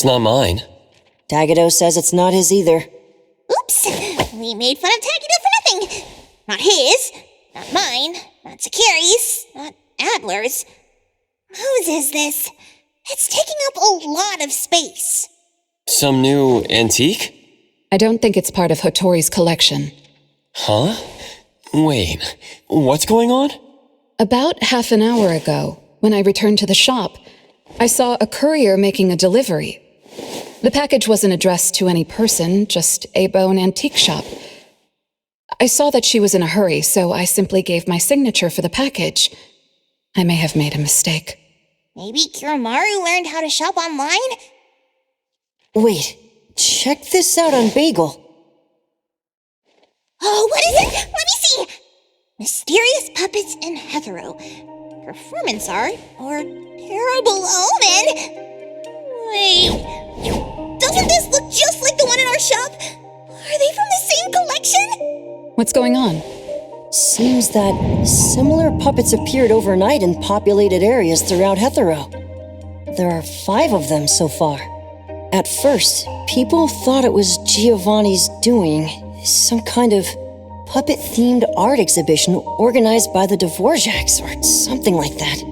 It's not mine. Tagado says it's not his either. Oops! We made fun of Tagado for nothing! Not his, not mine, not Sakiri's, not Adler's. Whose is this? It's taking up a lot of space. Some new antique? I don't think it's part of Hotori's collection. Huh? Wait, what's going on? About half an hour ago, when I returned to the shop, I saw a courier making a delivery. The package wasn't addressed to any person, just a bone antique shop. I saw that she was in a hurry, so I simply gave my signature for the package. I may have made a mistake. Maybe Kiromaru learned how to shop online? Wait, check this out on Bagel. Oh, what is it? Let me see! Mysterious puppets and hetero. Performance art or terrible omen? Wait, doesn't this look just like the one in our shop? Are they from the same collection? What's going on? Seems that similar puppets appeared overnight in populated areas throughout Hetero. There are 5 of them so far. At first, people thought it was Giovanni's doing, some kind of puppet-themed art exhibition organized by the Dvorak's or something like that.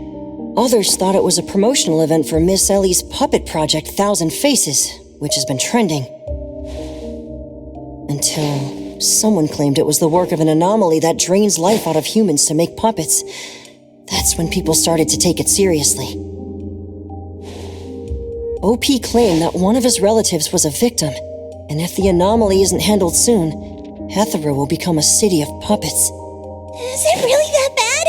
Others thought it was a promotional event for Miss Ellie's puppet project 1,000 Faces, which has been trending. Until someone claimed it was the work of an anomaly that drains life out of humans to make puppets. That's when people started to take it seriously. OP claimed that one of his relatives was a victim, and if the anomaly isn't handled soon, Hetero will become a city of puppets. Is it really that bad?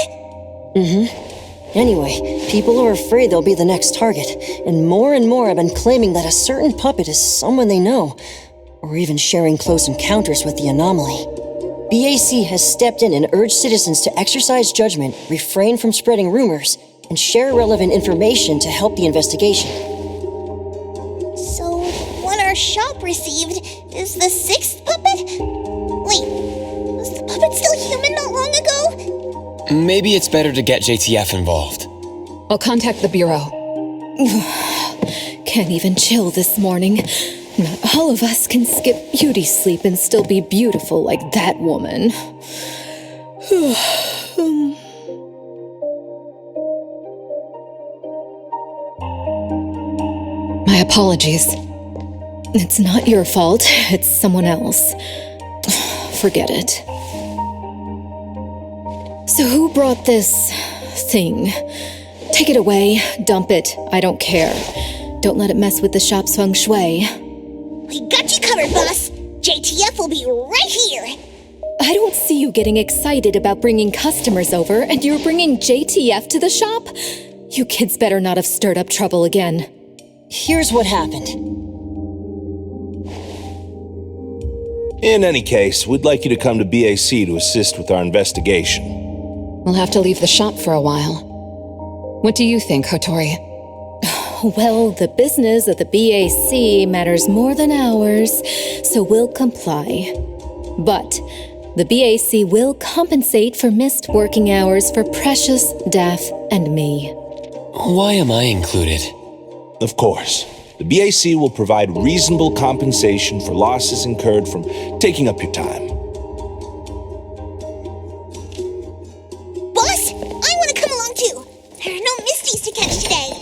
Mm-hmm. Anyway, people are afraid they'll be the next target, and more have been claiming that a certain puppet is someone they know, or even sharing close encounters with the anomaly. BAC has stepped in and urged citizens to exercise judgment, refrain from spreading rumors, and share relevant information to help the investigation. So, what our shop received is the 6th puppet? Wait, was the puppet still human not long ago? Maybe it's better to get JTF involved. I'll contact the Bureau. Can't even chill this morning. Not all of us can skip beauty sleep and still be beautiful like that woman. My apologies. It's not your fault, it's someone else. Forget it. So who brought this thing? Take it away, dump it, I don't care. Don't let it mess with the shop's feng shui. We got you covered, boss. JTF will be right here. I don't see you getting excited about bringing customers over, and you're bringing JTF to the shop? You kids better not have stirred up trouble again. Here's what happened. In any case, we'd like you to come to BAC to assist with our investigation. We'll have to leave the shop for a while. What do you think, Hotori? Well, the business of the BAC matters more than ours, so we'll comply. But the BAC will compensate for missed working hours for Precious, Daff, and me. Why am I included? Of course. The BAC will provide reasonable compensation for losses incurred from taking up your time. Boss, I want to come along too. There are no Misties to catch today.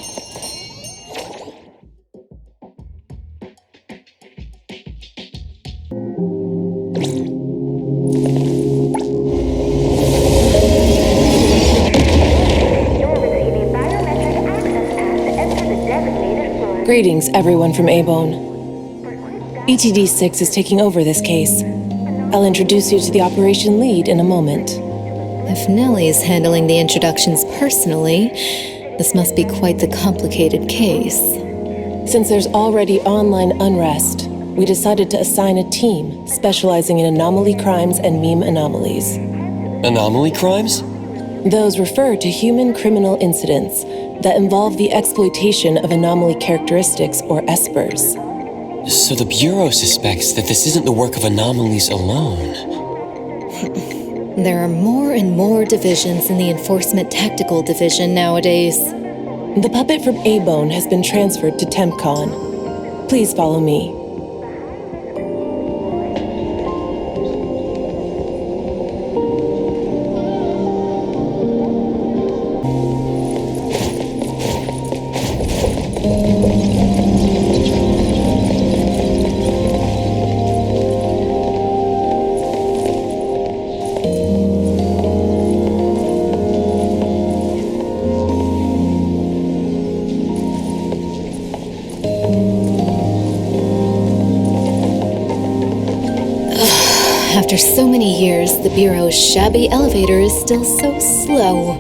Greetings, everyone from A-Bone. ETD-6 is taking over this case. I'll introduce you to the operation lead in a moment. If Nellie's handling the introductions personally, this must be quite the complicated case. Since there's already online unrest, we decided to assign a team specializing in anomaly crimes and meme anomalies. Anomaly crimes? Those refer to human criminal incidents that involve the exploitation of anomaly characteristics, or espers. So the Bureau suspects that this isn't the work of anomalies alone. There are more and more divisions in the Enforcement Tactical Division nowadays. The puppet from A-Bone has been transferred to TempCon. Please follow me. After so many years, the Bureau's shabby elevator is still so slow.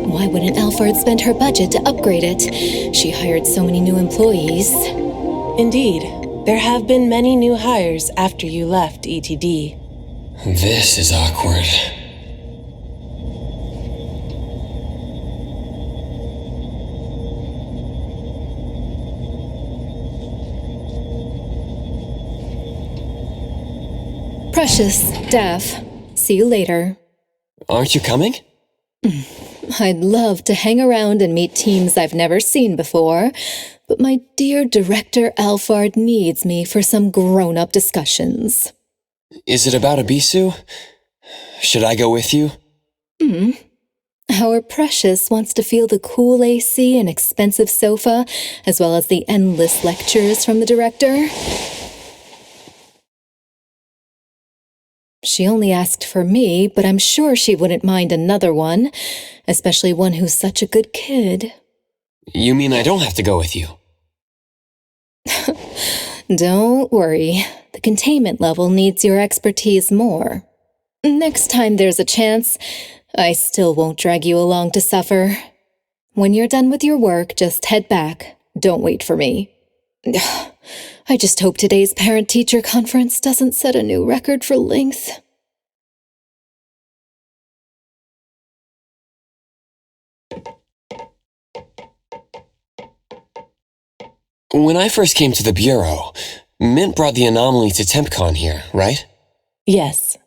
Why wouldn't Alphard spend her budget to upgrade it? She hired so many new employees. Indeed, there have been many new hires after you left ETD. This is awkward. Precious, Daff. See you later. Aren't you coming? I'd love to hang around and meet teams I've never seen before, but my dear Director Alphard needs me for some grown-up discussions. Is it about Abisu? Should I go with you? Our Precious wants to feel the cool AC and expensive sofa, as well as the endless lectures from the director. She only asked for me, but I'm sure she wouldn't mind another one, especially one who's such a good kid. You mean I don't have to go with you? Don't worry, the containment level needs your expertise more. Next time there's a chance, I still won't drag you along to suffer. When you're done with your work, just head back. Don't wait for me. I just hope today's parent-teacher conference doesn't set a new record for length. When I first came to the Bureau, Mint brought the anomaly to TempCon here, right? Yes.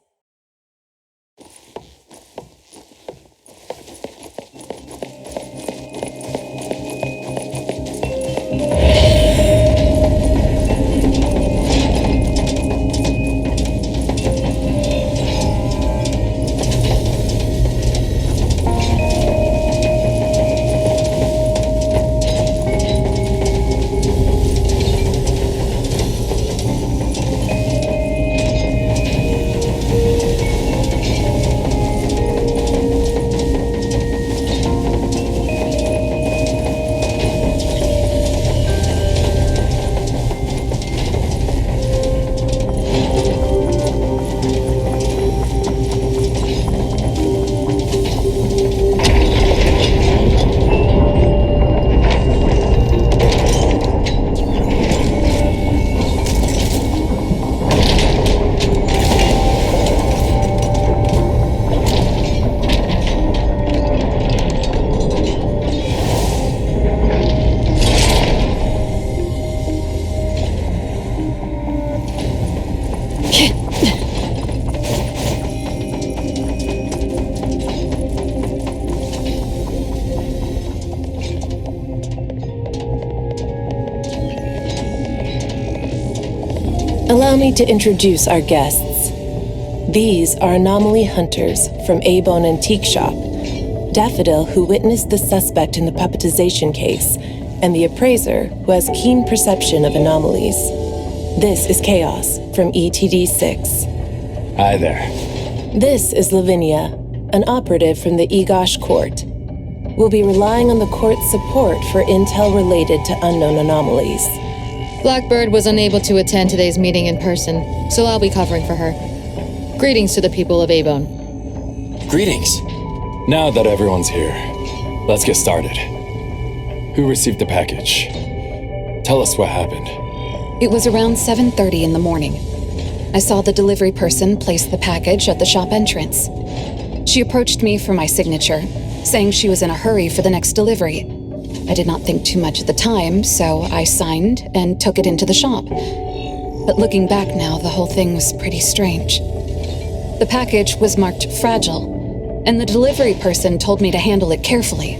Allow me to introduce our guests. These are anomaly hunters from A-Bone Antique Shop, Daffodil, who witnessed the suspect in the puppetization case, and the appraiser, who has keen perception of anomalies. This is Chaos from ETD-6. Hi there. This is Lavinia, an operative from the Egosh Court. We'll be relying on the court's support for intel related to unknown anomalies. Blackbird was unable to attend today's meeting in person, so I'll be covering for her. Greetings to the people of A-Bone. Greetings. Now that everyone's here, let's get started. Who received the package? Tell us what happened. It was around 7:30 in the morning. I saw the delivery person place the package at the shop entrance. She approached me for my signature, saying she was in a hurry for the next delivery. I did not think too much at the time, so I signed and took it into the shop. But looking back now, the whole thing was pretty strange. The package was marked fragile, and the delivery person told me to handle it carefully.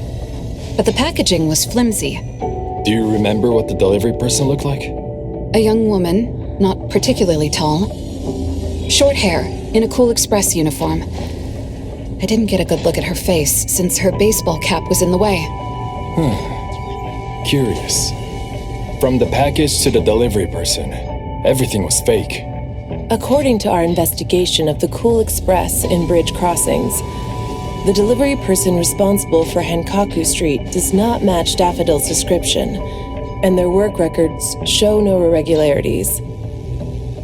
But the packaging was flimsy. Do you remember what the delivery person looked like? A young woman, not particularly tall. Short hair, in a Cool Express uniform. I didn't get a good look at her face since her baseball cap was in the way. Curious. From the package to the delivery person, everything was fake. According to our investigation of the Cool Express in Bridge Crossings, the delivery person responsible for Hankaku Street does not match Daffodil's description, and their work records show no irregularities.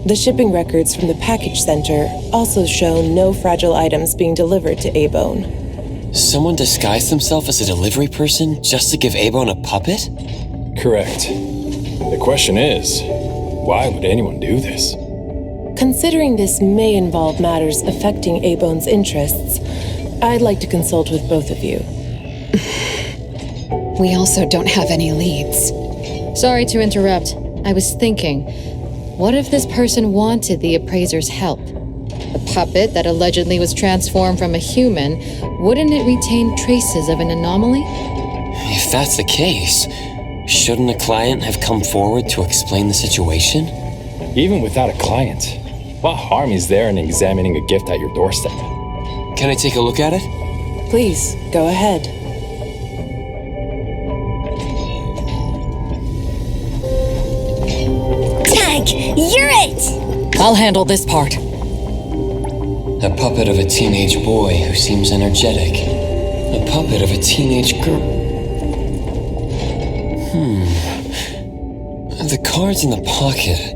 The shipping records from the package center also show no fragile items being delivered to A-Bone. Someone disguised themselves as a delivery person just to give A-Bone a puppet? Correct. The question is, why would anyone do this? Considering this may involve matters affecting A-Bone's interests, I'd like to consult with both of you. We also don't have any leads. Sorry to interrupt. I was thinking, what if this person wanted the appraiser's help? A puppet that allegedly was transformed from a human, wouldn't it retain traces of an anomaly? If that's the case, shouldn't a client have come forward to explain the situation? Even without a client, what harm is there in examining a gift at your doorstep? Can I take a look at it? Please, go ahead. Tag, you're it! I'll handle this part. A puppet of a teenage boy who seems energetic. A puppet of a teenage girl. The cards in the pocket.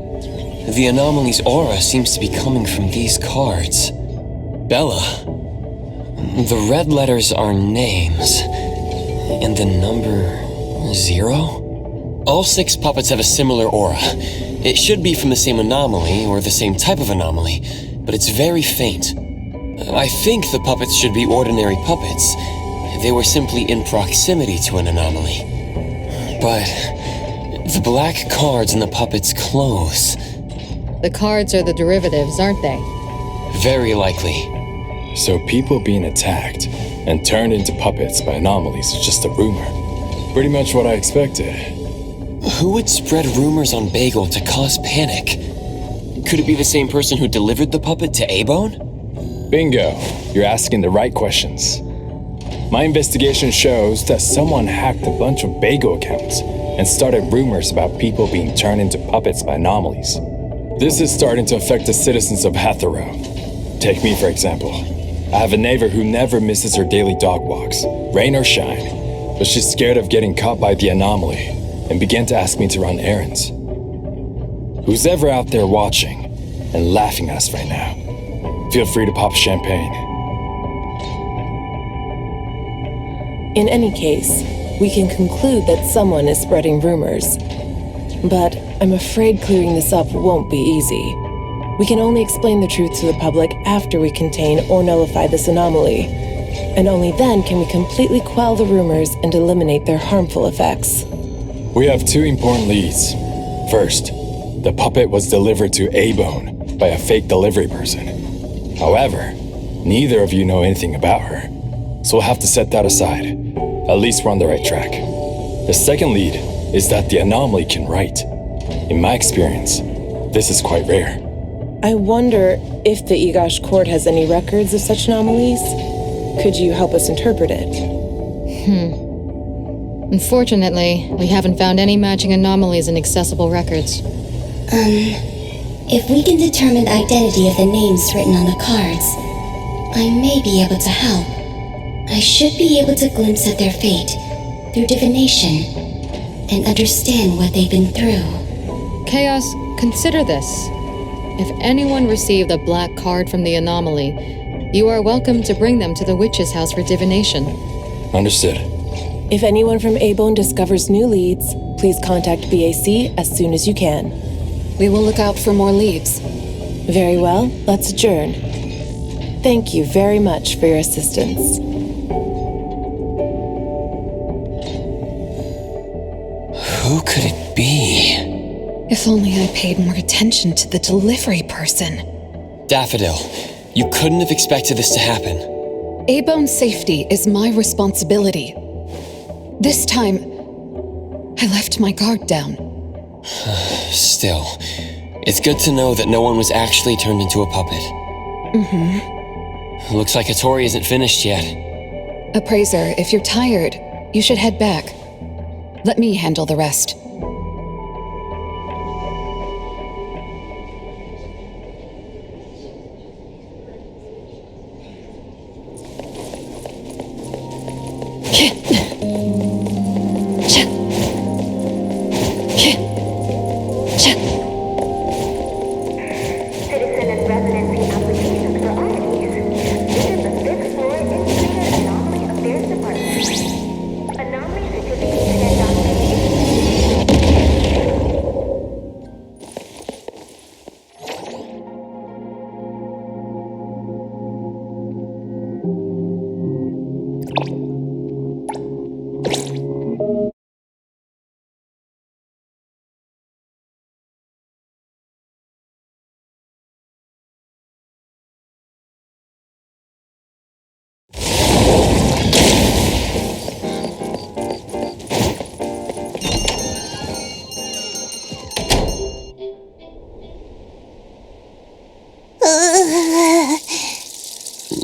The anomaly's aura seems to be coming from these cards. Bella. The red letters are names. And the number 0? All 6 puppets have a similar aura. It should be from the same anomaly or the same type of anomaly, but it's very faint. I think the puppets should be ordinary puppets. They were simply in proximity to an anomaly. But the black cards in the puppets' clothes. The cards are the derivatives, aren't they? Very likely. So people being attacked and turned into puppets by anomalies is just a rumor. Pretty much what I expected. Who would spread rumors on Bagel to cause panic? Could it be the same person who delivered the puppet to A-Bone? Bingo! You're asking the right questions. My investigation shows that someone hacked a bunch of Bagel accounts and started rumors about people being turned into puppets by anomalies. This is starting to affect the citizens of Hatharo. Take me, for example. I have a neighbor who never misses her daily dog walks, rain or shine, but she's scared of getting caught by the anomaly and began to ask me to run errands. Who's ever out there watching and laughing at us right now, feel free to pop champagne. In any case, we can conclude that someone is spreading rumors. But I'm afraid clearing this up won't be easy. We can only explain the truth to the public after we contain or nullify this anomaly. And only then can we completely quell the rumors and eliminate their harmful effects. We have 2 important leads. First, the puppet was delivered to A-Bone by a fake delivery person. However, neither of you know anything about her, so we'll have to set that aside. At least we're on the right track. The second lead is that the anomaly can write. In my experience, this is quite rare. I wonder if the Igash court has any records of such anomalies? Could you help us interpret it? Unfortunately, we haven't found any matching anomalies in accessible records. If we can determine the identity of the names written on the cards, I may be able to help. I should be able to glimpse at their fate through divination and understand what they've been through. Chaos, consider this. If anyone received a black card from the anomaly, you are welcome to bring them to the witch's house for divination. Understood. If anyone from A-Bone discovers new leads, please contact BAC as soon as you can. We will look out for more leads. Very well, let's adjourn. Thank you very much for your assistance. Who could it be? If only I paid more attention to the delivery person. Daffodil, you couldn't have expected this to happen. A-Bone's safety is my responsibility. This time, I left my guard down. Still, it's good to know that no one was actually turned into a puppet. Looks like Hattori isn't finished yet. Appraiser, if you're tired, you should head back. Let me handle the rest. Citizen and residency applications for oddities. This is the 5th floor integrated anomaly affairs department. Anomaly certification and documentation.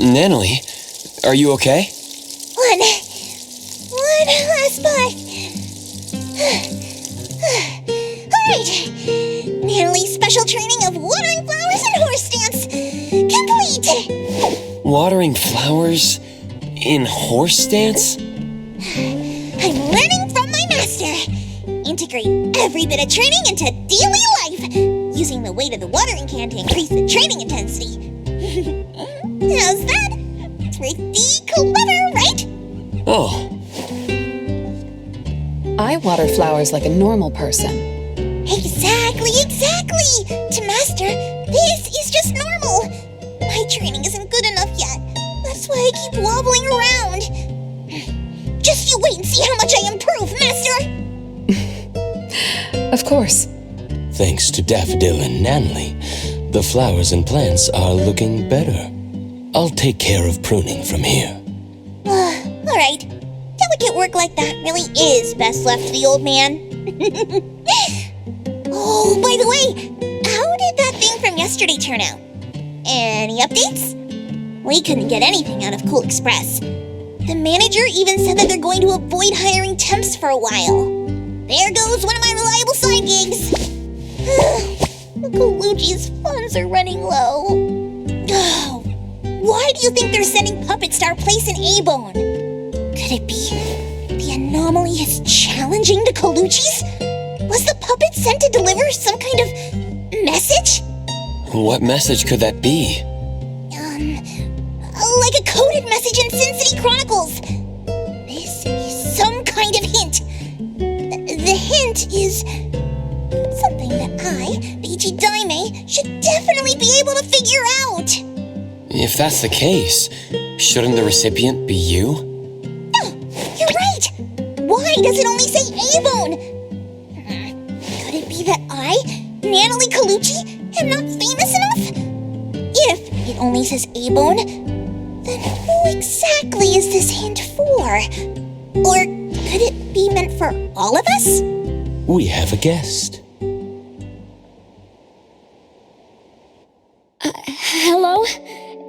Natalie, are you okay? One last part. Alright. Natalie's special training of watering flowers and horse dance. Complete. Watering flowers in horse dance? I'm learning from my master. Integrate every bit of training into daily life, using the weight of the watering can to increase the training intensity. How's that? Pretty clever, right? Oh, I water flowers like a normal person. Exactly. To master, this is just normal. My training isn't good enough yet. That's why I keep wobbling around. Just you wait and see how much I improve, master. Of course. Thanks to Daffodil and Nanley, the flowers and plants are looking better. I'll take care of pruning from here. Alright. Delicate work like that really is best left to the old man. Oh, by the way, how did that thing from yesterday turn out? Any updates? We couldn't get anything out of Cool Express. The manager even said that they're going to avoid hiring temps for a while. There goes one of my reliable side gigs. Colucci's funds are running low. Oh, why do you think they're sending puppets to our place in A-Bone? Could it be the anomaly is challenging the Colucci's? Was the puppet sent to deliver some kind of message? what message could that be? Like a coded message in Sin City Chronicles. This is some kind of hint. The hint is something that I, Beiji Daime, should definitely be able to figure out. If that's the case, shouldn't the recipient be you? Oh, you're right. Why does it only say A-Bone? Could it be that I, Natalie Colucci, am not famous enough? If it only says A-Bone, then who exactly is this hint for? Or could it be meant for all of us? We have a guest. Hello?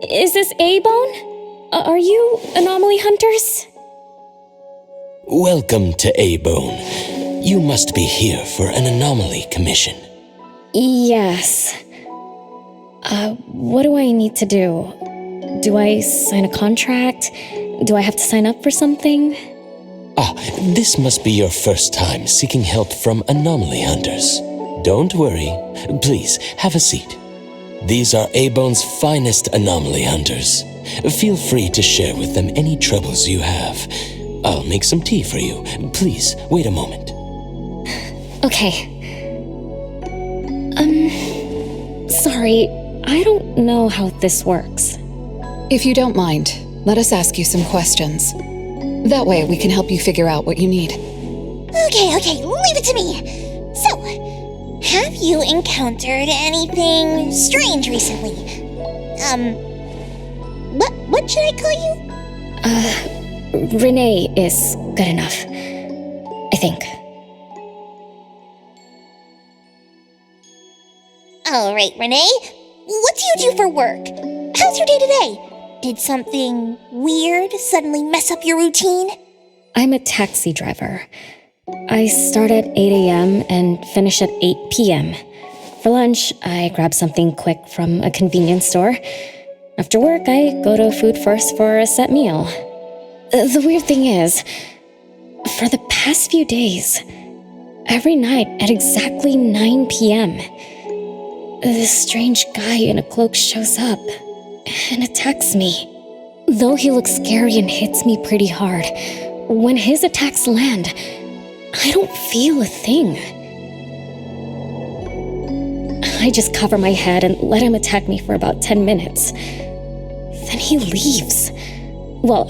Is this A-Bone? Are you anomaly hunters? Welcome to A-Bone. You must be here for an anomaly commission. Yes. What do I need to do? Do I sign a contract? Do I have to sign up for something? This must be your first time seeking help from anomaly hunters. Don't worry. Please, have a seat. These are A-Bone's finest anomaly hunters. Feel free to share with them any troubles you have. I'll make some tea for you. Please, wait a moment. Okay. Sorry, I don't know how this works. If you don't mind, let us ask you some questions. That way we can help you figure out what you need. Okay, leave it to me. So, have you encountered anything strange recently? What should I call you? Renee is good enough. I think. All right, Renee. What do you do for work? How's your day today? Did something weird suddenly mess up your routine? I'm a taxi driver. I start at 8 a.m. and finish at 8 p.m. For lunch, I grab something quick from a convenience store. After work, I go to Food First for a set meal. The weird thing is, for the past few days, every night at exactly 9 p.m., this strange guy in a cloak shows up and attacks me. Though he looks scary and hits me pretty hard, when his attacks land, I don't feel a thing. I just cover my head and let him attack me for about 10 minutes. Then he leaves. Well,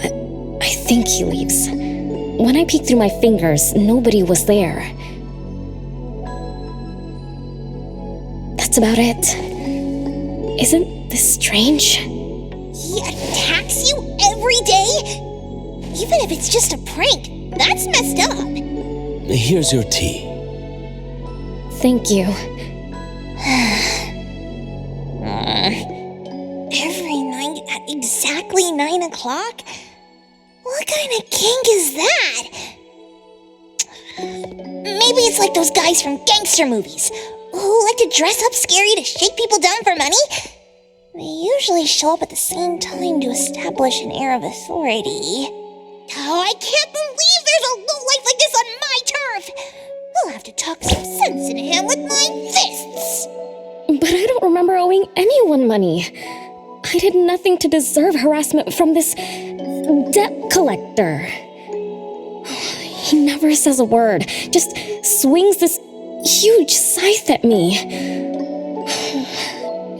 I think he leaves. When I peek through my fingers, nobody was there. That's about it. Isn't this strange? He attacks you every day? Even if it's just a prank, that's messed up. Here's your tea. Thank you. Every night at exactly 9 o'clock? What kind of kink is that? Maybe it's like those guys from gangster movies who like to dress up scary to shake people down for money. They usually show up at the same time to establish an air of authority. Oh, I can't believe there's a lowlife like this on my turf! I'll have to talk some sense into him with my fists! But I don't remember owing anyone money. I did nothing to deserve harassment from this debt collector. He never says a word, just swings this huge scythe at me.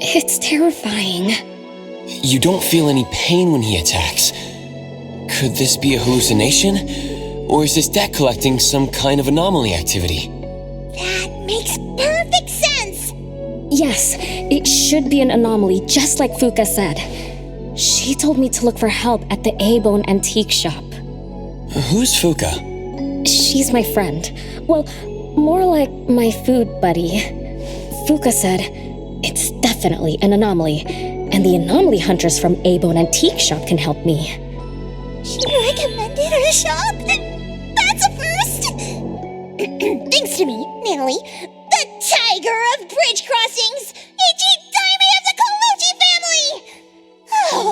It's terrifying. You don't feel any pain when he attacks. Could this be a hallucination? Or is this debt collecting some kind of anomaly activity? That makes perfect sense! Yes, it should be an anomaly, just like Fuka said. She told me to look for help at the A-Bone antique shop. Who's Fuka? She's my friend. Well, more like my food buddy. Fuka said it's definitely an anomaly, and the anomaly hunters from A-Bone antique shop can help me. She recommended her shop? That's a first! Thanks to me, Natalie, the tiger of bridge crossings, Ichi-Daime of the Colucci family! Oh,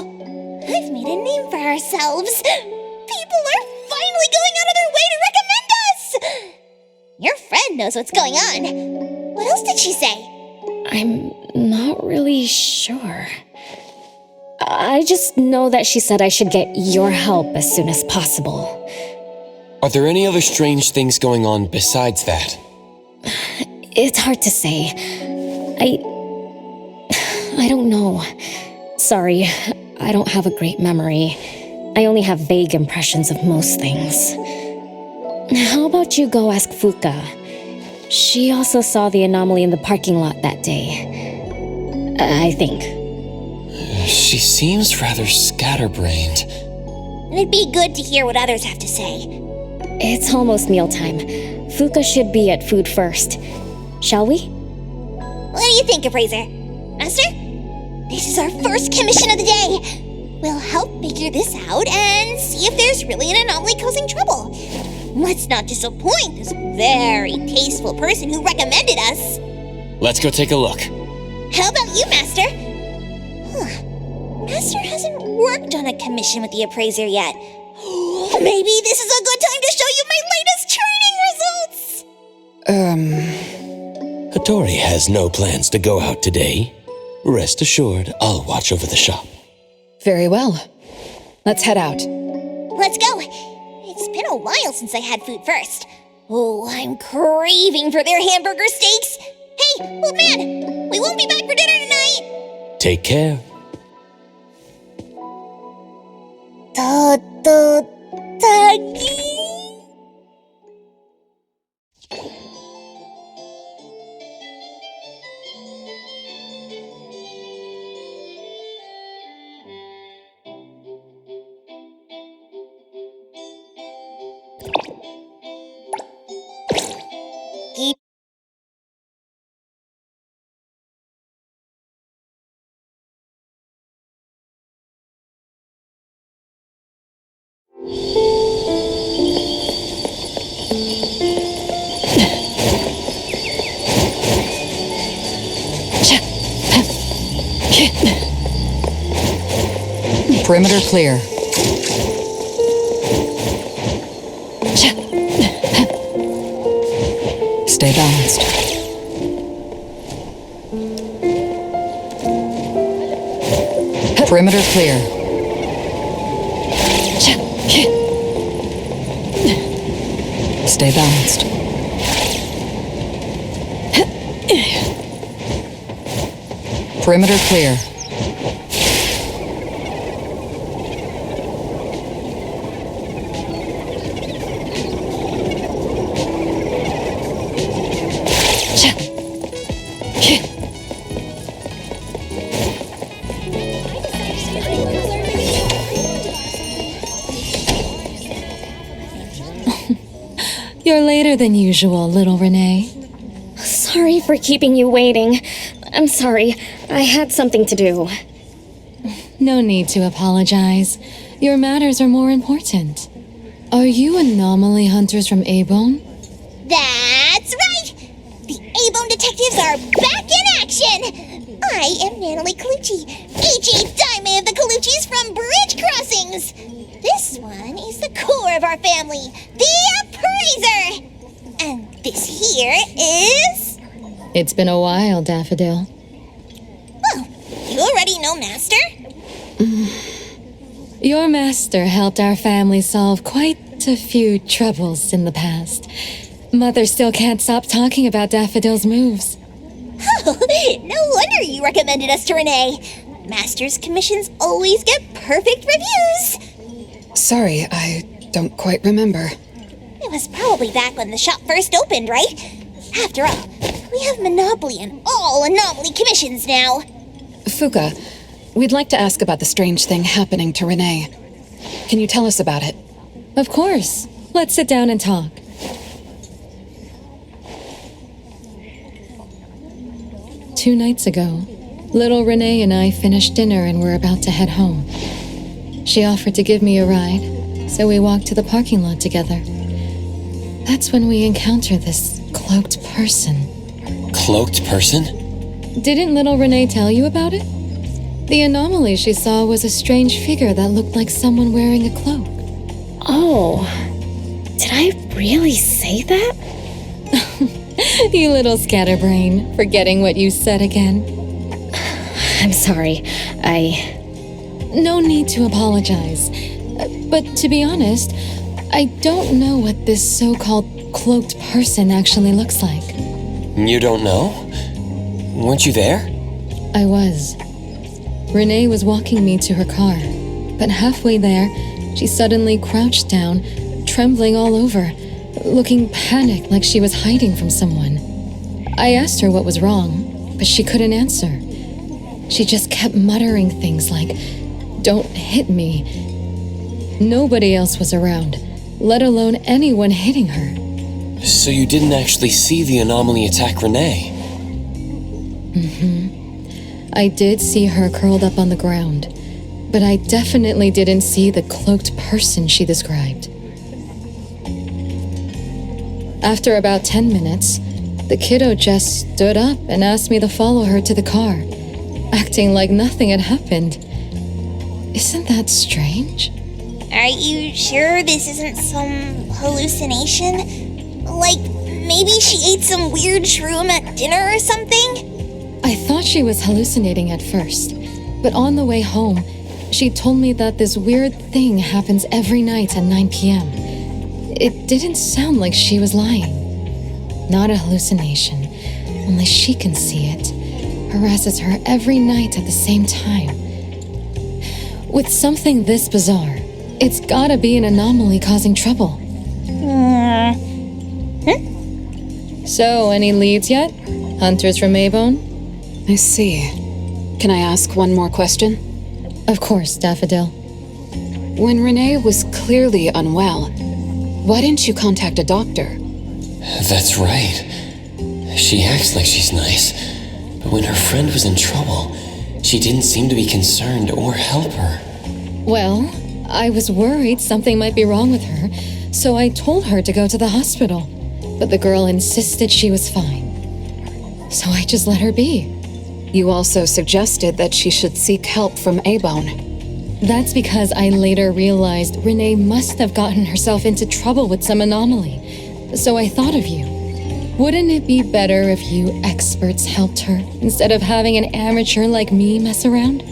I've made a name for ourselves. People are finally going out of their way to recommend us! Your friend knows what's going on. What else did she say? I'm not really sure. I just know that she said I should get your help as soon as possible. Are there any other strange things going on besides that? It's hard to say. I don't know. Sorry, I don't have a great memory. I only have vague impressions of most things. How about you go ask Fuka? She also saw the anomaly in the parking lot that day. I think. She seems rather scatterbrained. It'd be good to hear what others have to say. It's almost mealtime. Fuka should be at Food First. Shall we? What do you think, Appraiser? Master? This is our first commission of the day. We'll help figure this out and see if there's really an anomaly causing trouble. Let's not disappoint this very tasteful person who recommended us. Let's go take a look. How about you, Master? Master hasn't worked on a commission with the Appraiser yet. Maybe this is a good time to show you my latest training results! Hattori has no plans to go out today. Rest assured, I'll watch over the shop. Very well. Let's head out. Let's go. It's been a while since I had Food First. Oh, I'm craving for their hamburger steaks. Hey, old man, we won't be back for dinner tonight. Take care. Tagi. Perimeter clear. Stay balanced. Perimeter clear. Stay balanced. Perimeter clear. You're later than usual, little Renee. Sorry for keeping you waiting. I'm sorry. I had something to do. No need to apologize. Your matters are more important. Are you anomaly hunters from A-Bone? That's right! The A-Bone detectives are back in action! I am Natalie Colucci, H.A. Diamond of the Coluccis from Bridge Crossings! This one is the core of our family, the Appraiser! And this here is... It's been a while, Daffodil. Oh, you already know Master? Your master helped our family solve quite a few troubles in the past. Mother still can't stop talking about Daffodil's moves. Oh, no wonder you recommended us to Renee. Master's commissions always get perfect reviews. Sorry, I don't quite remember. It was probably back when the shop first opened, right? After all, we have monopoly on all anomaly commissions now. Fuka, we'd like to ask about the strange thing happening to Renee. Can you tell us about it? Of course. Let's sit down and talk. Two nights ago, little Renee and I finished dinner and were about to head home. She offered to give me a ride, so we walked to the parking lot together. That's when we encountered this cloaked person. Cloaked person? Didn't little Renee tell you about it? The anomaly she saw was a strange figure that looked like someone wearing a cloak. Oh, did I really say that? You little scatterbrain, forgetting what you said again. I'm sorry. No need to apologize. But to be honest, I don't know what this so-called cloaked person actually looks like. You don't know? Weren't you there? I was. Renee was walking me to her car, but halfway there, she suddenly crouched down, trembling all over, looking panicked like she was hiding from someone. I asked her what was wrong, but she couldn't answer. She just kept muttering things like, "Don't hit me." Nobody else was around, let alone anyone hitting her. So you didn't actually see the anomaly attack Renee? I did see her curled up on the ground, but I definitely didn't see the cloaked person she described. After about 10 minutes, the kiddo just stood up and asked me to follow her to the car, acting like nothing had happened. Isn't that strange? Are you sure this isn't some hallucination? Like, maybe she ate some weird shroom at dinner or something? I thought she was hallucinating at first, but on the way home, she told me that this weird thing happens every night at 9 p.m. It didn't sound like she was lying. Not a hallucination, only she can see it. Harasses her every night at the same time. With something this bizarre, it's gotta be an anomaly causing trouble. So, any leads yet? Hunters from A-Bone? I see. Can I ask one more question? Of course, Daffodil. When Renee was clearly unwell, why didn't you contact a doctor? That's right. She acts like she's nice, but when her friend was in trouble, she didn't seem to be concerned or help her. Well, I was worried something might be wrong with her, so I told her to go to the hospital. But the girl insisted she was fine. So I just let her be. You also suggested that she should seek help from A-Bone. That's because I later realized Renee must have gotten herself into trouble with some anomaly. So I thought of you. Wouldn't it be better if you experts helped her instead of having an amateur like me mess around?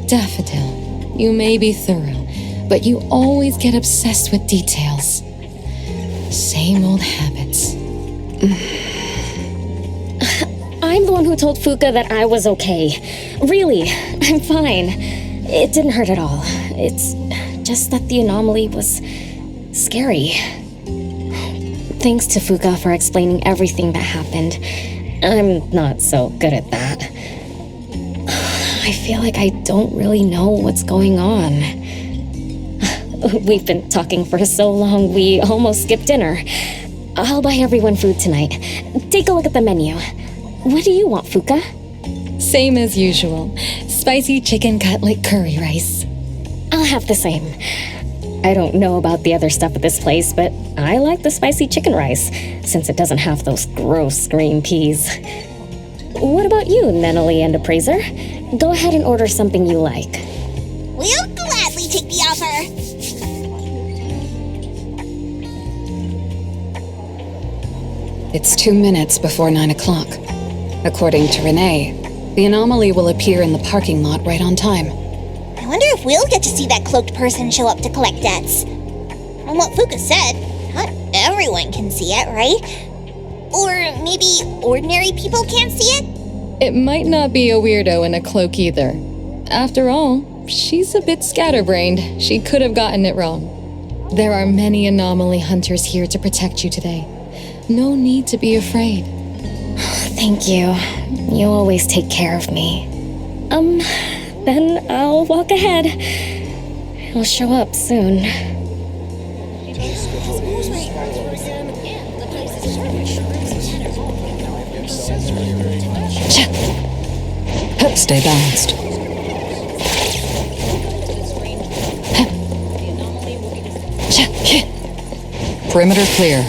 Daffodil, you may be thorough, but you always get obsessed with details. Same old habits. I'm the one who told Fuka that I was okay. Really, I'm fine. It didn't hurt at all. It's just that the anomaly was scary. Thanks to Fuka for explaining everything that happened. I'm not so good at that. I feel like I don't really know what's going on. We've been talking for so long, we almost skipped dinner. I'll buy everyone food tonight. Take a look at the menu. What do you want, Fuka? Same as usual. Spicy chicken cutlet curry rice. I'll have the same. I don't know about the other stuff at this place, but I like the spicy chicken rice, since it doesn't have those gross green peas. What about you, Nenali and Appraiser? Go ahead and order something you like. We'll gladly take the offer. It's 2 minutes before 9 o'clock. According to Renee, the anomaly will appear in the parking lot right on time. I wonder if we'll get to see that cloaked person show up to collect debts. From what Fuka said, not everyone can see it, right? Or maybe ordinary people can't see it? It might not be a weirdo in a cloak either. After all, she's a bit scatterbrained. She could have gotten it wrong. There are many anomaly hunters here to protect you today. No need to be afraid. Thank you. You always take care of me. Then I'll walk ahead. He'll show up soon. Stay balanced. Perimeter clear.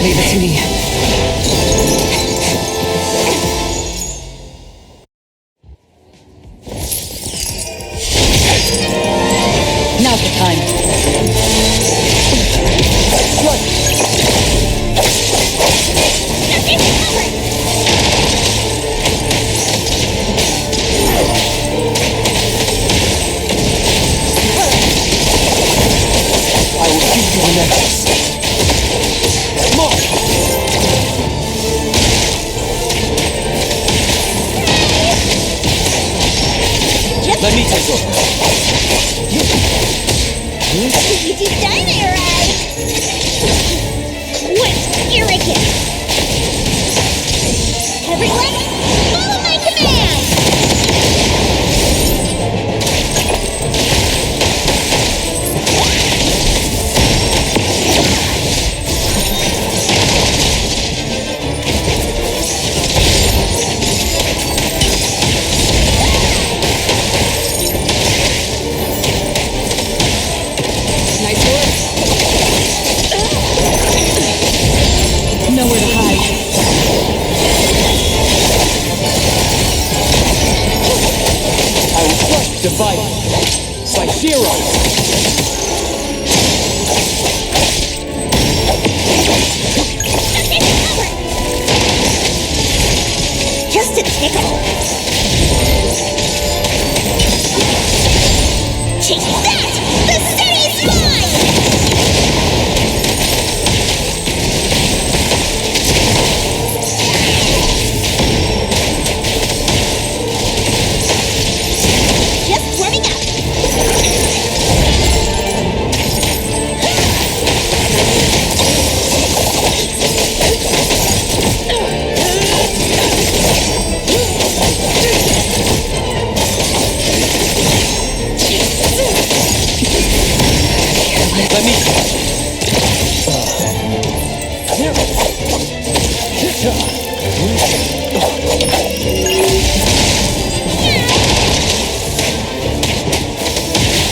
Leave it to me. Now's the time. I will give you an Nexus. Come on! Let me take over. You did dynamite! What's arrogant? Everyone, follow my command! divided by zero. Just a tickle. Take that! The city's mine! Just warming up. Let me...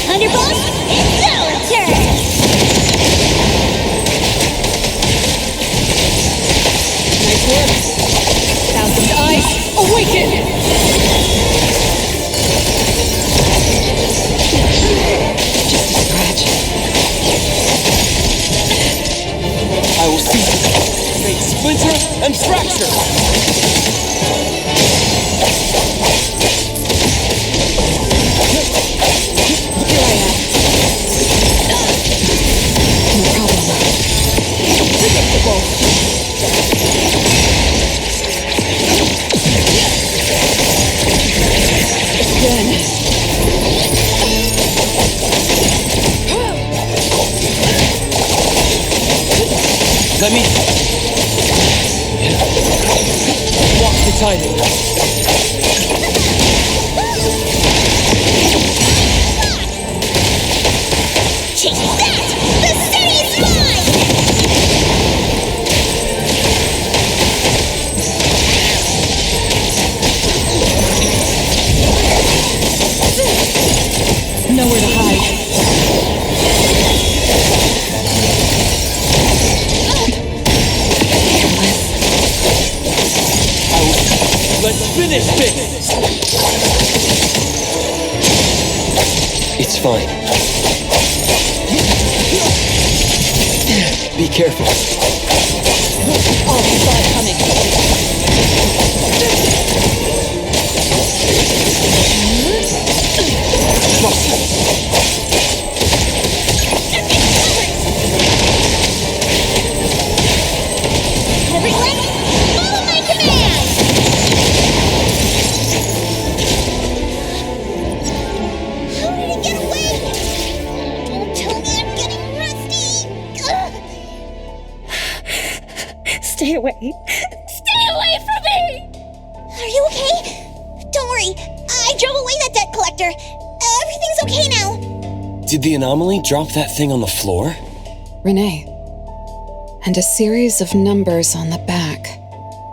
Thunderbolt, it's our turn! Nice work. Thousand eyes, awaken! Just a scratch. I will see fate splinter and fracture! Here I am. No problem. Predictable. Again. Let me... walk the timing. Take that! The city's mine! Nowhere to hide. Let's finish this! It's fine. Be careful. All we saw it coming. Everyone, follow my command! How did it get away? Don't tell me I'm getting rusty! Stay away. Stay away from me! Are you okay? Don't worry, I drove away that debt collector. Everything's okay now. Did the anomaly drop that thing on the floor? Renee. And a series of numbers on the back.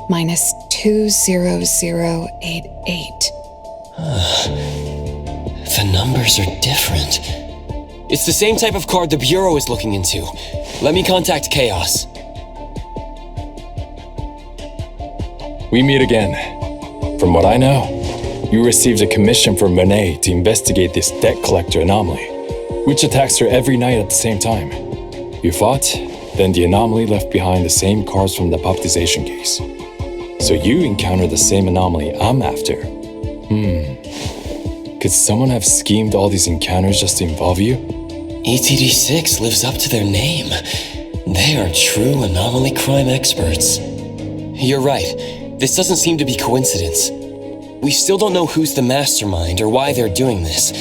Minus 20088. The numbers are different. It's the same type of card the Bureau is looking into. Let me contact Chaos. We meet again. From what I know, you received a commission from Renee to investigate this debt collector anomaly, which attacks her every night at the same time. You fought, then the anomaly left behind the same cards from the puppetization case. So you encountered the same anomaly I'm after. Could someone have schemed all these encounters just to involve you? ETD6 lives up to their name. They are true anomaly crime experts. You're right. This doesn't seem to be coincidence. We still don't know who's the mastermind or why they're doing this,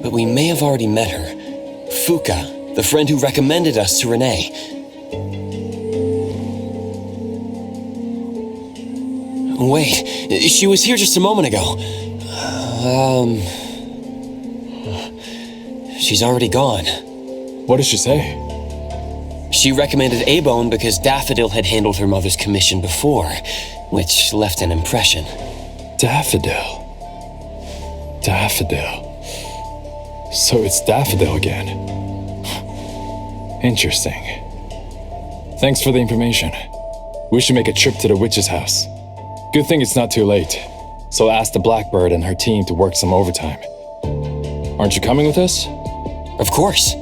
but we may have already met her. Fuka, the friend who recommended us to Renee. Wait, she was here just a moment ago. She's already gone. What did she say? She recommended A-Bone because Daffodil had handled her mother's commission before, which left an impression. Daffodil. So it's Daffodil again. Interesting. Thanks for the information. We should make a trip to the witch's house. Good thing it's not too late, so I'll ask the Blackbird and her team to work some overtime. Aren't you coming with us? Of course.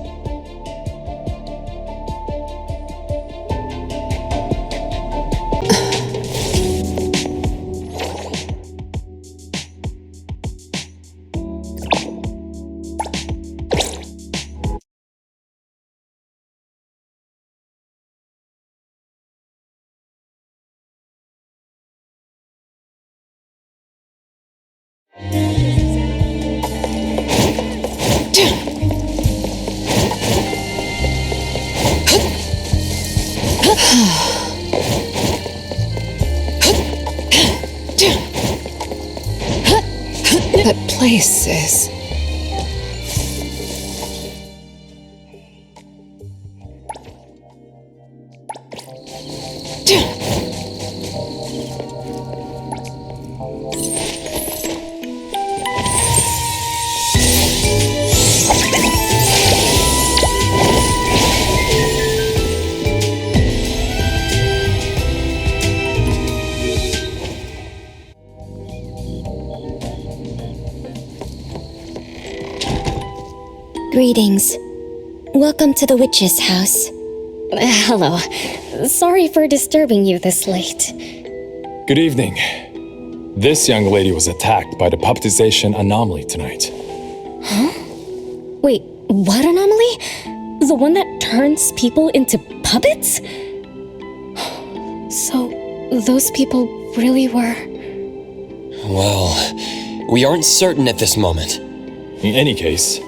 That place is... Greetings. Welcome to the witch's house. Hello. Sorry for disturbing you this late. Good evening. This young lady was attacked by the puppetization anomaly tonight. Huh? Wait, what anomaly? The one that turns people into puppets? So, those people really were... Well, we aren't certain at this moment. In any case,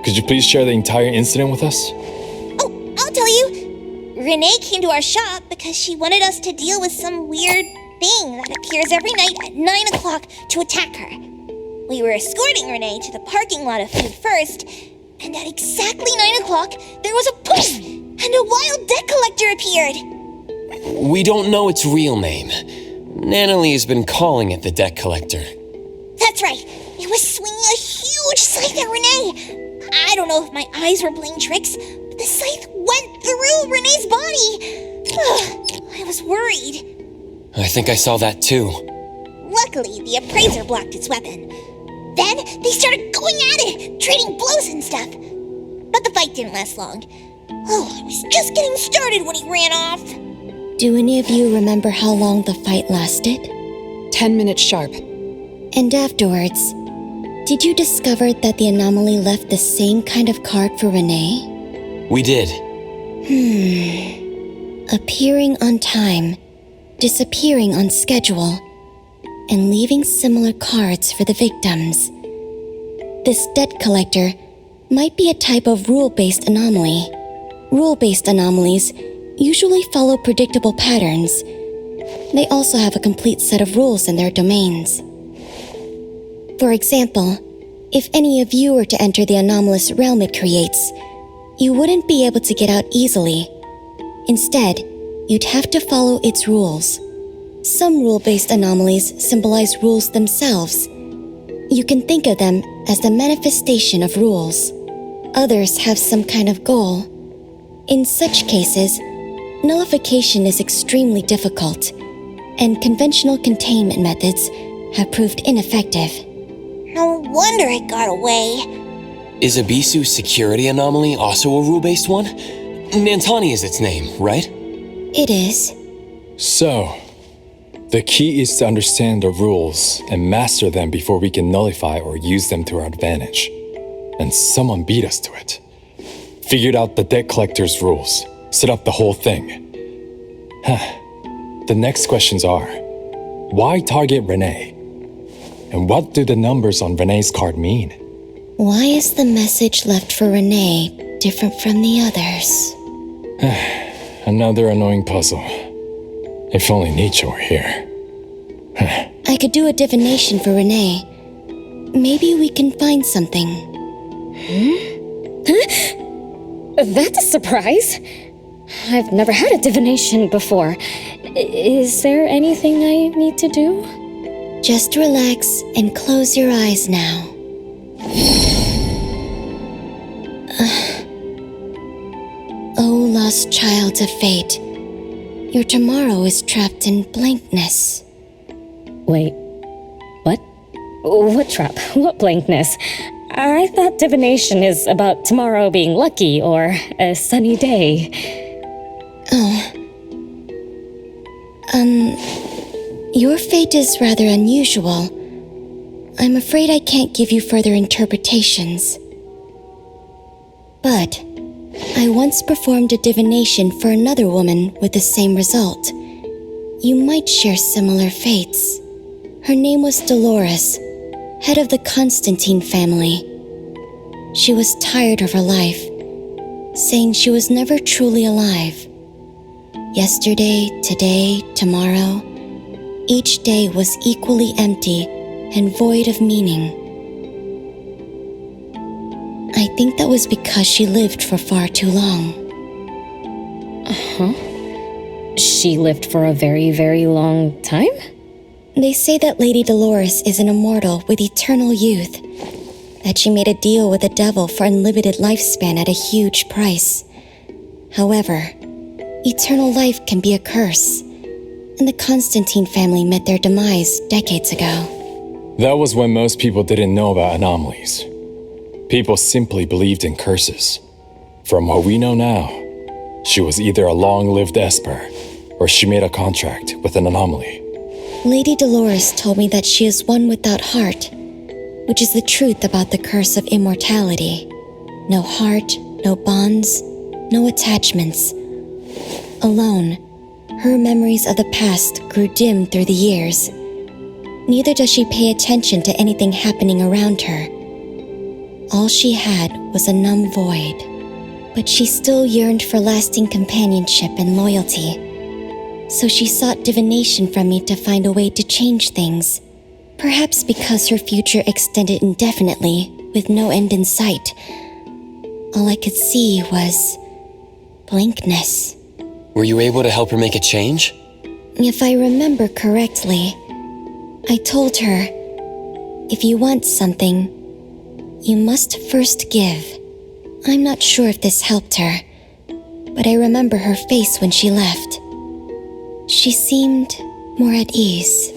could you please share the entire incident with us? Oh, I'll tell you. Renee came to our shop because she wanted us to deal with some weird thing that appears every night at 9 o'clock to attack her. We were escorting Renee to the parking lot of Food First, and at exactly 9 o'clock, there was a poof, and a wild debt collector appeared. We don't know its real name. Nanalie has been calling it the debt collector. That's right. It was swinging a huge scythe at Renee. I don't know if my eyes were playing tricks, but the scythe went through Renee's body. I was worried. I think I saw that too. Luckily, the appraiser blocked its weapon. Then they started going at it, trading blows and stuff. But the fight didn't last long. Oh, I was just getting started when he ran off. Do any of you remember how long the fight lasted? 10 minutes sharp. And afterwards, did you discover that the anomaly left the same kind of card for Renee? We did. Appearing on time, disappearing on schedule, and leaving similar cards for the victims. This debt collector might be a type of rule-based anomaly. Rule-based anomalies usually follow predictable patterns. They also have a complete set of rules in their domains. For example, if any of you were to enter the anomalous realm it creates, you wouldn't be able to get out easily. Instead, you'd have to follow its rules. Some rule-based anomalies symbolize rules themselves. You can think of them as the manifestation of rules. Others have some kind of goal. In such cases, nullification is extremely difficult, and conventional containment methods have proved ineffective. No wonder it got away. Is Abisu's security anomaly also a rule-based one? Nantani is its name, right? It is. So, the key is to understand the rules and master them before we can nullify or use them to our advantage. And someone beat us to it. Figured out the debt collector's rules, set up the whole thing. The next questions are, why target Renee? And what do the numbers on Renee's card mean? Why is the message left for Renee different from the others? Another annoying puzzle. If only Nietzsche were here. I could do a divination for Renee. Maybe we can find something. That's a surprise. I've never had a divination before. Is there anything I need to do? Just relax and close your eyes now. Oh, lost child of fate. Your tomorrow is trapped in blankness. Wait, what? What trap? What blankness? I thought divination is about tomorrow being lucky or a sunny day. Your fate is rather unusual. I'm afraid I can't give you further interpretations. But I once performed a divination for another woman with the same result. You might share similar fates. Her name was Dolores, head of the Constantine family. She was tired of her life, saying she was never truly alive. Yesterday, today, tomorrow, each day was equally empty and void of meaning. I think that was because she lived for far too long. She lived for a very, very long time? They say that Lady Dolores is an immortal with eternal youth, that she made a deal with the devil for unlimited lifespan at a huge price. However, eternal life can be a curse, and the Constantine family met their demise decades ago. That was when most people didn't know about anomalies. People simply believed in curses. From what we know now, she was either a long-lived Esper, or she made a contract with an anomaly. Lady Dolores told me that she is one without heart, which is the truth about the curse of immortality. No heart, no bonds, no attachments. Alone, her memories of the past grew dim through the years. Neither does she pay attention to anything happening around her. All she had was a numb void, but she still yearned for lasting companionship and loyalty. So she sought divination from me to find a way to change things. Perhaps because her future extended indefinitely, with no end in sight. All I could see was blankness. Were you able to help her make a change? If I remember correctly, I told her, if you want something, you must first give. I'm not sure if this helped her, but I remember her face when she left. She seemed more at ease.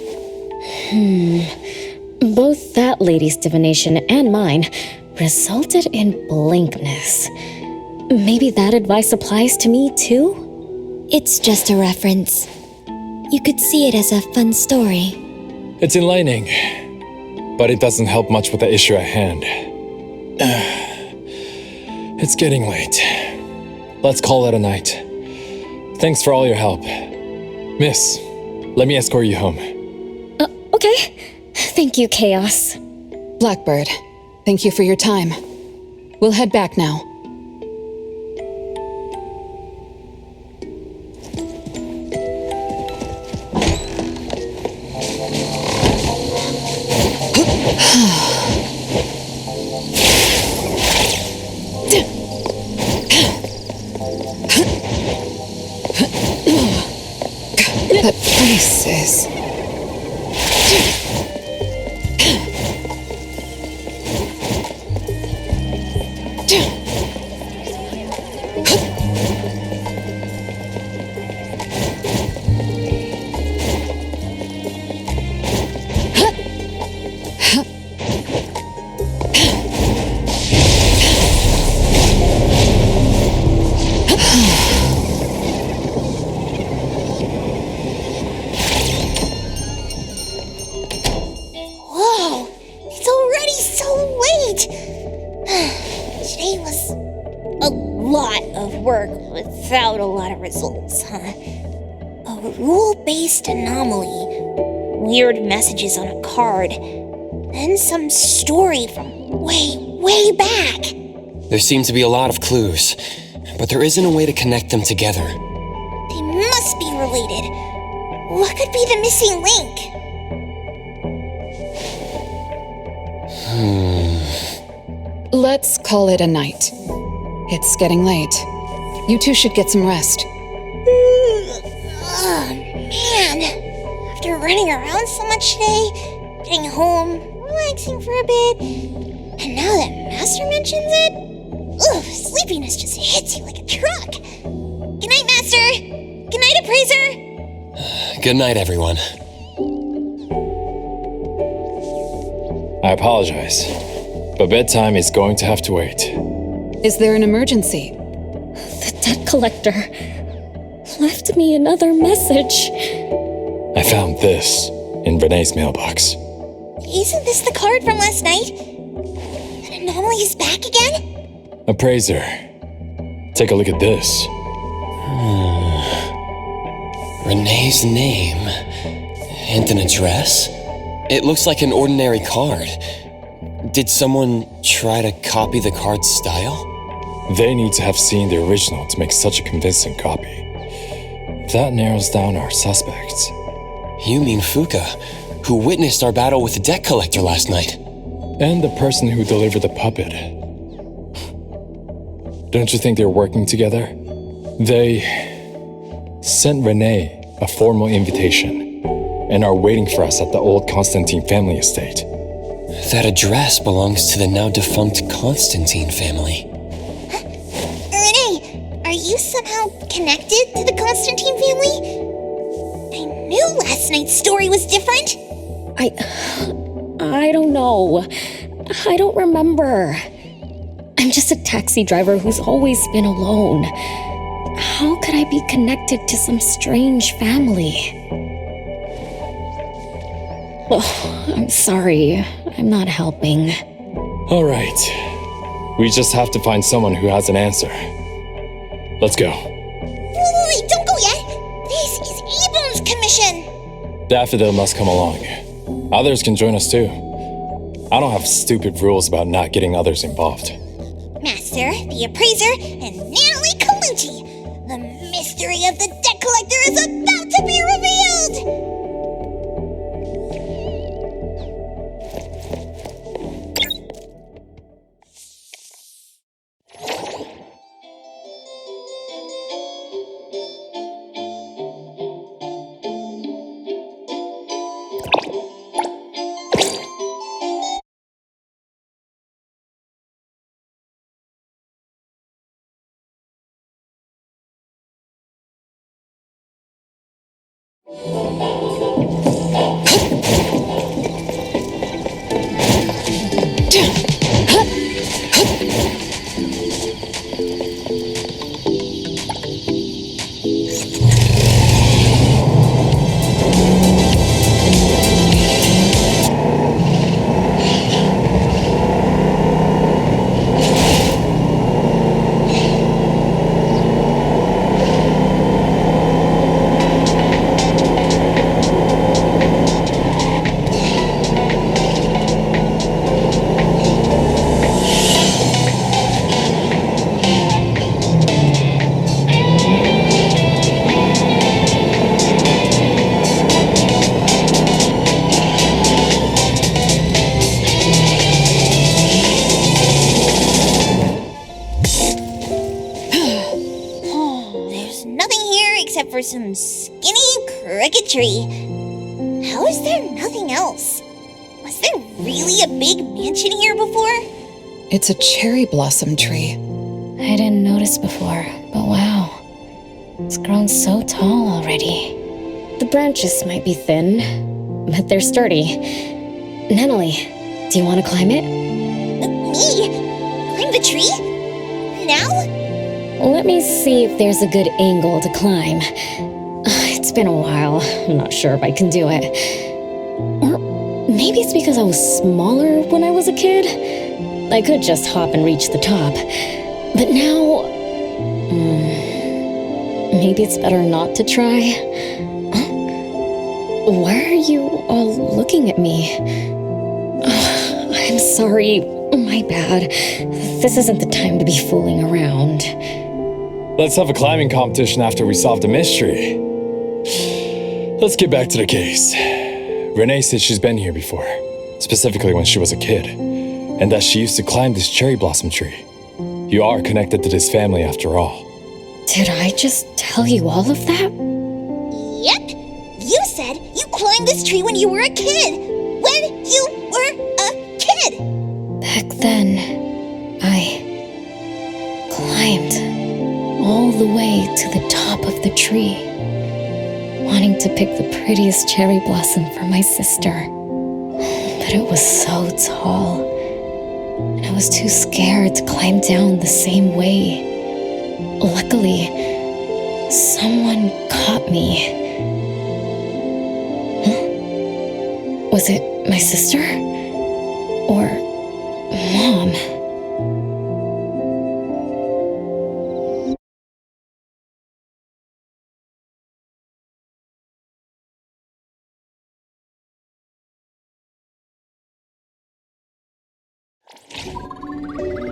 Both that lady's divination and mine resulted in blankness. Maybe that advice applies to me too? It's just a reference. You could see it as a fun story. It's enlightening, but it doesn't help much with the issue at hand. It's getting late. Let's call it a night. Thanks for all your help. Miss, let me escort you home. Okay. Thank you, Chaos. Blackbird, thank you for your time. We'll head back now. That place is... Whoa, it's already so late. Today was a lot of work without a lot of results, huh? A rule-based anomaly, weird messages on a card, then some story from way back. There seem to be a lot of clues, but there isn't a way to connect them together. They must be related. What could be the missing link? Let's call it a night. It's getting late. You two should get some rest. Oh, man. After running around so much today, getting home, relaxing for a bit, and now that Master mentions it, sleepiness just hits you like a truck. Good night, Master. Good night, Appraiser. Good night, everyone. I apologize. but bedtime is going to have to wait. Is there an emergency? The debt collector left me another message. I found this in Renee's mailbox. Isn't this the card from last night? An anomaly is back again? Appraiser, take a look at this. Renee's name and an address? It looks like an ordinary card. Did someone try to copy the card's style? They need to have seen the original to make such a convincing copy. That narrows down our suspects. You mean Fuka, who witnessed our battle with the debt collector last night? And the person who delivered the puppet. Don't you think they're working together? They sent Renee a formal invitation and are waiting for us at the old Constantine family estate. That address belongs to the now defunct Constantine family. Renee, are you somehow connected to the Constantine family? I knew last night's story was different. I don't know. I don't remember. I'm just a taxi driver who's always been alone. How could I be connected to some strange family? Oh, I'm sorry. I'm not helping. All right. We just have to find someone who has an answer. Let's go. Wait, don't go yet. This is Abel's commission. Daffodil must come along. Others can join us too. I don't have stupid rules about not getting others involved. Master, the appraiser, and Natalie Colucci. The mystery of the debt collector is about to be revealed! For some skinny cricket tree. How is there nothing else? Was there really a big mansion here before? It's a cherry blossom tree. I didn't notice before, but wow. It's grown so tall already. The branches might be thin, but they're sturdy. Natalie, do you want to climb it? Me? Climb the tree? Now? Let me see if there's a good angle to climb. It's been a while. I'm not sure if I can do it. Or maybe it's because I was smaller when I was a kid. I could just hop and reach the top. But now... maybe it's better not to try. Why are you all looking at me? I'm sorry. My bad. This isn't the time to be fooling around. Let's have a climbing competition after we solve the mystery. Let's get back to the case. Renee said she's been here before, specifically when she was a kid, and that she used to climb this cherry blossom tree. You are connected to this family after all. Did I just tell you all of that? Yep. You said you climbed this tree when you were a kid. When you were a kid. Back then, I climbed all the way to the top of the tree, wanting to pick the prettiest cherry blossom for my sister. But it was so tall. was too scared to climb down the same way. Luckily, someone caught me. Huh? Was it my sister? Or Mom?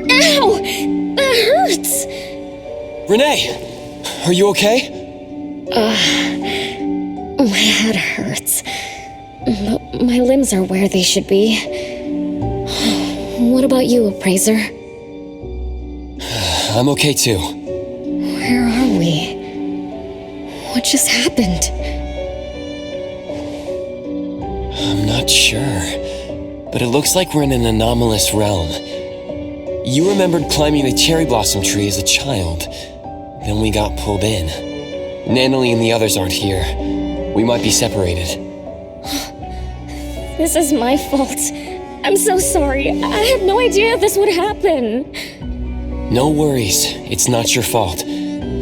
Ow! That hurts! Renee! Are you okay? My head hurts. But my limbs are where they should be. What about you, Appraiser? I'm okay too. Where are we? What just happened? I'm not sure, but it looks like we're in an anomalous realm. You remembered climbing the cherry blossom tree as a child. Then we got pulled in. Nanalie and the others aren't here. We might be separated. This is my fault. I'm so sorry. I had no idea this would happen. No worries. It's not your fault.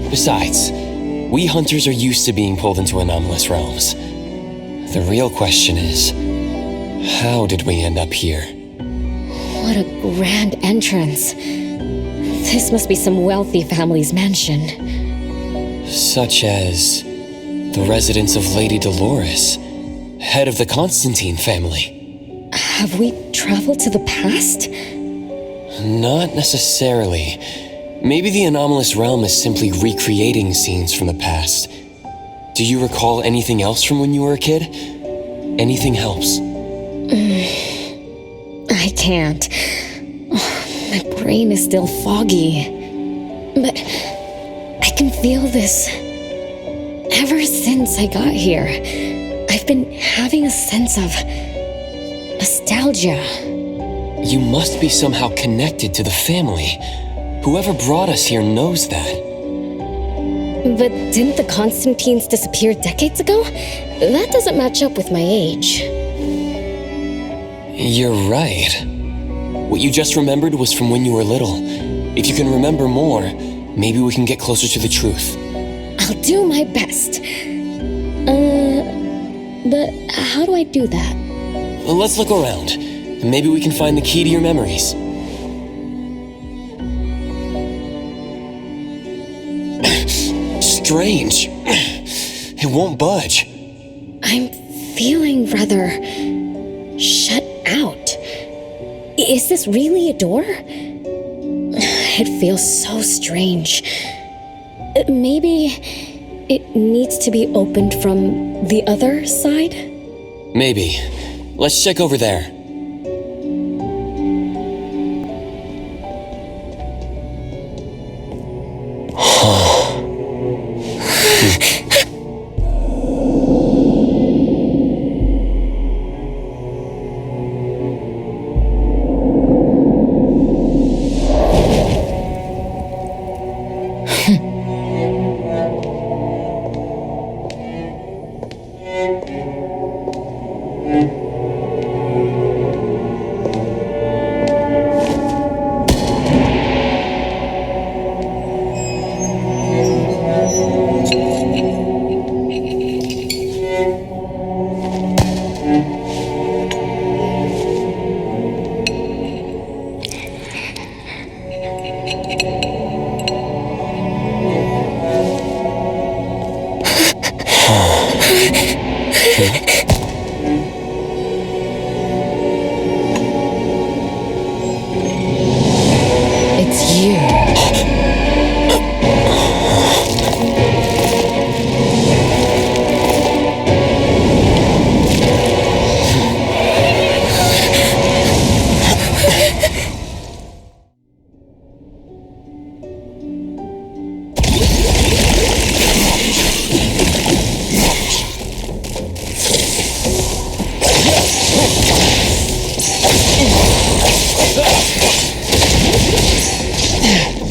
Besides, we hunters are used to being pulled into anomalous realms. The real question is, how did we end up here? What a grand entrance. This must be some wealthy family's mansion. Such as the residence of Lady Dolores, head of the Constantine family. Have we traveled to the past? Not necessarily. Maybe the anomalous realm is simply recreating scenes from the past. Do you recall anything else from when you were a kid? Anything helps. I can't. My brain is still foggy. But I can feel this. Ever since I got here, I've been having a sense of nostalgia. You must be somehow connected to the family. Whoever brought us here knows that. But didn't the Constantines disappear decades ago? That doesn't match up with my age. You're right. What you just remembered was from when you were little. If you can remember more, maybe we can get closer to the truth. I'll do my best. But how do I do that? Let's look around. Maybe we can find the key to your memories. Strange. It won't budge. I'm feeling rather shut out. Is this really a door? It feels so strange. Maybe it needs to be opened from the other side? Maybe. Let's check over there. It's you.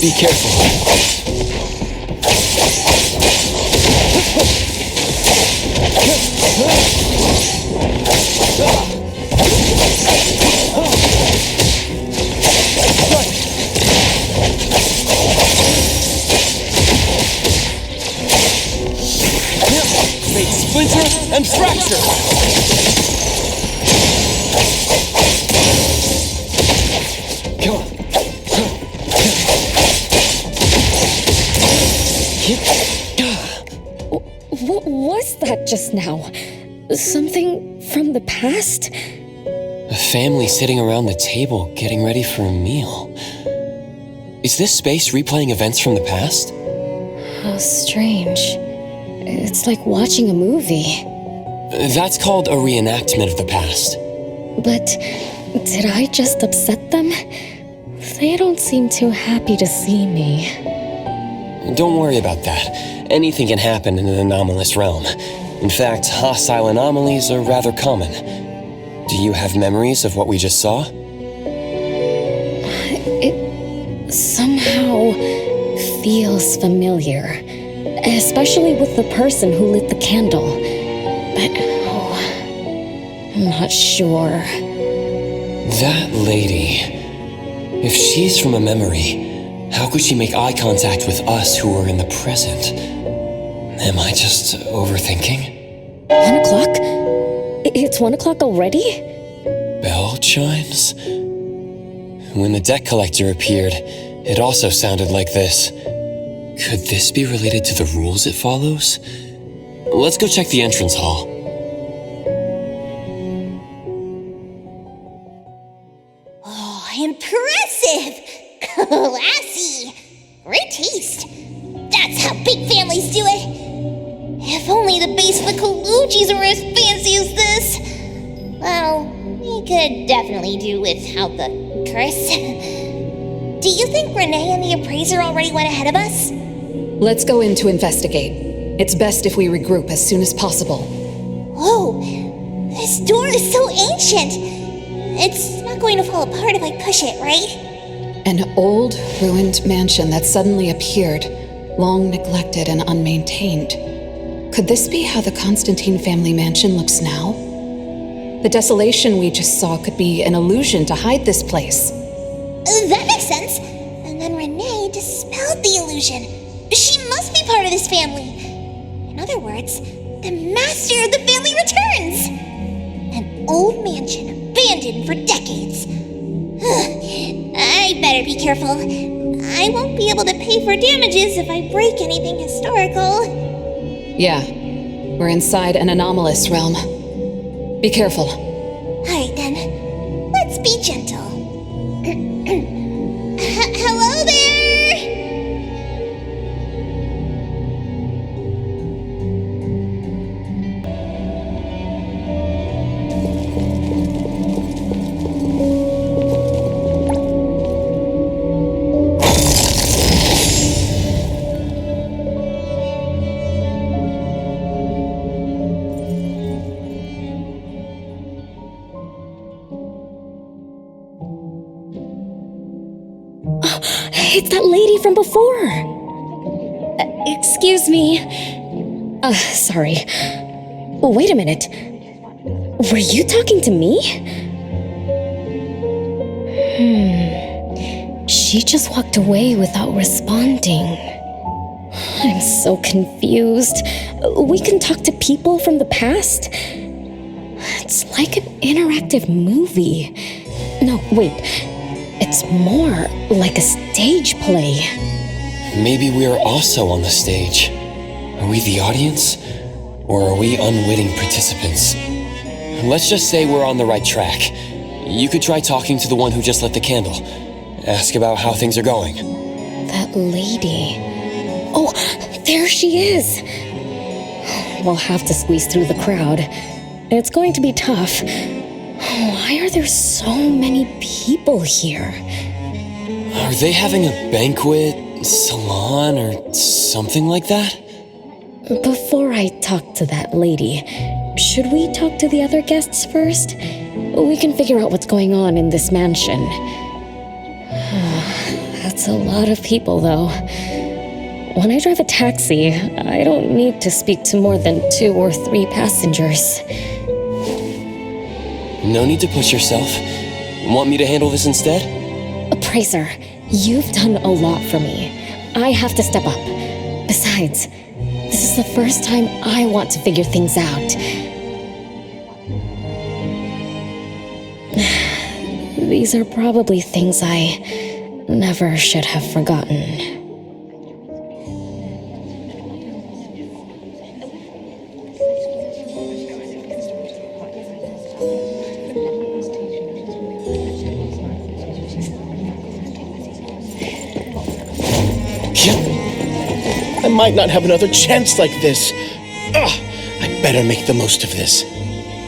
Be careful. fracture! Come on. What was that just now? Something from the past? A family sitting around the table getting ready for a meal. Is this space replaying events from the past? How strange. It's like watching a movie. That's called a reenactment of the past. But did I just upset them? They don't seem too happy to see me. Don't worry about that. Anything can happen in an anomalous realm. In fact, hostile anomalies are rather common. Do you have memories of what we just saw? It somehow feels familiar. Especially with the person who lit the candle. But, I'm not sure. That lady. If she's from a memory, how could she make eye contact with us who are in the present? Am I just overthinking? 1 o'clock? It's 1 o'clock already? Bell chimes? When the debt collector appeared, it also sounded like this. Could this be related to the rules it follows? Let's go check the entrance hall. Oh, impressive! Classy! Great taste! That's how big families do it! If only the base of the Kalujis were as fancy as this! Well, we could definitely do without the curse. Do you think Renee and the appraiser already went ahead of us? Let's go in to investigate. It's best if we regroup as soon as possible. Whoa! This door is so ancient! It's not going to fall apart if I push it, right? An old, ruined mansion that suddenly appeared, long neglected and unmaintained. Could this be how the Constantine family mansion looks now? The desolation we just saw could be an illusion to hide this place. That makes sense. And then Renee dispelled the illusion. She must be part of this family. In other words, the master of the family returns. An old mansion abandoned for decades. I better be careful. I won't be able to pay for damages if I break anything historical. Yeah, we're inside an anomalous realm. Be careful. Alright then, let's be gentle. Hello there! It's that lady from before. Excuse me. Sorry. Wait a minute. Were you talking to me? She just walked away without responding. I'm so confused. We can talk to people from the past? It's like an interactive movie. No, wait. It's more like a stage play. Maybe we're also on the stage. Are we the audience? Or are we unwitting participants? Let's just say we're on the right track. You could try talking to the one who just lit the candle. Ask about how things are going. That lady. Oh, there she is. We'll have to squeeze through the crowd. It's going to be tough. Why are there so many people here? Are they having a banquet, salon, or something like that? Before I talk to that lady, should we talk to the other guests first? We can figure out what's going on in this mansion. That's a lot of people, though. When I drive a taxi, I don't need to speak to more than 2 or 3 passengers. No need to push yourself. Want me to handle this instead? Appraiser, you've done a lot for me. I have to step up. Besides, this is the first time I want to figure things out. These are probably things I never should have forgotten. I might not have another chance like this. I better make the most of this.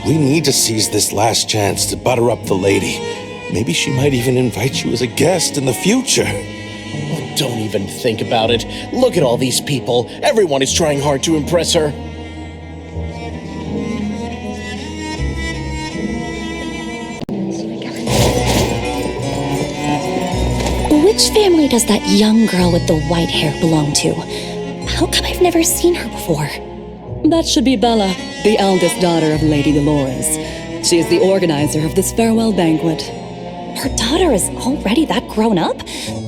We need to seize this last chance to butter up the lady. Maybe she might even invite you as a guest in the future. Oh, don't even think about it. Look at all these people. Everyone is trying hard to impress her. Which family does that young girl with the white hair belong to? How come I've never seen her before? That should be Bella, the eldest daughter of Lady Dolores. She is the organizer of this farewell banquet. Her daughter is already that grown up?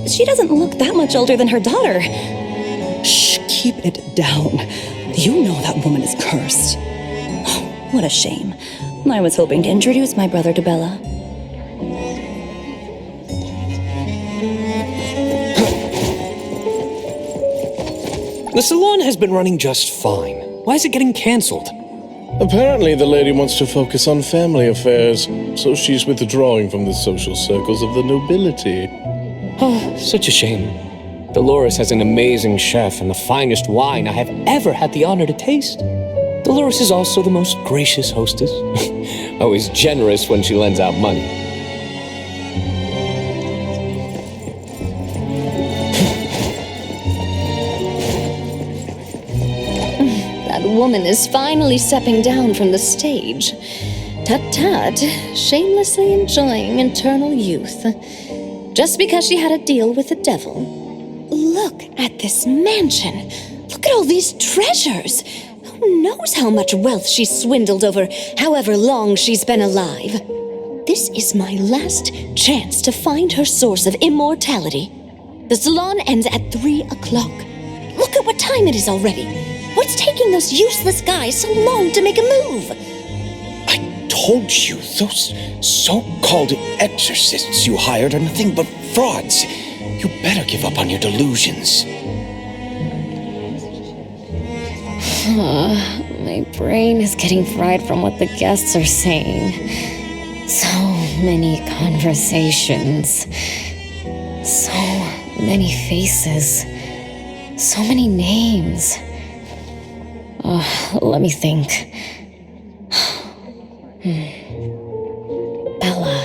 She doesn't look that much older than her daughter. Shh, keep it down. You know that woman is cursed. Oh, what a shame. I was hoping to introduce my brother to Bella. The salon has been running just fine. Why is it getting cancelled? Apparently the lady wants to focus on family affairs, so she's withdrawing from the social circles of the nobility. Oh, such a shame. Dolores has an amazing chef and the finest wine I have ever had the honor to taste. Dolores is also the most gracious hostess. Always generous when she lends out money. Woman is finally stepping down from the stage. Tut-tut, shamelessly enjoying eternal youth. Just because she had a deal with the devil. Look at this mansion. Look at all these treasures. Who knows how much wealth she's swindled over however long she's been alive. This is my last chance to find her source of immortality. The salon ends at 3 o'clock. Look at what time it is already. What's taking those useless guys so long to make a move? I told you, those so-called exorcists you hired are nothing but frauds. You better give up on your delusions. My brain is getting fried from what the guests are saying. So many conversations. So many faces. So many names. Let me think. Bella.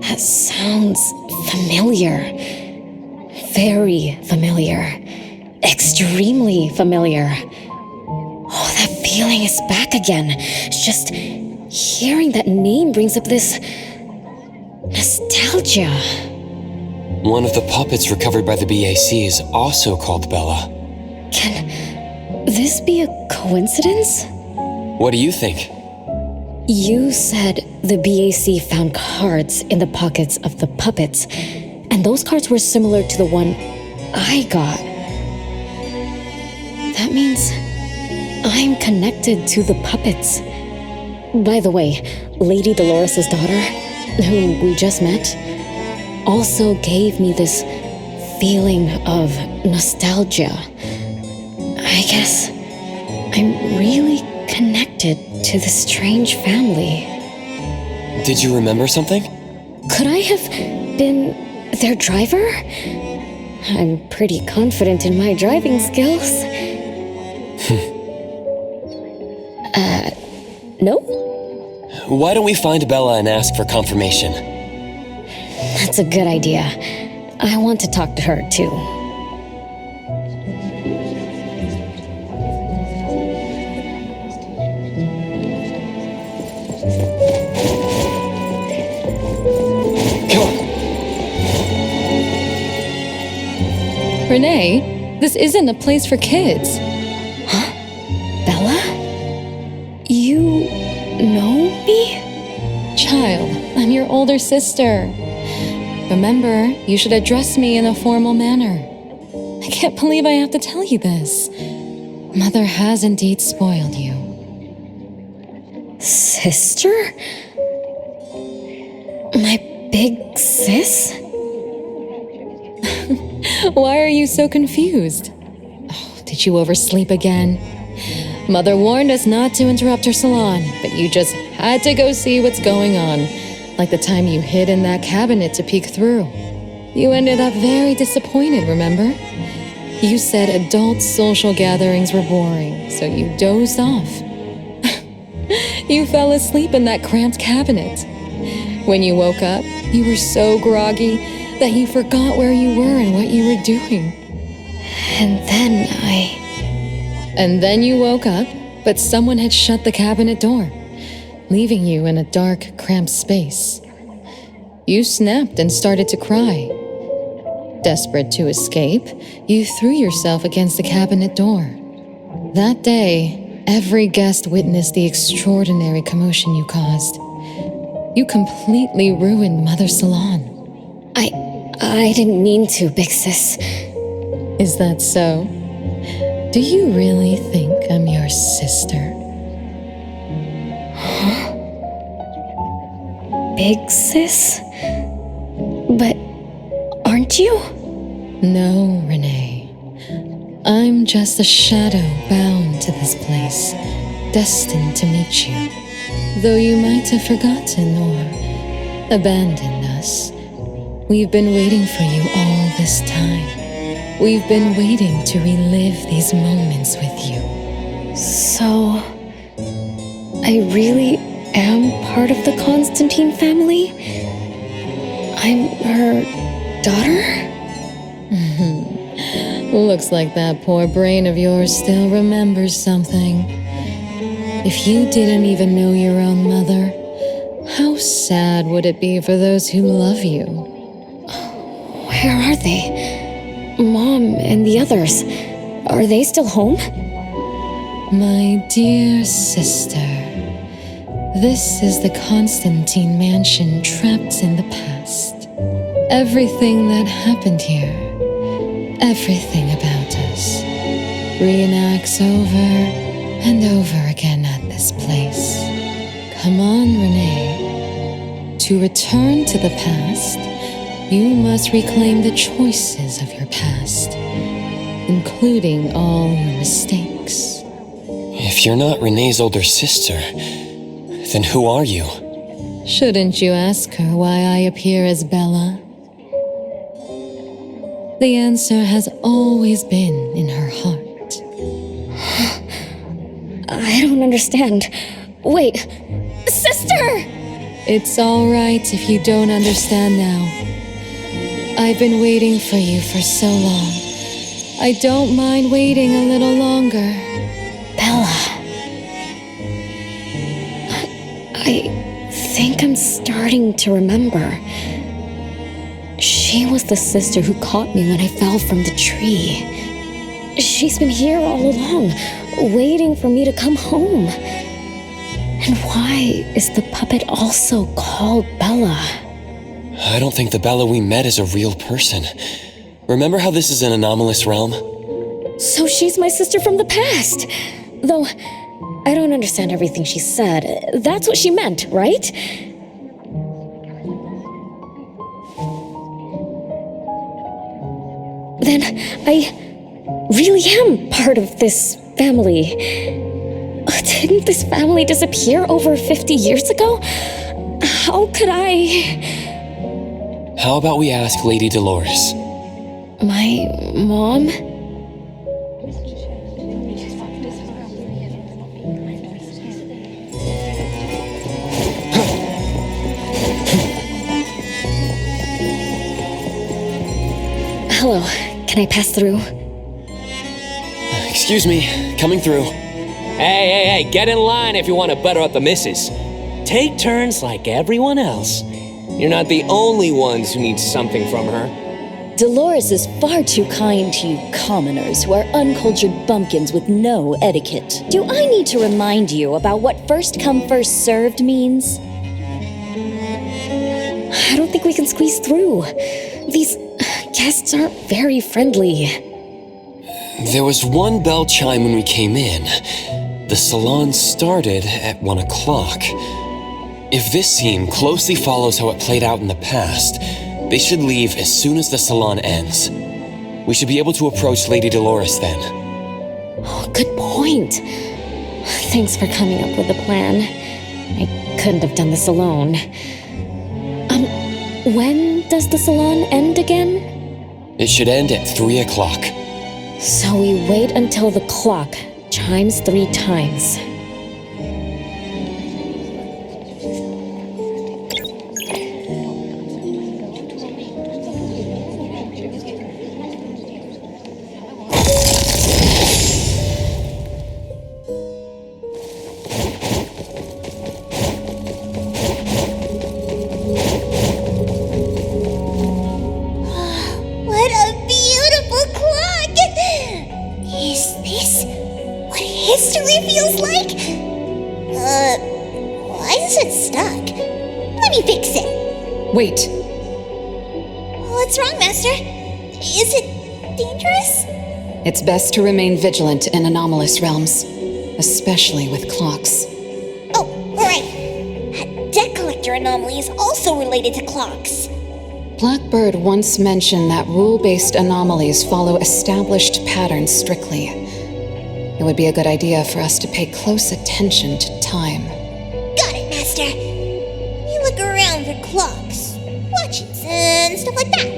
That sounds familiar. Very familiar. Extremely familiar. Oh, that feeling is back again. It's just hearing that name brings up this nostalgia. One of the puppets recovered by the BAC is also called Bella. Can this be a coincidence? What do you think? You said the BAC found cards in the pockets of the puppets, and those cards were similar to the one I got. That means I'm connected to the puppets. By the way, Lady Dolores' daughter, whom we just met, also gave me this feeling of nostalgia. I guess I'm really connected to this strange family. Did you remember something? Could I have been their driver? I'm pretty confident in my driving skills. No? Why don't we find Bella and ask for confirmation? That's a good idea. I want to talk to her, too. Renee, this isn't a place for kids. Huh? Bella? You know me? Child, I'm your older sister. Remember, you should address me in a formal manner. I can't believe I have to tell you this. Mother has indeed spoiled you. Sister? My big sis? Why are you so confused? Oh, did you oversleep again? Mother warned us not to interrupt her salon, but you just had to go see what's going on. Like the time you hid in that cabinet to peek through. You ended up very disappointed, remember? You said adult social gatherings were boring, so you dozed off. You fell asleep in that cramped cabinet. When you woke up, you were so groggy that you forgot where you were and what you were doing. And then you woke up, but someone had shut the cabinet door, leaving you in a dark, cramped space. You snapped and started to cry. Desperate to escape, you threw yourself against the cabinet door. That day, every guest witnessed the extraordinary commotion you caused. You completely ruined Mother's salon. I didn't mean to, big sis. Is that so? Do you really think I'm your sister? Huh? Big sis? But aren't you? No, Renee. I'm just a shadow bound to this place, destined to meet you. Though you might have forgotten or abandoned us, we've been waiting for you all this time. We've been waiting to relive these moments with you. So, I really am part of the Constantine family? I'm her daughter? Looks like that poor brain of yours still remembers something. If you didn't even know your own mother, how sad would it be for those who love you? Where are they? Mom and the others. Are they still home? My dear sister, this is the Constantine mansion trapped in the past. Everything that happened here, everything about us, reenacts over and over again at this place. Come on, Renee. To return to the past, you must reclaim the choices of your past, including all your mistakes. If you're not Renee's older sister, then who are you? Shouldn't you ask her why I appear as Bella? The answer has always been in her heart. I don't understand. Wait, sister! It's all right if you don't understand now. I've been waiting for you for so long. I don't mind waiting a little longer. Bella. I think I'm starting to remember. She was the sister who caught me when I fell from the tree. She's been here all along, waiting for me to come home. And why is the puppet also called Bella? I don't think the Bella we met is a real person. Remember how this is an anomalous realm? So she's my sister from the past. Though, I don't understand everything she said. That's what she meant, right? Then I really am part of this family. Didn't this family disappear over 50 years ago? How could I... How about we ask Lady Dolores? My mom? Hello, can I pass through? Excuse me, coming through. Hey, get in line if you want to butter up the missus. Take turns like everyone else. You're not the only ones who need something from her. Dolores is far too kind to you commoners who are uncultured bumpkins with no etiquette. Do I need to remind you about what first come, first served means? I don't think we can squeeze through. These guests aren't very friendly. There was one bell chime when we came in. The salon started at 1 o'clock. If this scene closely follows how it played out in the past, they should leave as soon as the salon ends. We should be able to approach Lady Dolores then. Oh, good point. Thanks for coming up with a plan. I couldn't have done this alone. When does the salon end again? It should end at 3 o'clock. So we wait until the clock chimes 3 times. What a beautiful clock! Is this what history feels like? Why is it stuck? Let me fix it. Wait. What's wrong, Master? Is it dangerous? It's best to remain vigilant in anomalous realms, especially with clocks. Oh, right. That debt collector anomaly is also related to clocks. Blackbird once mentioned that rule-based anomalies follow established patterns strictly. It would be a good idea for us to pay close attention to time. Got it, Master. You look around for clocks, watches, and stuff like that.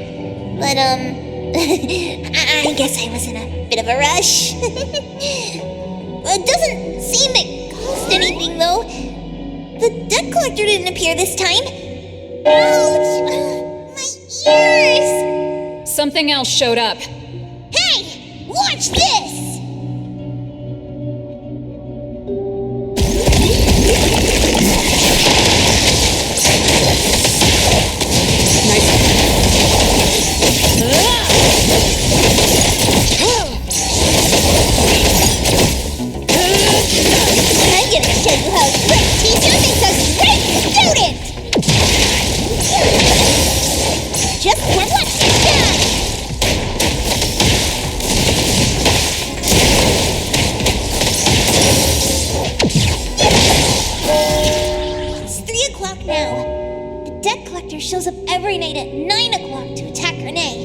But, I guess I was in a bit of a rush. It doesn't seem it cost anything, though. The debt collector didn't appear this time. Ouch! My ears! Something else showed up. Hey! Watch this! I'm gonna show you how a great teacher makes a great student! Just one watch this time! It's 3 o'clock now. The debt collector shows up every night at 9 o'clock to attack Renee.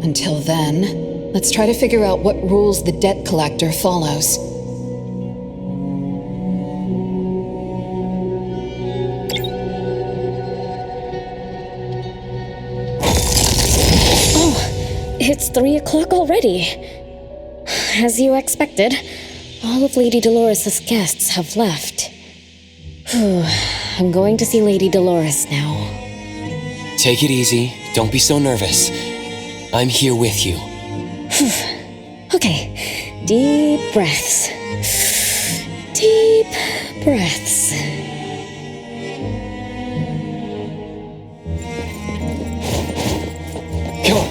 Until then, let's try to figure out what rules the debt collector follows. It's 3 o'clock already. As you expected, all of Lady Dolores' guests have left. I'm going to see Lady Dolores now. Take it easy. Don't be so nervous. I'm here with you. Okay, deep breaths. Deep breaths. Come on.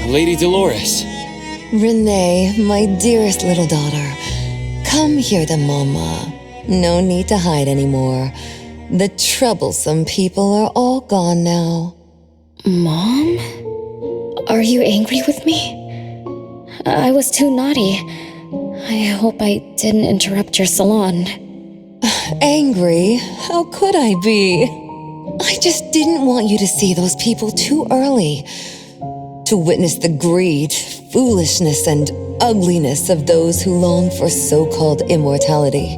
Lady Dolores. Renee, my dearest little daughter, come here to Mama. No need to hide anymore. The troublesome people are all gone now. Mom? Are you angry with me? I was too naughty. I hope I didn't interrupt your salon. Angry? How could I be? I just didn't want you to see those people too early. To witness the greed, foolishness, and ugliness of those who long for so-called immortality.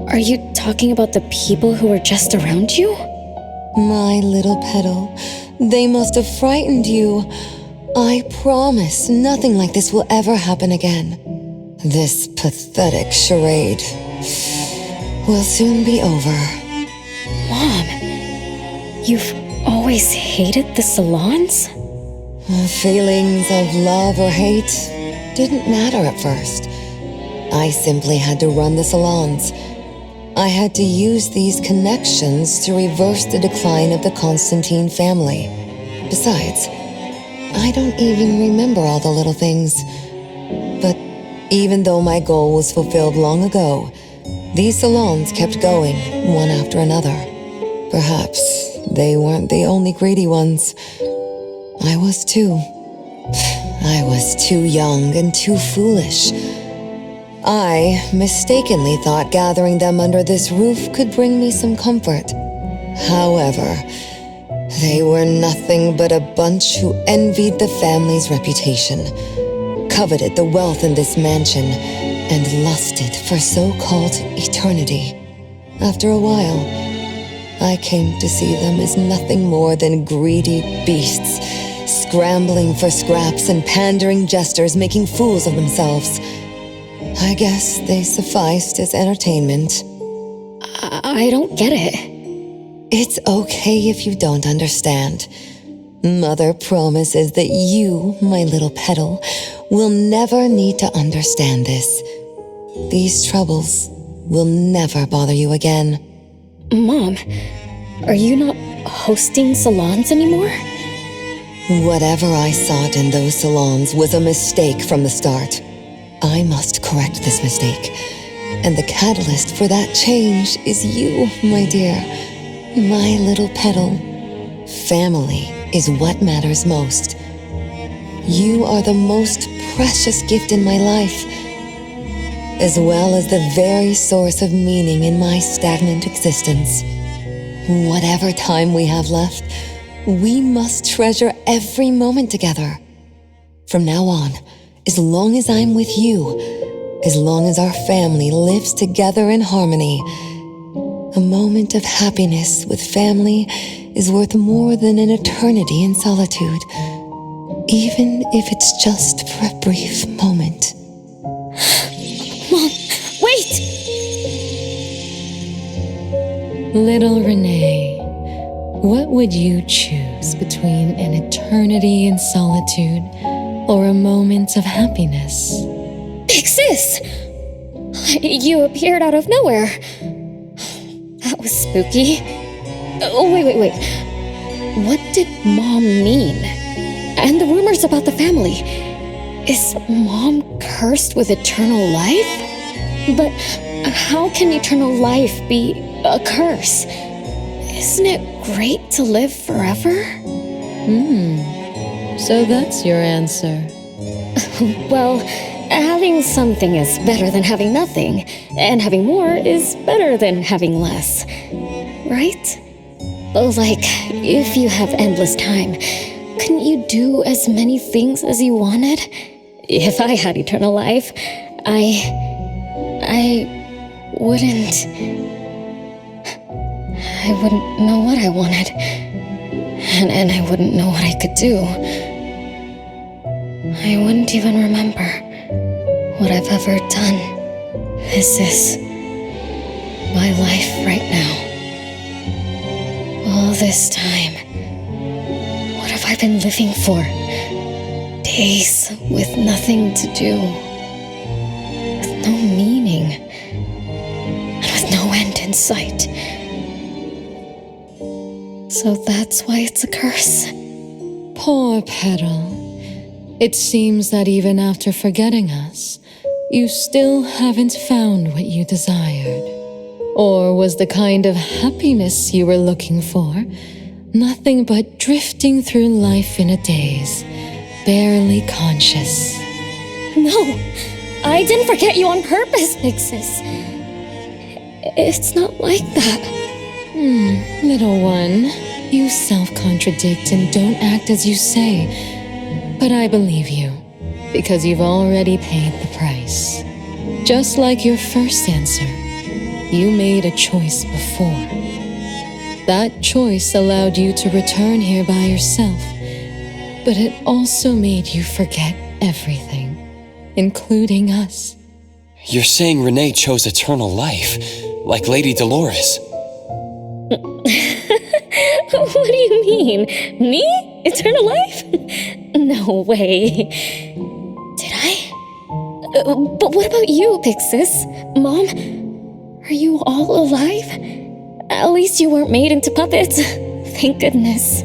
Are you talking about the people who were just around you? My little petal, they must have frightened you. I promise nothing like this will ever happen again. This pathetic charade will soon be over. Mom, you've always hated the salons? Feelings of love or hate didn't matter at first. I simply had to run the salons. I had to use these connections to reverse the decline of the Constantine family. Besides, I don't even remember all the little things. But even though my goal was fulfilled long ago, these salons kept going, one after another. Perhaps they weren't the only greedy ones. I was too. I was too young and too foolish. I mistakenly thought gathering them under this roof could bring me some comfort. However, they were nothing but a bunch who envied the family's reputation, coveted the wealth in this mansion, and lusted for so-called eternity. After a while, I came to see them as nothing more than greedy beasts, scrambling for scraps and pandering jesters making fools of themselves. I guess they sufficed as entertainment. I don't get it. It's okay if you don't understand. Mother promises that you, my little petal, will never need to understand this. These troubles will never bother you again. Mom, are you not hosting salons anymore? Whatever I sought in those salons was a mistake from the start. I must correct this mistake. And the catalyst for that change is you, my dear. My little petal. Family is what matters most. You are the most precious gift in my life, as well as the very source of meaning in my stagnant existence. Whatever time we have left, we must treasure every moment together. From now on, as long as I'm with you, as long as our family lives together in harmony, a moment of happiness with family is worth more than an eternity in solitude, even if it's just for a brief moment. Mom, wait! Little Renee, what would you choose between an eternity in solitude or a moment of happiness? Sis! You appeared out of nowhere. That was spooky. Oh, wait. What did Mom mean? And the rumors about the family. Is Mom cursed with eternal life? But how can eternal life be a curse? Isn't it great to live forever? So that's your answer. Well, having something is better than having nothing, and having more is better than having less. Right? Like, if you have endless time, couldn't you do as many things as you wanted? If I had eternal life, I wouldn't know what I wanted. And I wouldn't know what I could do. I wouldn't even remember what I've ever done. This is my life right now. All this time. What have I been living for? Days with nothing to do. With no meaning. And with no end in sight. So that's why it's a curse. Poor Petal. It seems that even after forgetting us, you still haven't found what you desired. Or was the kind of happiness you were looking for nothing but drifting through life in a daze, barely conscious? No, I didn't forget you on purpose, Big Sis. It's not like that. Little one, you self-contradict and don't act as you say. But I believe you, because you've already paid the price. Just like your first answer, you made a choice before. That choice allowed you to return here by yourself, but it also made you forget everything, including us. You're saying Renee chose eternal life, like Lady Dolores. What do you mean? Me? Eternal life? No way. Did I? But what about you, Big Sis? Mom? Are you all alive? At least you weren't made into puppets. Thank goodness.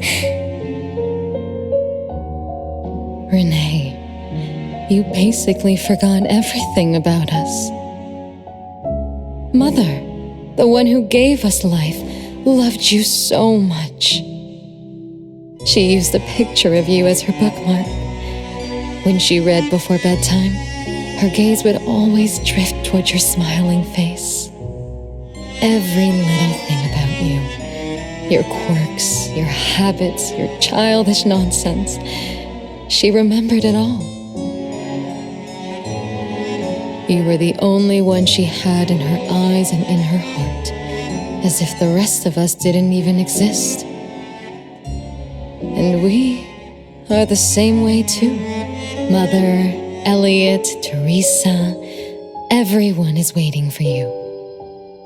Renee, you basically forgot everything about us. Mother, the one who gave us life, loved you so much. She used a picture of you as her bookmark. When she read before bedtime, her gaze would always drift toward your smiling face. Every little thing about you, your quirks, your habits, your childish nonsense, she remembered it all. You were the only one she had in her eyes and in her heart, as if the rest of us didn't even exist. And we are the same way too. Mother, Elliot, Teresa, everyone is waiting for you.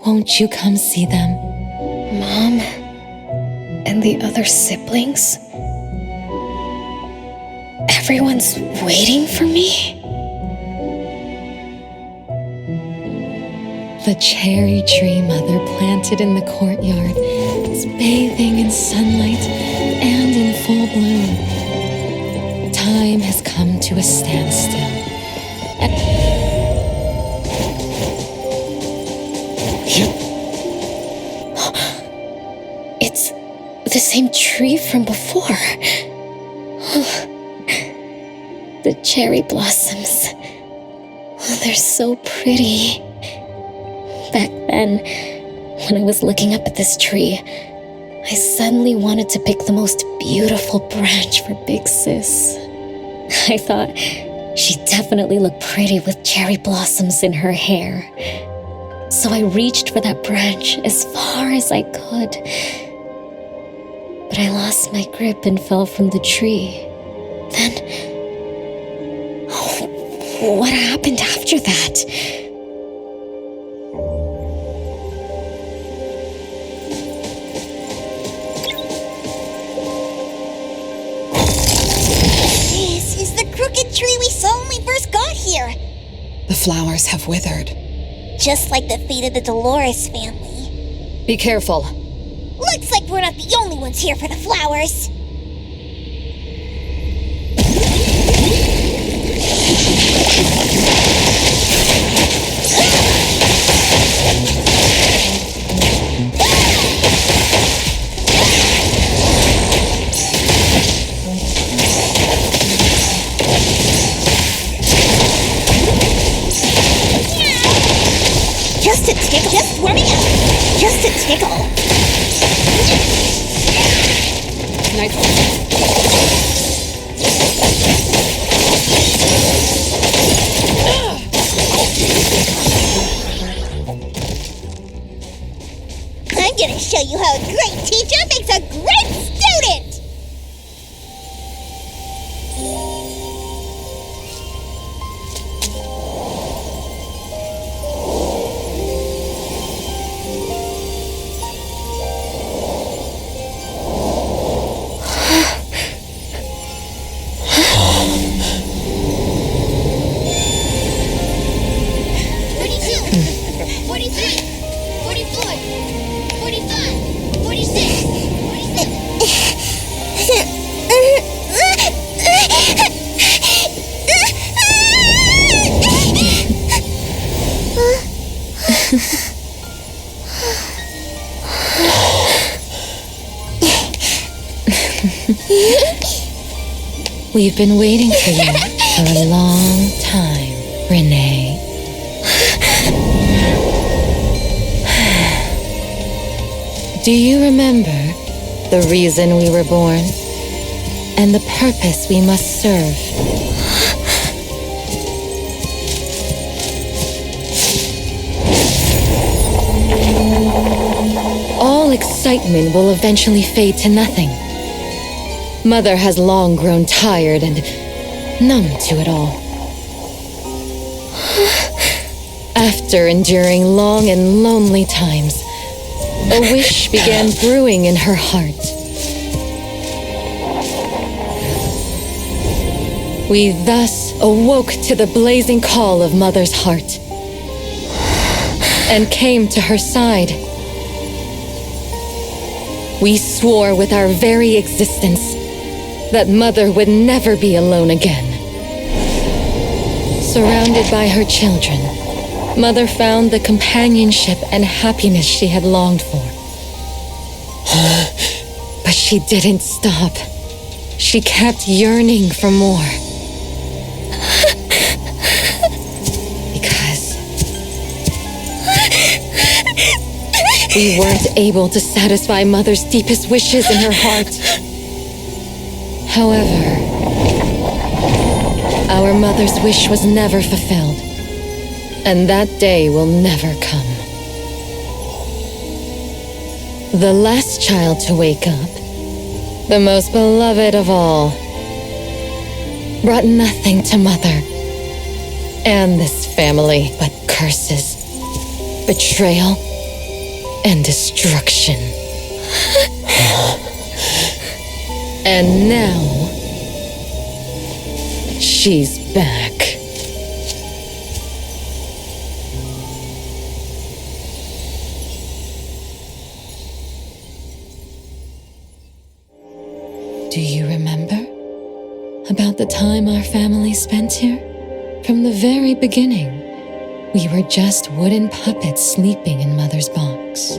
Won't you come see them? Mom? And the other siblings? Everyone's waiting for me? The cherry tree Mother planted in the courtyard is bathing in sunlight and in full bloom. Time has come to a standstill. It's the same tree from before. The cherry blossoms. They're so pretty. Back then, when I was looking up at this tree, I suddenly wanted to pick the most beautiful branch for Big Sis. I thought she'd definitely look pretty with cherry blossoms in her hair. So I reached for that branch as far as I could. But I lost my grip and fell from the tree. Then, what happened after that? This is the crooked tree we saw when we first got here. The flowers have withered. Just like the fate of the Dolores family. Be careful. Looks like we're not the only ones here for the flowers. Just a tickle. Just warming up. Just a tickle. I'm gonna show you how a great teacher makes a great student! We've been waiting for you for a long time, Renee. Do you remember the reason we were born and the purpose we must serve? All excitement will eventually fade to nothing. Mother has long grown tired and numb to it all. After enduring long and lonely times, a wish began brewing in her heart. We thus awoke to the blazing call of Mother's heart and came to her side. We swore with our very existence that Mother would never be alone again. Surrounded by her children, Mother found the companionship and happiness she had longed for. But she didn't stop. She kept yearning for more. We weren't able to satisfy Mother's deepest wishes in her heart. However, our mother's wish was never fulfilled, and that day will never come. The last child to wake up, the most beloved of all, brought nothing to Mother and this family but curses, betrayal, and destruction. And now, she's back. Do you remember about the time our family spent here? From the very beginning, we were just wooden puppets sleeping in Mother's box.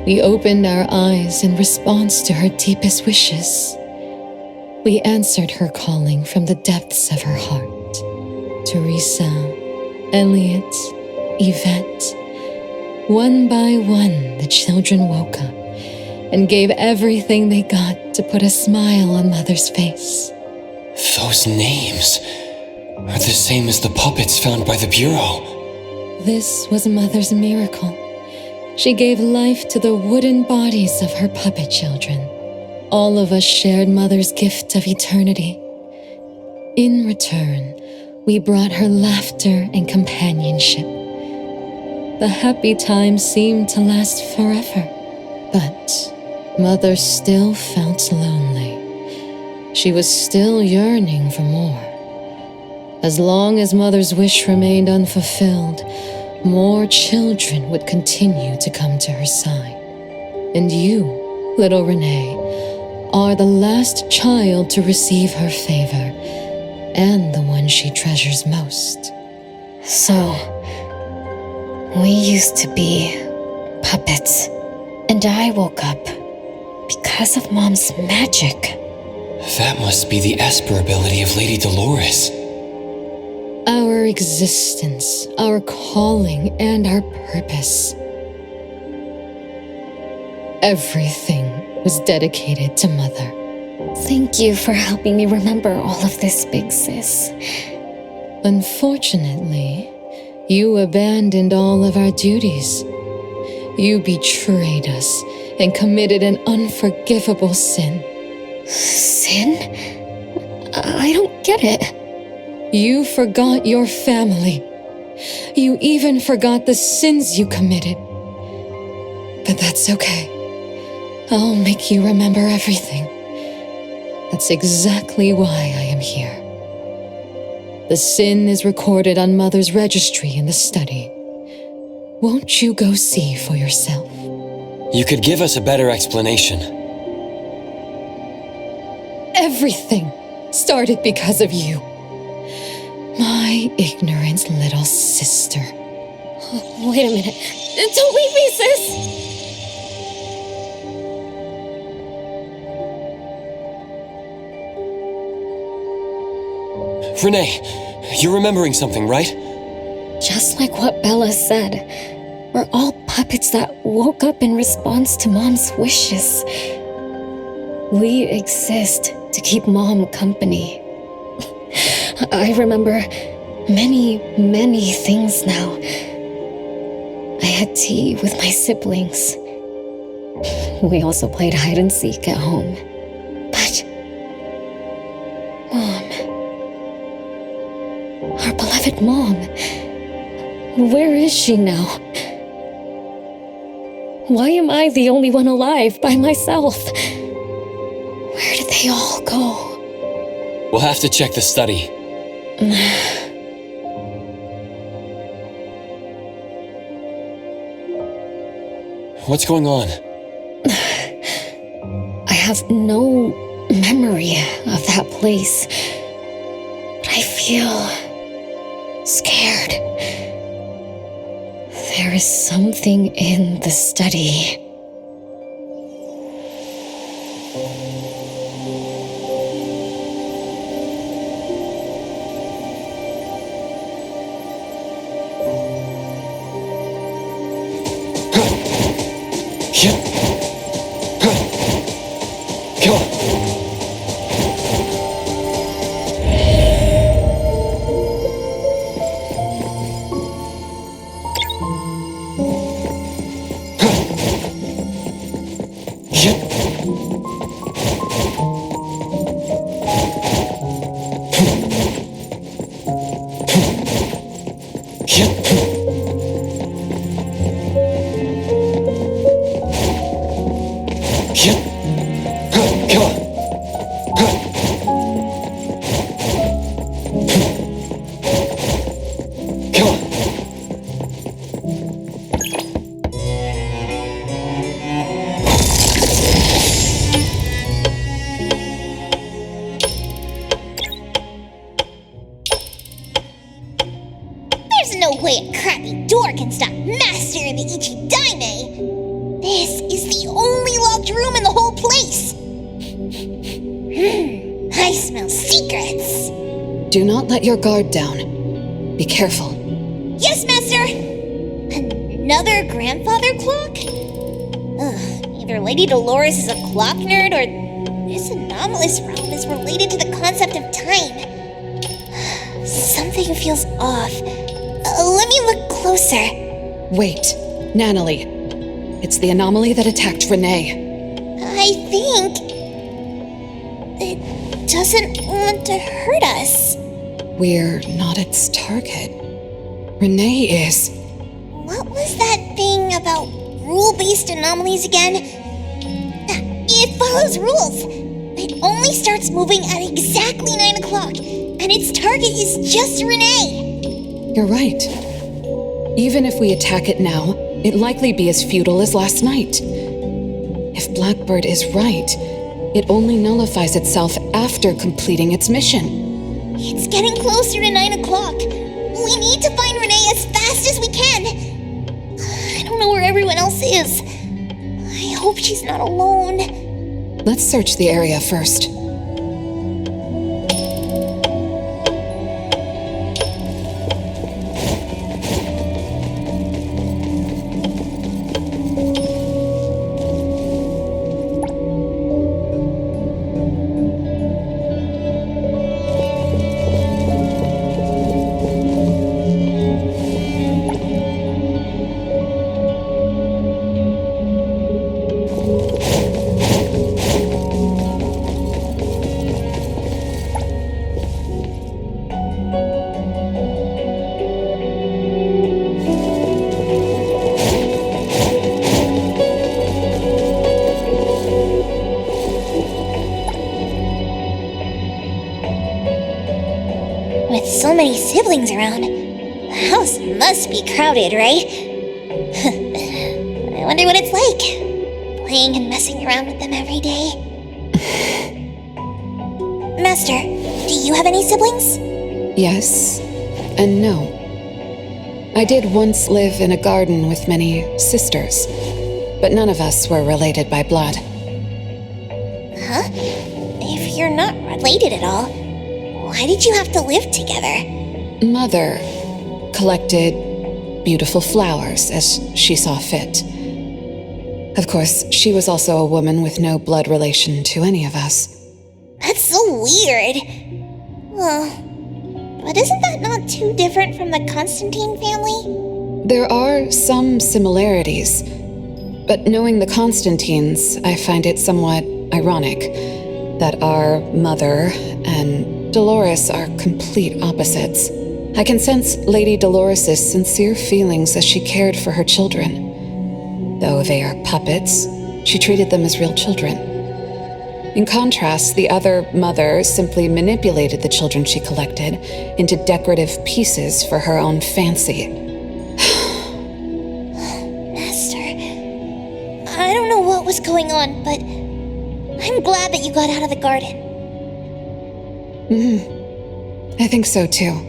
We opened our eyes in response to her deepest wishes. We answered her calling from the depths of her heart. Teresa, Elliot, Yvette. One by one, the children woke up and gave everything they got to put a smile on Mother's face. Those names are the same as the puppets found by the Bureau. This was Mother's miracle. She gave life to the wooden bodies of her puppet children. All of us shared Mother's gift of eternity. In return, we brought her laughter and companionship. The happy times seemed to last forever, but Mother still felt lonely. She was still yearning for more. As long as Mother's wish remained unfulfilled, more children would continue to come to her side. And you, little Renee, are the last child to receive her favor, and the one she treasures most. So, we used to be puppets, and I woke up because of Mom's magic. That must be the Esper ability of Lady Dolores. Our existence, our calling, and our purpose. Everything was dedicated to Mother. Thank you for helping me remember all of this, Big Sis. Unfortunately, you abandoned all of our duties. You betrayed us and committed an unforgivable sin. Sin? I don't get it. You forgot your family. You even forgot the sins you committed. But that's okay. I'll make you remember everything. That's exactly why I am here. The sin is recorded on Mother's registry in the study. Won't you go see for yourself? You could give us a better explanation. Everything started because of you. My ignorant little sister. Oh, wait a minute. Don't leave me, sis! Renee, you're remembering something, right? Just like what Bella said, we're all puppets that woke up in response to Mom's wishes. We exist to keep Mom company. I remember many things now. I had tea with my siblings. We also played hide and seek at home. But Mom, our beloved Mom, where is she now? Why am I the only one alive by myself? Where did they all go? We'll have to check the study. What's going on? I have no memory of that place, but I feel scared. There is something in the study. There's no way a crappy door can stop Master and the Ichidaime. This is the only locked room in the whole place. I smell secrets. Do not let your guard down. Be careful. Yes, Master! Another grandfather clock? Ugh, either Lady Dolores is a clock nerd or this anomalous realm is related to the concept of time. Something feels off. Let me look closer. Wait, Nanalie. It's the anomaly that attacked Renee. I think it doesn't want to hurt us. We're not its target. Renee is. What was that thing about rule-based anomalies again? It follows rules. It only starts moving at exactly 9 o'clock, and its target is just Renee. You're right. Even if we attack it now, it'd likely be as futile as last night. If Blackbird is right, it only nullifies itself after completing its mission. It's getting closer to 9 o'clock. We need to find Renee as fast as we can. I don't know where everyone else is. I hope she's not alone. Let's search the area first. With so many siblings around, the house must be crowded, right? I wonder what it's like, playing and messing around with them every day. Master, do you have any siblings? Yes and no. I did once live in a garden with many sisters, but none of us were related by blood. Huh? If you're not related at all, why did you have to live together? Mother collected beautiful flowers as she saw fit. Of course, she was also a woman with no blood relation to any of us. That's so weird. Well, but isn't that not too different from the Constantine family? There are some similarities, but knowing the Constantines, I find it somewhat ironic that our mother and Dolores are complete opposites. I can sense Lady Dolores' sincere feelings as she cared for her children. Though they are puppets, she treated them as real children. In contrast, the other mother simply manipulated the children she collected into decorative pieces for her own fancy. Master, I don't know what was going on, but I'm glad that you got out of the garden. I think so too.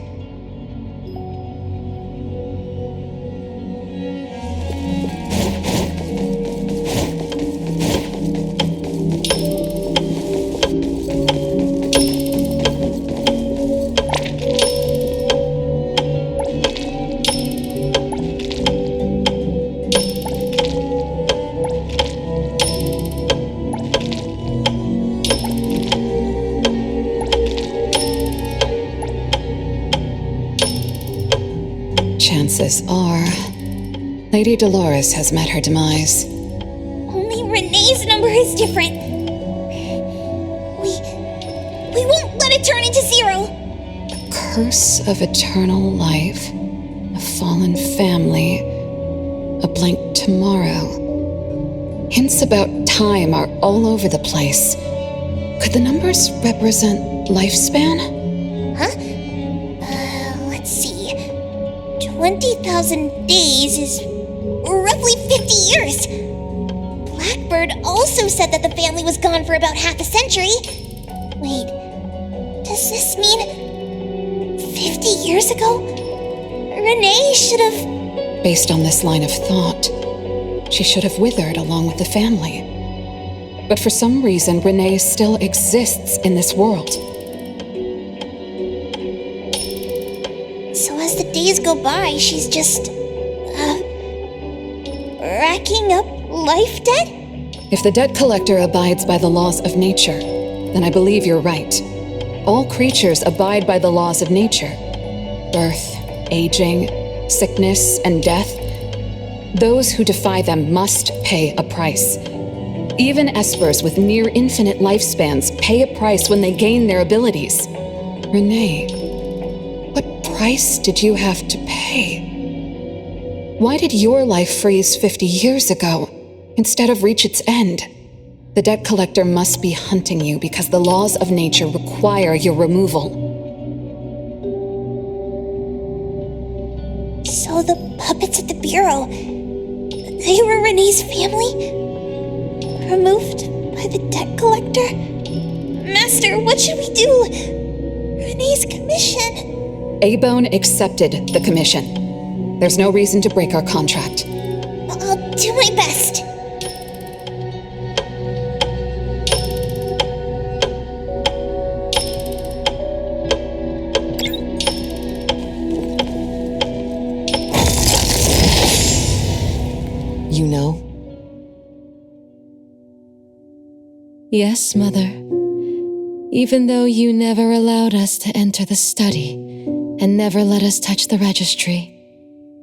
Chances are, Lady Dolores has met her demise. Only Renee's number is different. We won't let it turn into 0. Curse of eternal life, a fallen family, a blank tomorrow. Hints about time are all over the place. Could the numbers represent lifespan? Huh? Let's see. 20,000 days is roughly 50 years. Blackbird also said that the family was gone for about half a century. Wait, does this mean 50 years ago? Renee should have... Based on this line of thought, she should have withered along with the family. But for some reason, Renee still exists in this world. So as the days go by, she's just... racking up life debt? If the debt collector abides by the laws of nature, then I believe you're right. All creatures abide by the laws of nature. Birth, aging, sickness, and death. Those who defy them must pay a price. Even espers with near infinite lifespans pay a price when they gain their abilities. Renee, what price did you have to pay? Why did your life freeze 50 years ago instead of reach its end? The debt collector must be hunting you because the laws of nature require your removal. So the puppets at the bureau, they were Renee's family? Removed by the debt collector? Master, what should we do? Renee's commission. A-Bone accepted the commission. There's no reason to break our contract. I'll do my best. You know? Yes, Mother. Even though you never allowed us to enter the study and never let us touch the registry,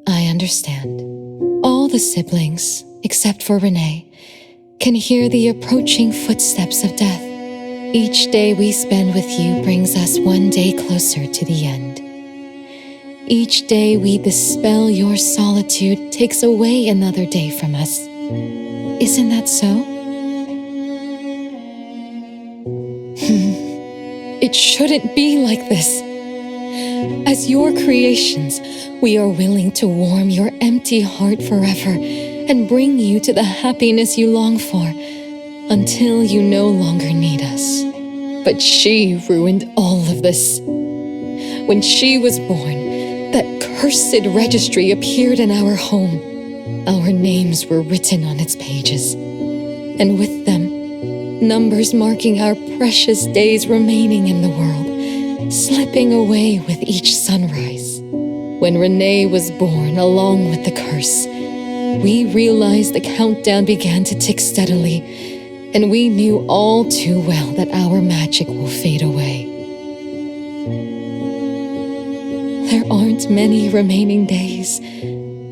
I understand. All the siblings, except for Renee, can hear the approaching footsteps of death. Each day we spend with you brings us one day closer to the end. Each day we dispel your solitude takes away another day from us. Isn't that so? It shouldn't be like this. As your creations, we are willing to warm your empty heart forever and bring you to the happiness you long for until you no longer need us. But she ruined all of this. When she was born, that cursed registry appeared in our home. Our names were written on its pages, and with them, numbers marking our precious days remaining in the world, slipping away with each sunrise. When Renee was born along with the curse, we realized the countdown began to tick steadily, and we knew all too well that our magic will fade away. There aren't many remaining days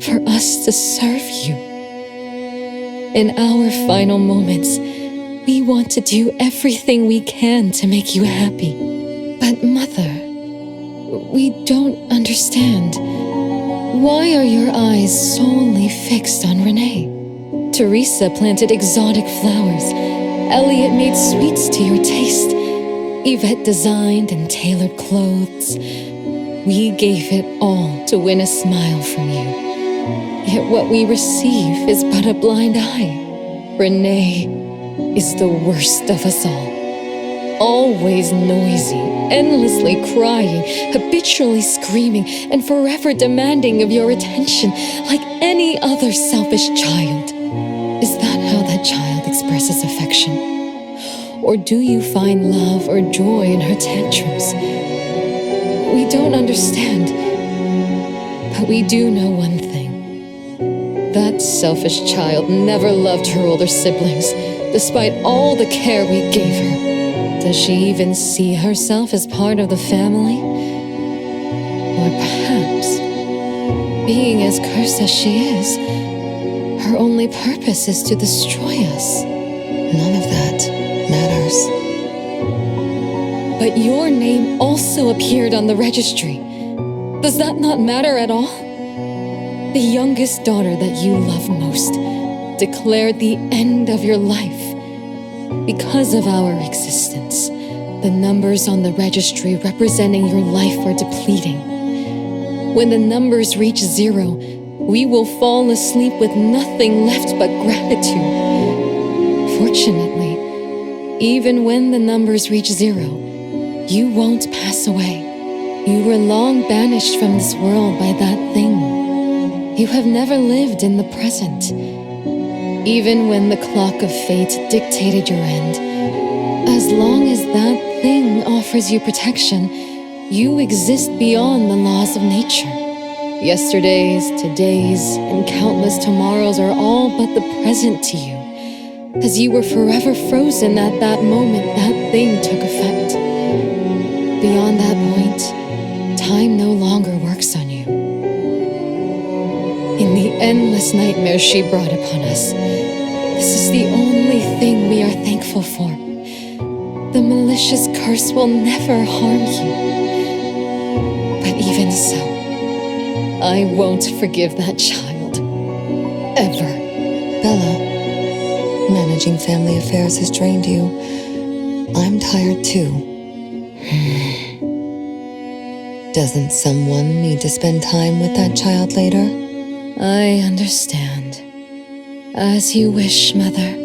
for us to serve you. In our final moments, we want to do everything we can to make you happy. But Mother, we don't understand. Why are your eyes solely fixed on Renee? Teresa planted exotic flowers. Elliot made sweets to your taste. Yvette designed and tailored clothes. We gave it all to win a smile from you. Yet what we receive is but a blind eye. Renee is the worst of us all. Always noisy, endlessly crying, habitually screaming, and forever demanding of your attention like any other selfish child. Is that how that child expresses affection? Or do you find love or joy in her tantrums? We don't understand, but we do know one thing. That selfish child never loved her older siblings, despite all the care we gave her. Does she even see herself as part of the family? Or being as cursed as she is, her only purpose is to destroy us. None of that matters. But your name also appeared on the registry. Does that not matter at all? The youngest daughter that you love most declared the end of your life. Because of our existence, the numbers on the registry representing your life are depleting. When the numbers reach 0, we will fall asleep with nothing left but gratitude. Fortunately, even when the numbers reach 0, you won't pass away. You were long banished from this world by that thing. You have never lived in the present. Even when the clock of fate dictated your end, as long as that thing offers you protection, you exist beyond the laws of nature. Yesterdays, todays, and countless tomorrows are all but the present to you, as you were forever frozen at that moment that thing took effect. Beyond that point, time no longer works on you. In the endless nightmares she brought upon us, this is the only thing we are thankful for. The malicious curse will never harm you. But even so, I won't forgive that child. Ever. Bella, managing family affairs has drained you. I'm tired too. Doesn't someone need to spend time with that child later? I understand. As you wish, Mother.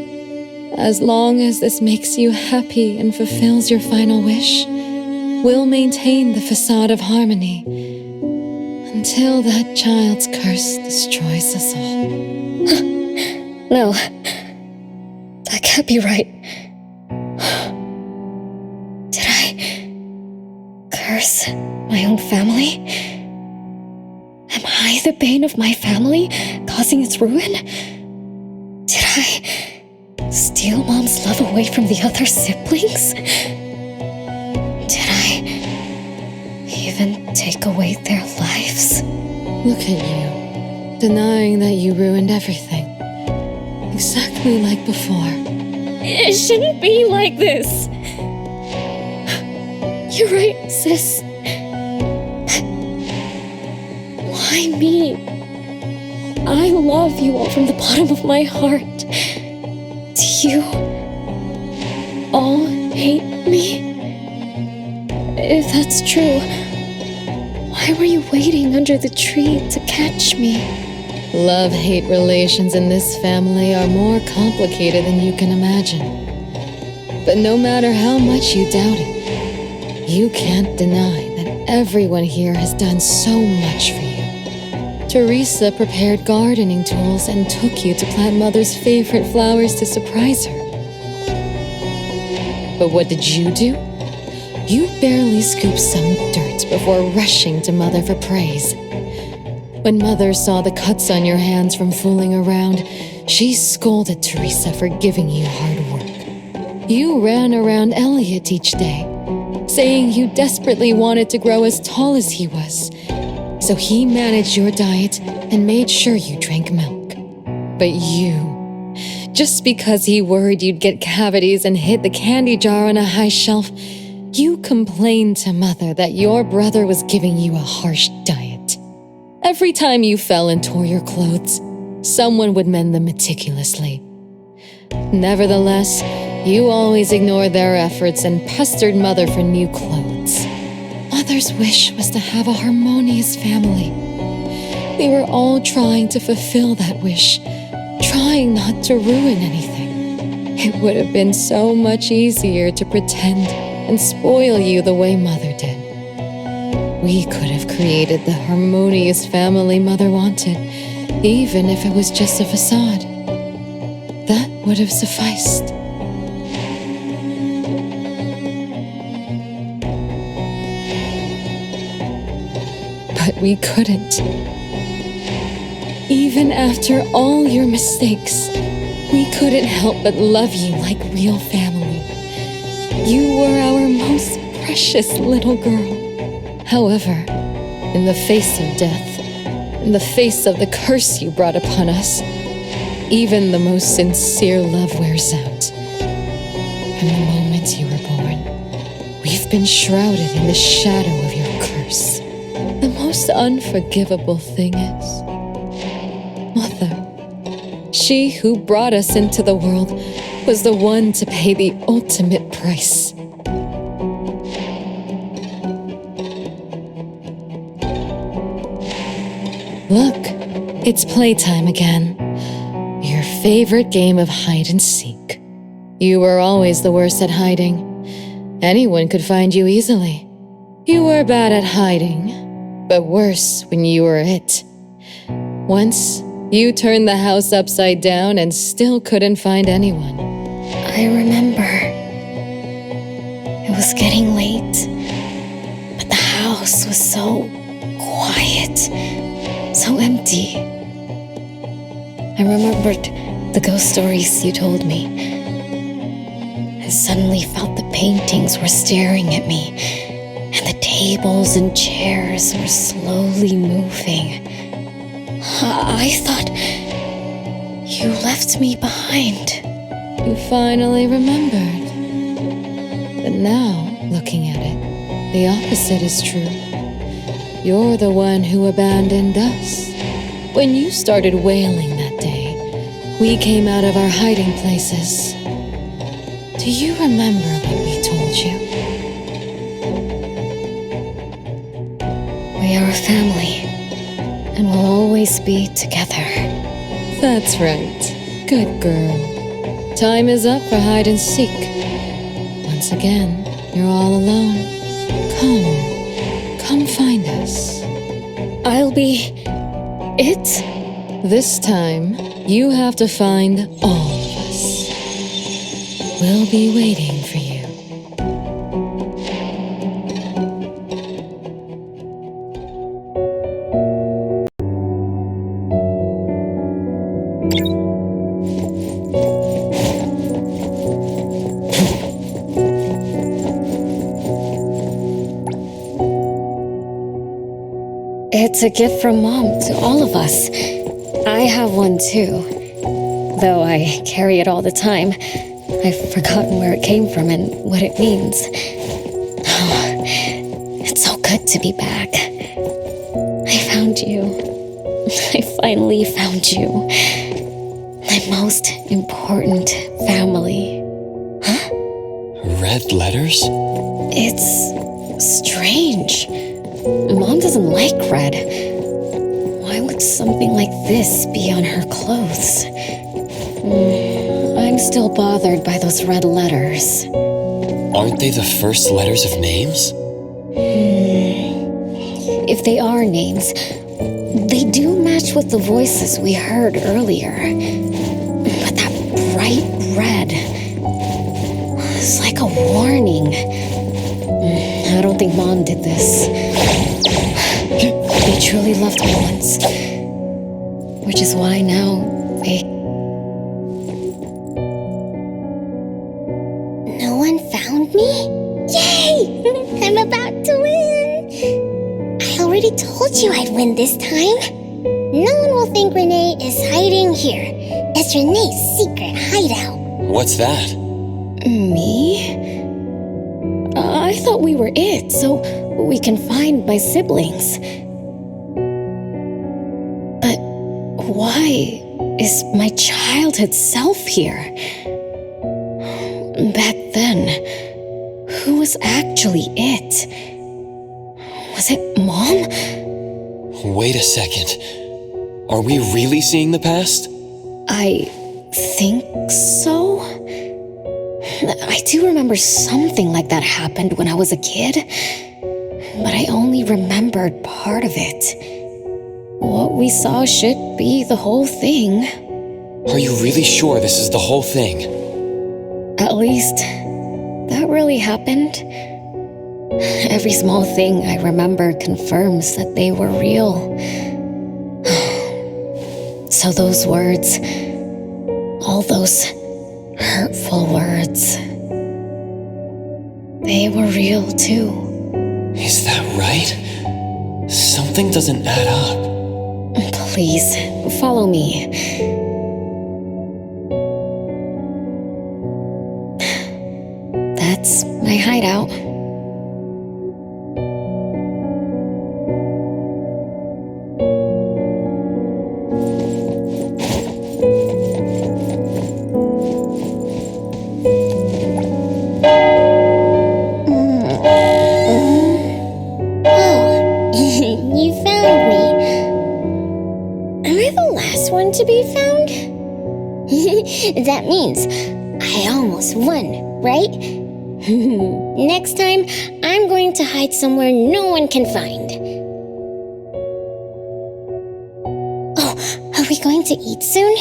As long as this makes you happy and fulfills your final wish, we'll maintain the facade of harmony until that child's curse destroys us all. No, that can't be right. Did I curse my own family? Am I the bane of my family, causing its ruin? Did I steal Mom's love away from the other siblings? Did I even take away their lives? Look at you, denying that you ruined everything. Exactly like before. It shouldn't be like this. You're right, sis. Why me? I love you all from the bottom of my heart. Do you all hate me? If that's true, why were you waiting under the tree to catch me? Love-hate relations in this family are more complicated than you can imagine. But no matter how much you doubt it, you can't deny that everyone here has done so much for you. Teresa prepared gardening tools and took you to plant Mother's favorite flowers to surprise her. But what did you do? You barely scooped some dirt before rushing to Mother for praise. When Mother saw the cuts on your hands from fooling around, she scolded Teresa for giving you hard work. You ran around Elliot each day, saying you desperately wanted to grow as tall as he was. So he managed your diet and made sure you drank milk. But you, just because he worried you'd get cavities and hid the candy jar on a high shelf, you complained to Mother that your brother was giving you a harsh diet. Every time you fell and tore your clothes, someone would mend them meticulously. Nevertheless, you always ignored their efforts and pestered Mother for new clothes. Mother's wish was to have a harmonious family. We were all trying to fulfill that wish, trying not to ruin anything. It would have been so much easier to pretend and spoil you the way Mother did. We could have created the harmonious family Mother wanted, even if it was just a facade. That would have sufficed. But we couldn't. Even after all your mistakes, we couldn't help but love you like real family. You were our most precious little girl. However, in the face of death, in the face of the curse you brought upon us, even the most sincere love wears out. From the moment you were born, we've been shrouded in the shadow of your curse. The most unforgivable thing is, Mother, she who brought us into the world was the one to pay the ultimate price. Look, it's playtime again. Your favorite game of hide and seek. You were always the worst at hiding. Anyone could find you easily. You were bad at hiding, but worse when you were it. Once, you turned the house upside down and still couldn't find anyone. I remember. It was getting late, but the house was so quiet, so empty. I remembered the ghost stories you told me, and suddenly felt the paintings were staring at me, and the tables and chairs were slowly moving. I thought you left me behind. You finally remembered. But now, looking at it, the opposite is true. You're the one who abandoned us. When you started wailing that day, we came out of our hiding places. Do you remember what we told you? We are a family, and we'll always be together. That's right. Good girl. Time is up for hide and seek. Once again, you're all alone. Come find us. I'll be it? This time, you have to find all of us. We'll be waiting for you. It's a gift from Mom to all of us. I have one too. Though I carry it all the time, I've forgotten where it came from and what it means. Oh, it's so good to be back. I found you. I finally found you. My most important family. Huh? Red letters? It's strange. Mom doesn't like red. Why would something like this be on her clothes? I'm still bothered by those red letters. Aren't they the first letters of names? If they are names, they do match with the voices we heard earlier. But that bright red is like a warning. I don't think Mom did this. They truly loved me once. Which is why now they... No one found me? Yay! I'm about to win! I already told you I'd win this time. No one will think Renee is hiding here. It's Renee's secret hideout. What's that? Me? I thought we were it, so we can find my siblings. But why is my childhood self here? Back then, who was actually it? Was it Mom? Wait a second. Are we really seeing the past? I think so. I do remember something like that happened when I was a kid, but I only remembered part of it. What we saw should be the whole thing. Are you really sure this is the whole thing? At least, that really happened. Every small thing I remember confirms that they were real. So those words, all those hurtful words, they were real too. Is that right? Something doesn't add up. Please, follow me. That's my hideout. You found me. Am I the last one to be found? That means I almost won, right? Next time, I'm going to hide somewhere no one can find. Oh, are we going to eat soon?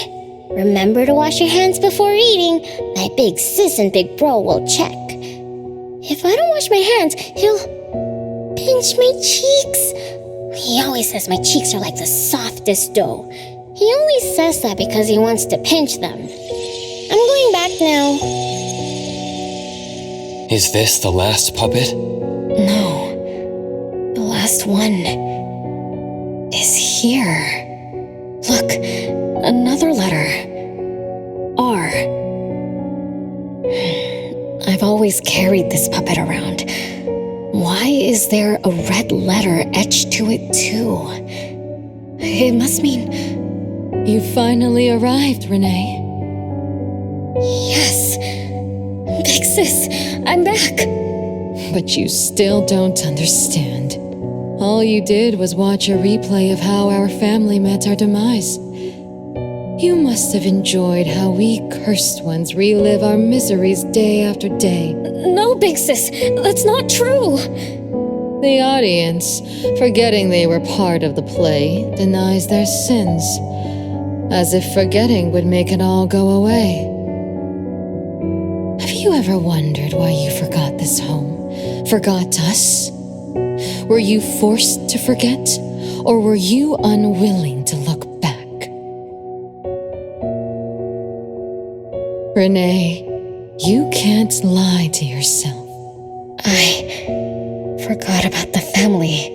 Remember to wash your hands before eating. My big sis and big bro will check. If I don't wash my hands, he'll pinch my cheeks. He always says my cheeks are like the softest dough. He only says that because he wants to pinch them. I'm going back now. Is this the last puppet? No. The last one is here. Look, another letter. R. I've always carried this puppet around. Why is there a red letter etched to it, too? It must mean... You finally arrived, Renee. Yes. Big sis, I'm back. But you still don't understand. All you did was watch a replay of how our family met our demise. You must have enjoyed how we cursed ones relive our miseries day after day. No, big sis, that's not true. The audience, forgetting they were part of the play, denies their sins, as if forgetting would make it all go away. Have you ever wondered why you forgot this home? Forgot us? Were you forced to forget, or were you unwilling to look back? Renee, you can't lie to yourself. I forgot about the family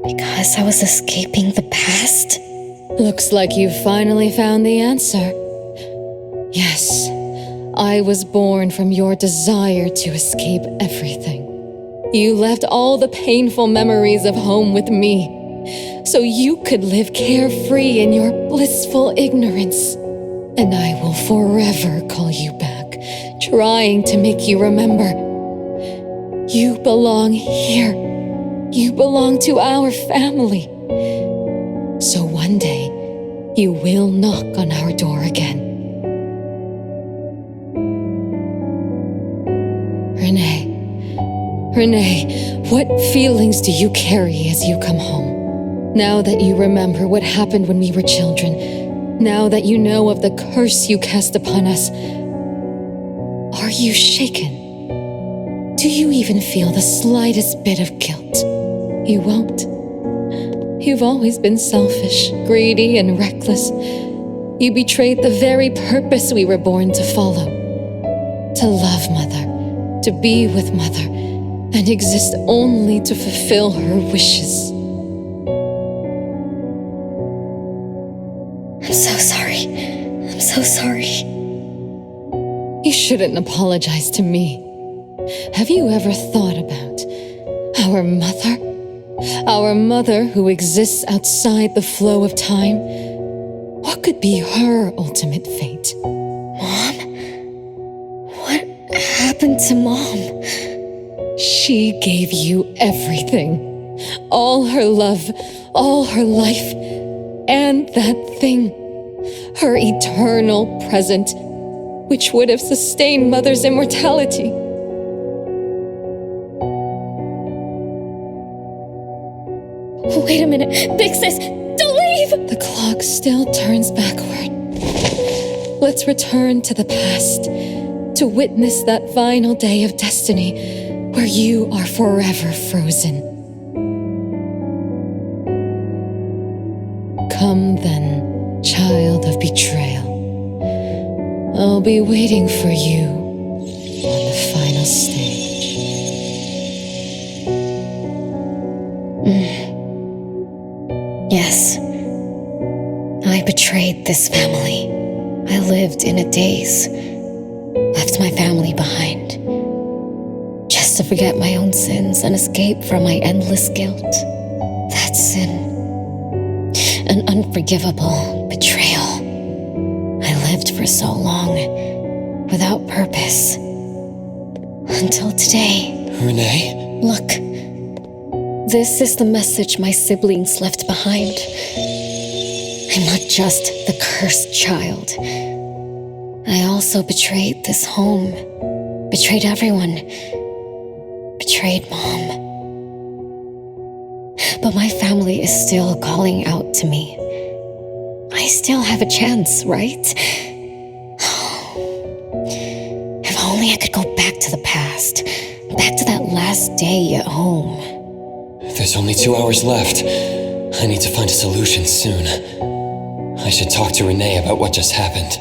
because I was escaping the past. Looks like you've finally found the answer. Yes, I was born from your desire to escape everything. You left all the painful memories of home with me, so you could live carefree in your blissful ignorance. And I will forever call you back, trying to make you remember. You belong here. You belong to our family. So one day, you will knock on our door again. Renee, what feelings do you carry as you come home? Now that you remember what happened when we were children, now that you know of the curse you cast upon us, are you shaken? Do you even feel the slightest bit of guilt? You won't. You've always been selfish, greedy, and reckless. You betrayed the very purpose we were born to follow. To love Mother, to be with Mother, and exist only to fulfill her wishes. I'm so sorry. I'm so sorry. You shouldn't apologize to me. Have you ever thought about our mother? Our mother who exists outside the flow of time? What could be her ultimate fate? Mom? What happened to Mom? She gave you everything. All her love, all her life, and that thing. Her eternal present, which would have sustained Mother's immortality. Wait a minute. Big sis, don't leave! The clock still turns backward. Let's return to the past to witness that final day of destiny where you are forever frozen. Come then, child of betrayal. I'll be waiting for you on the final stage. Yes, betrayed this family. I lived in a daze, left my family behind, just to forget my own sins and escape from my endless guilt. That sin, an unforgivable betrayal. I lived for so long, without purpose, until today. Renee? Look, this is the message my siblings left behind. I'm not just the cursed child. I also betrayed this home, betrayed everyone, betrayed Mom. But my family is still calling out to me. I still have a chance, right? If only I could go back to the past, back to that last day at home. There's only 2 hours left. I need to find a solution soon. I should talk to Renee about what just happened.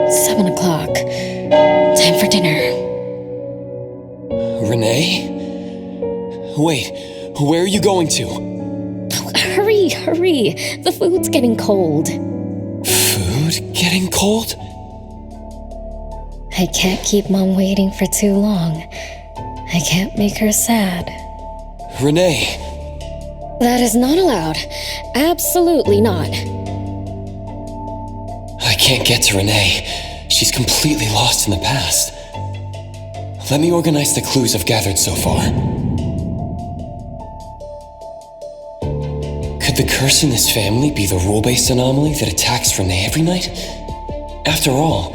7 o'clock. Time for dinner. Renee? Wait, where are you going to? Hurry, hurry. The food's getting cold. Food getting cold? I can't keep Mom waiting for too long. I can't make her sad. Renee! That is not allowed. Absolutely not. I can't get to Renee. She's completely lost in the past. Let me organize the clues I've gathered so far. Could the curse in this family be the rule-based anomaly that attacks Renee every night? After all,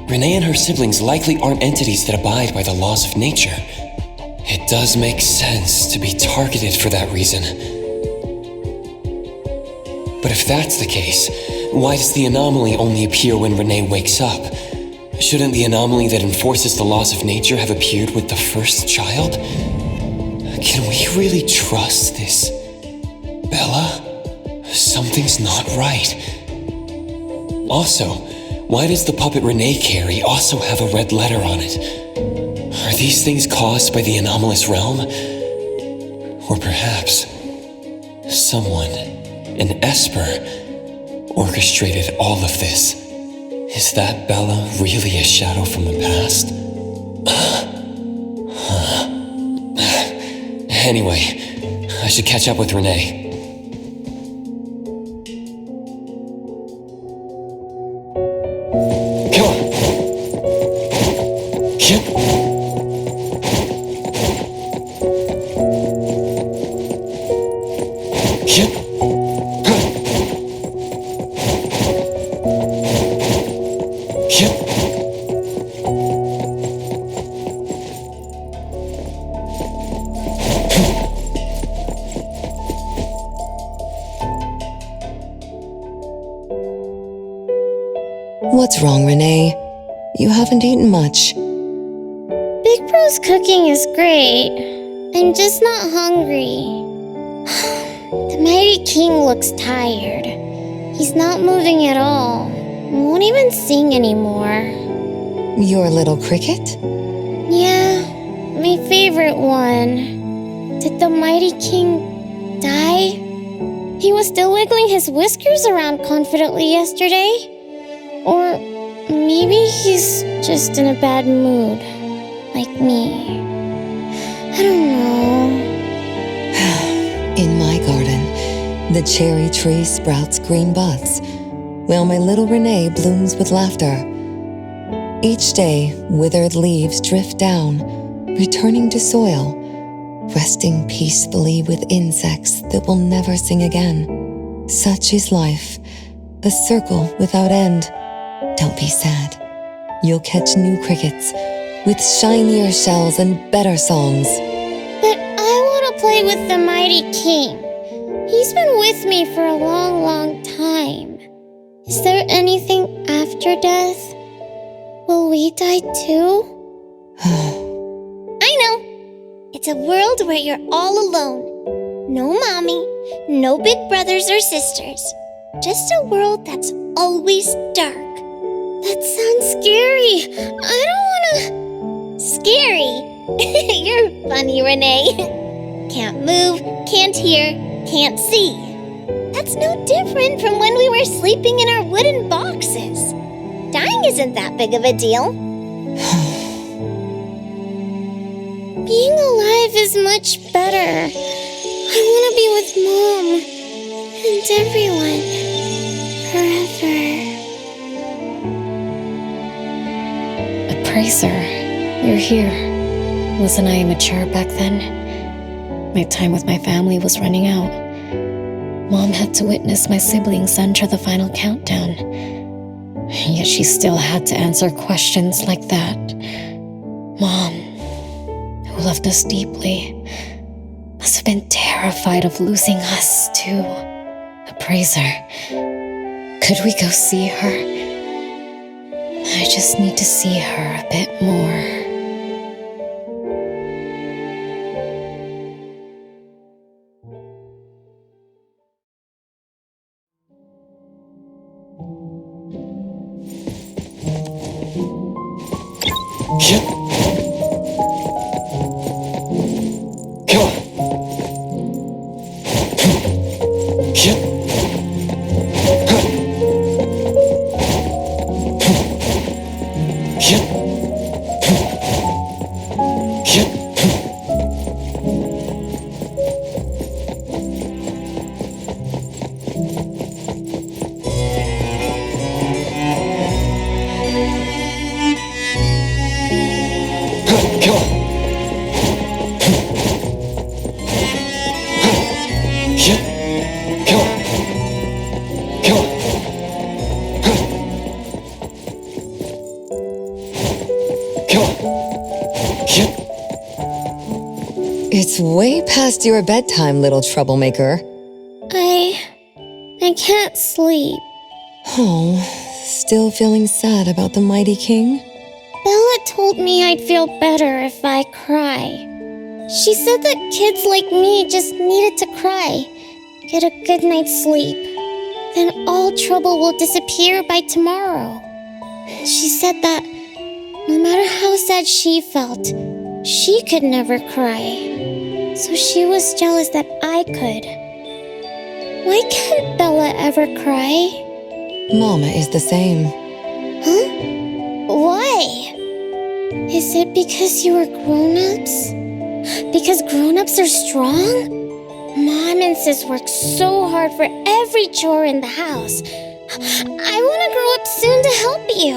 Renee and her siblings likely aren't entities that abide by the laws of nature. It does make sense to be targeted for that reason. But if that's the case, why does the anomaly only appear when Renee wakes up? Shouldn't the anomaly that enforces the laws of nature have appeared with the first child? Can we really trust this Bella? Something's not right. Also, why does the puppet Renee carry also have a red letter on it? Are these things caused by the anomalous realm? Or perhaps someone, an Esper, orchestrated all of this? Is that Bella really a shadow from the past? Anyway, I should catch up with Renee. What's wrong, Renee? You haven't eaten much. Big Bro's cooking is great. I'm just not hungry. The Mighty King looks tired. He's not moving at all. Won't even sing anymore. Your little cricket? Yeah, my favorite one. Did the Mighty King die? He was still wiggling his whiskers around confidently yesterday. Or maybe he's just in a bad mood, like me. I don't know. In my garden, the cherry tree sprouts green buds, while my little Renee blooms with laughter. Each day, withered leaves drift down, returning to soil, resting peacefully with insects that will never sing again. Such is life, a circle without end. Don't be sad. You'll catch new crickets with shinier shells and better songs. But I want to play with the Mighty King. He's been with me for a long, long time. Is there anything after death? Will we die too? I know. It's a world where you're all alone. No mommy, no big brothers or sisters. Just a world that's always dark. That sounds scary. I don't wanna... Scary? You're funny, Renee. Can't move, can't hear, can't see. That's no different from when we were sleeping in our wooden boxes. Dying isn't that big of a deal. Being alive is much better. I want to be with Mom and everyone forever. Appraiser, you're here. Wasn't I immature back then? My time with my family was running out. Mom had to witness my siblings enter the final countdown. Yet she still had to answer questions like that. Mom, who loved us deeply, must have been terrified of losing us too. Appraiser, could we go see her? I just need to see her a bit more. It's way past your bedtime, little troublemaker. I can't sleep. Oh, still feeling sad about the mighty king? Bella told me I'd feel better if I cry. She said that kids like me just needed to cry, get a good night's sleep. Then all trouble will disappear by tomorrow. She said that no matter how sad she felt, she could never cry. So she was jealous that I could. Why can't Bella ever cry? Mama is the same. Huh? Why? Is it because you were grown-ups? Because grown-ups are strong? Mom and Sis work so hard for every chore in the house. I want to grow up soon to help you.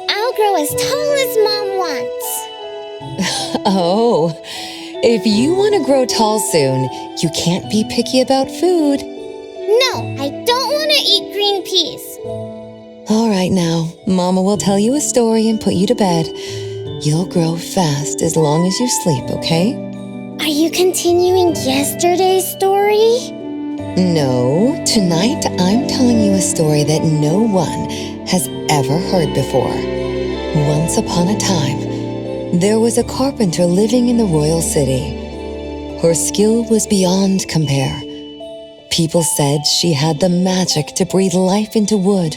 I'll grow as tall as Mom wants. Oh, if you want to grow tall soon, you can't be picky about food. No, I don't want to eat green peas. All right now, Mama will tell you a story and put you to bed. You'll grow fast as long as you sleep, okay? Are you continuing yesterday's story? No, tonight I'm telling you a story that no one has ever heard before. Once upon a time, there was a carpenter living in the royal city. Her skill was beyond compare. People said she had the magic to breathe life into wood.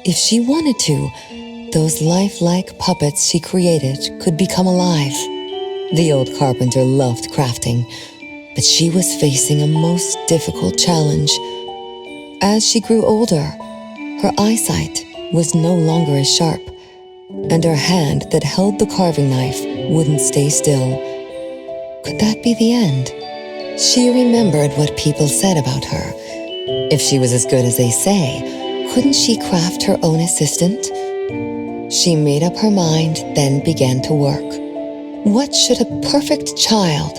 If she wanted to, those lifelike puppets she created could become alive. The old carpenter loved crafting, but she was facing a most difficult challenge. As she grew older, her eyesight was no longer as sharp, and her hand that held the carving knife wouldn't stay still. Could that be the end? She remembered what people said about her. If she was as good as they say, couldn't she craft her own assistant? She made up her mind, then began to work. What should a perfect child,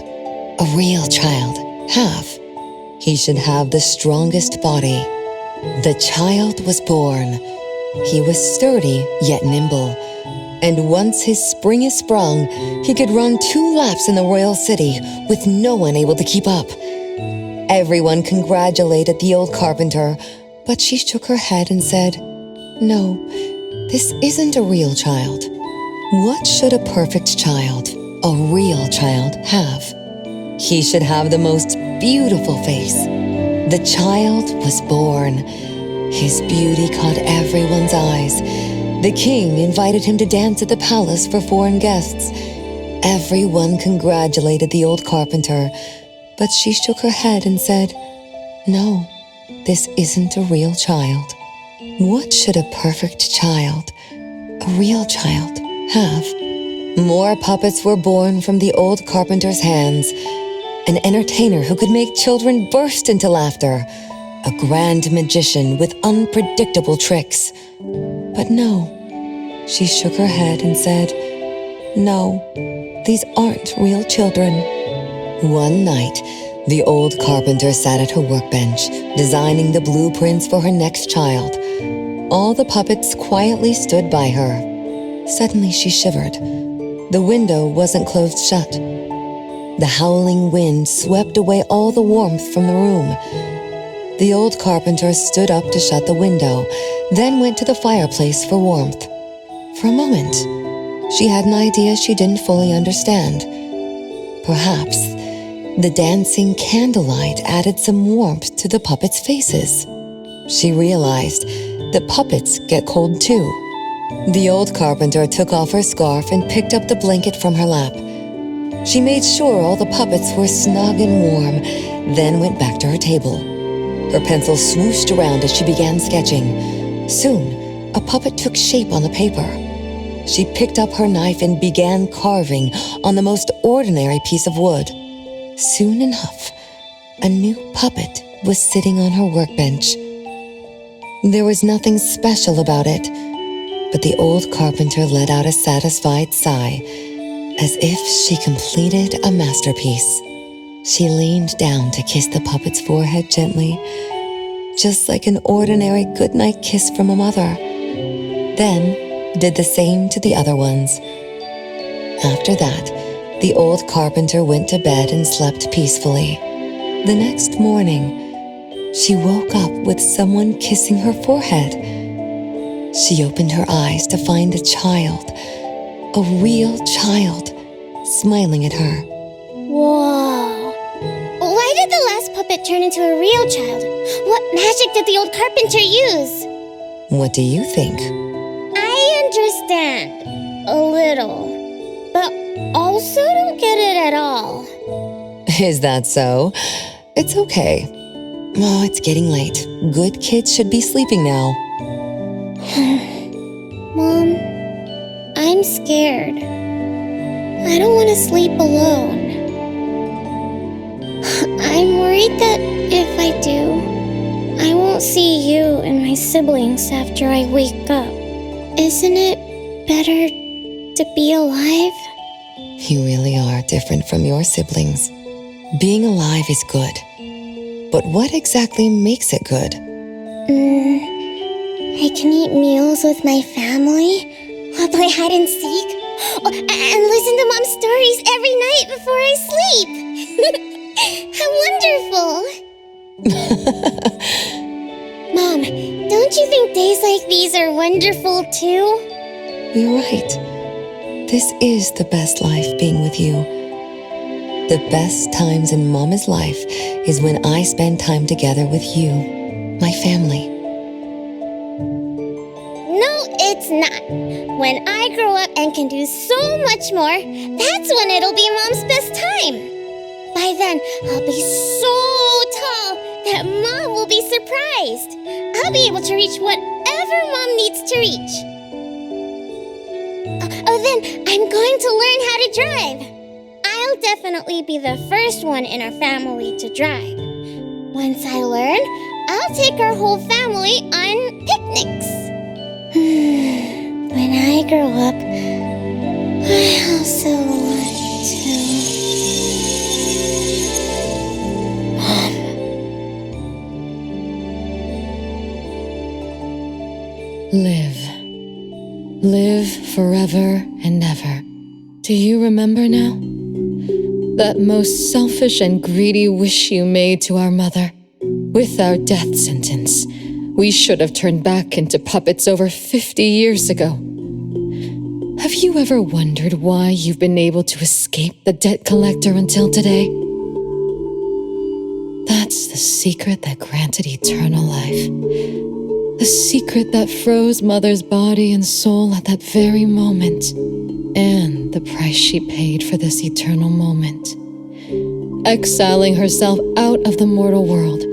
a real child, have? He should have the strongest body. The child was born. He was sturdy yet nimble. And once his spring is sprung, he could run 2 laps in the royal city with no one able to keep up. Everyone congratulated the old carpenter, but she shook her head and said, "No, this isn't a real child. What should a perfect child, a real child, have? He should have the most beautiful face. The child was born. His beauty caught everyone's eyes. The king invited him to dance at the palace for foreign guests. Everyone congratulated the old carpenter, but she shook her head and said, "No, this isn't a real child. What should a perfect child, a real child, have? More puppets were born from the old carpenter's hands. An entertainer who could make children burst into laughter. A grand magician with unpredictable tricks. But no, she shook her head and said, "No, these aren't real children." One night, the old carpenter sat at her workbench, designing the blueprints for her next child. All the puppets quietly stood by her. Suddenly she shivered. The window wasn't closed shut. The howling wind swept away all the warmth from the room. The old carpenter stood up to shut the window, then went to the fireplace for warmth. For a moment, she had an idea she didn't fully understand. Perhaps the dancing candlelight added some warmth to the puppets' faces. She realized that puppets get cold too. The old carpenter took off her scarf and picked up the blanket from her lap. She made sure all the puppets were snug and warm, then went back to her table. Her pencil swooshed around as she began sketching. Soon, a puppet took shape on the paper. She picked up her knife and began carving on the most ordinary piece of wood. Soon enough, a new puppet was sitting on her workbench. There was nothing special about it, but the old carpenter let out a satisfied sigh, as if she completed a masterpiece. She leaned down to kiss the puppet's forehead gently, just like an ordinary goodnight kiss from a mother. Then did the same to the other ones. After that, the old carpenter went to bed and slept peacefully. The next morning, she woke up with someone kissing her forehead. She opened her eyes to find a child, a real child, smiling at her. Whoa. Why did the last puppet turn into a real child? What magic did the old carpenter use? What do you think? I understand. A little. But also don't get it at all. Is that so? It's okay. Oh, it's getting late. Good kids should be sleeping now. Mom, I'm scared. I don't want to sleep alone. I'm worried that if I do, I won't see you and my siblings after I wake up. Isn't it better to be alive? You really are different from your siblings. Being alive is good. But what exactly makes it good? I can eat meals with my family, I'll play hide and seek, and listen to Mom's stories every night before I sleep. How wonderful! Mom, don't you think days like these are wonderful too? You're right. This is the best life being with you. The best times in Mama's life is when I spend time together with you, my family. No, it's not. When I grow up and can do so much more, that's when it'll be Mom's best time. By then, I'll be so tall that Mom will be surprised. I'll be able to reach whatever Mom needs to reach. Then I'm going to learn how to drive. I'll definitely be the first one in our family to drive. Once I learn, I'll take our whole family on picnics. When I grow up, I also want to... Live. Live forever and ever. Do you remember now? That most selfish and greedy wish you made to our mother. With our death sentence, we should have turned back into puppets over 50 years ago. Have you ever wondered why you've been able to escape the debt collector until today? That's the secret that granted eternal life. The secret that froze Mother's body and soul at that very moment. And the price she paid for this eternal moment. Exiling herself out of the mortal world,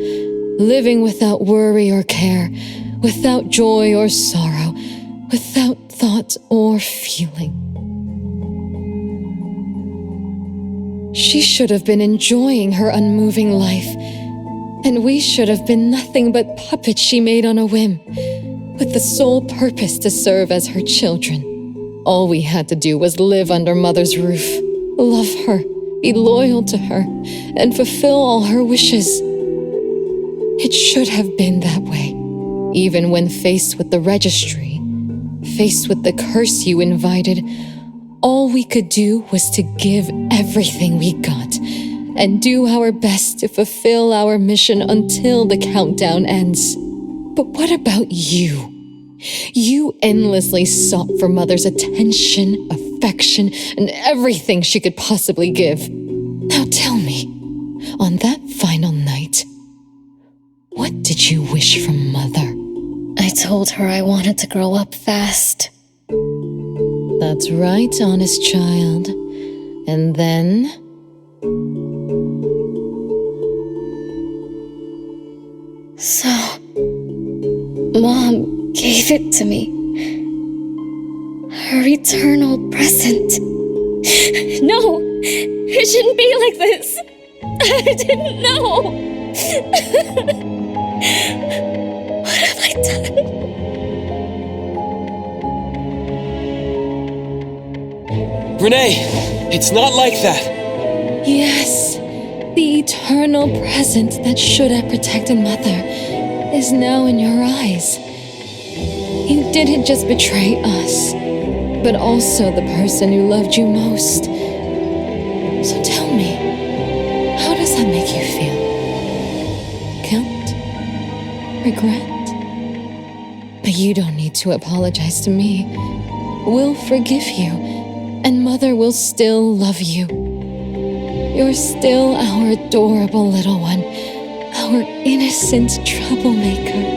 living without worry or care, without joy or sorrow, without thought or feeling. She should have been enjoying her unmoving life, and we should have been nothing but puppets she made on a whim, with the sole purpose to serve as her children. All we had to do was live under Mother's roof, love her, be loyal to her, and fulfill all her wishes. It should have been that way, even when faced with the registry, faced with the curse you invited. All we could do was to give everything we got and do our best to fulfill our mission until the countdown ends. But what about you? You endlessly sought for Mother's attention, affection, and everything she could possibly give. Now tell me, on that final night, what did you wish from Mother? I told her I wanted to grow up fast. That's right, honest child. And then? So, Mom gave it to me. Her eternal present. No, it shouldn't be like this. I didn't know. What have I done? Renee, it's not like that. Yes, the eternal present that should have protected Mother is now in your eyes. You didn't just betray us, but also the person who loved you most. So tell me, how does that make you feel? Guilt? Regret? But you don't need to apologize to me. We'll forgive you, and Mother will still love you. You're still our adorable little one, our innocent troublemaker.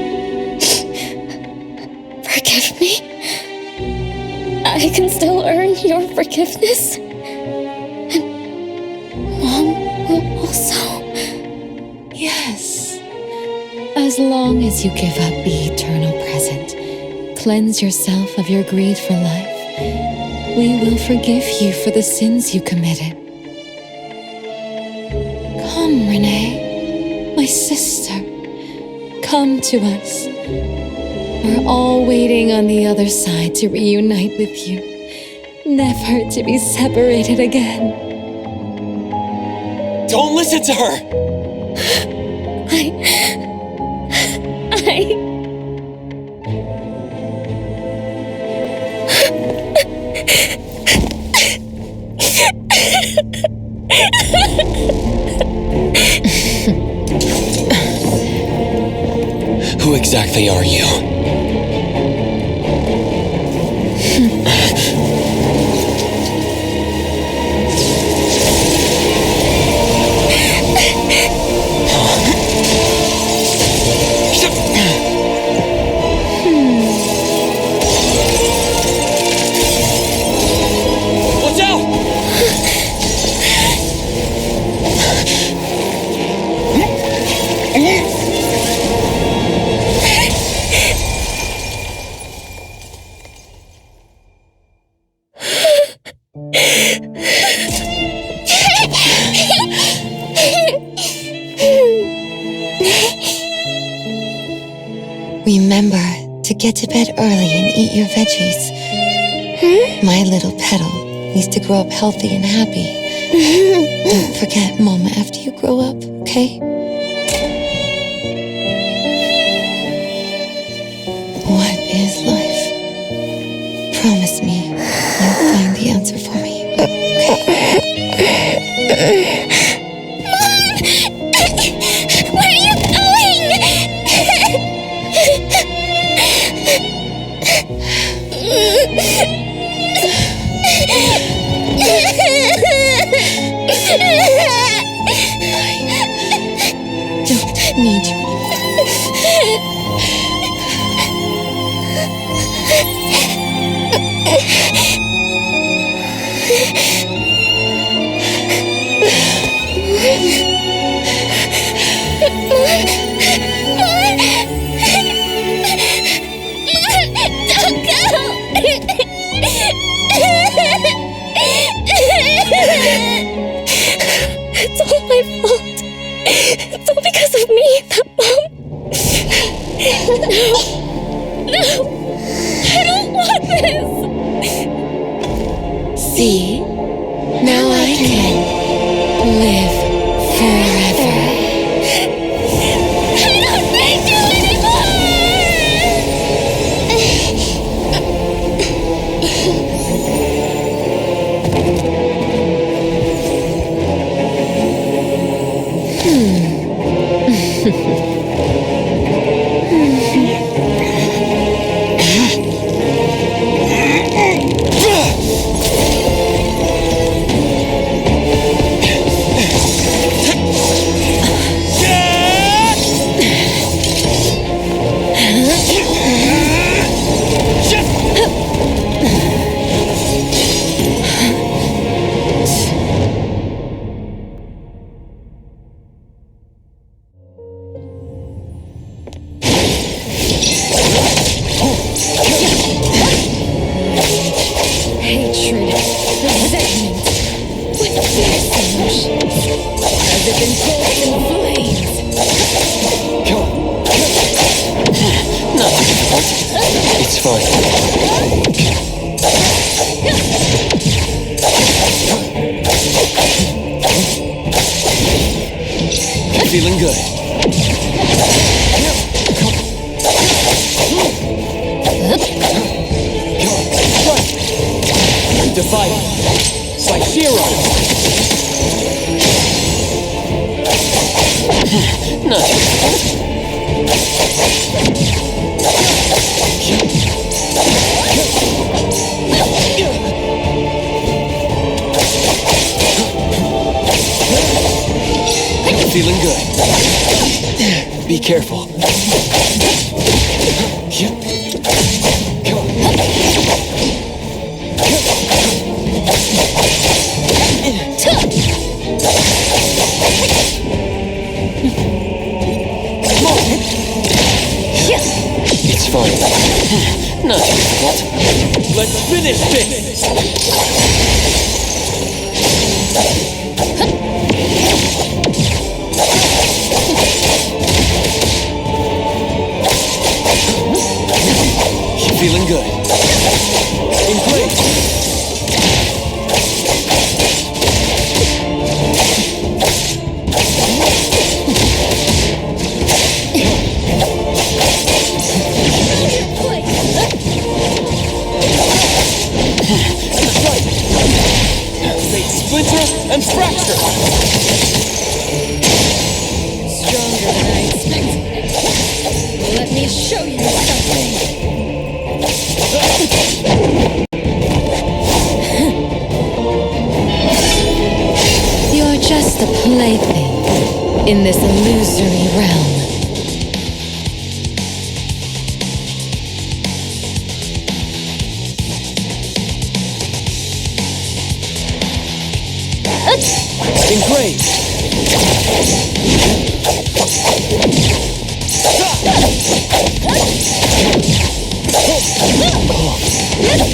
Forgive me? I can still earn your forgiveness? And Mom will also? Yes. As long as you give up the eternal present, cleanse yourself of your greed for life, we will forgive you for the sins you committed. Come, Renee, my sister. Come to us. We're all waiting on the other side to reunite with you, never to be separated again. Don't listen to her! Who exactly are you? Watch out! Remember to get to bed early and eat your veggies. My little petal needs to grow up healthy and happy. Don't forget Mama after you grow up, okay? What is life? Promise me you'll find the answer for me, okay? Where are you going? Don't need you Mom? See? Now I can live forever. I don't need you anymore! Hatred, resentment, with fierce emotions, as if engulfed in flames. Not difficult. It's fine. Feeling good. Defy. Psychero. Not difficult. Feeling good. Be careful. It's fine. Not difficult. Let's finish this! Feeling good. In place. Splinter and fracture. Stronger than I expected. Let me show you something. You're just a plaything in this illusory realm. Engraved.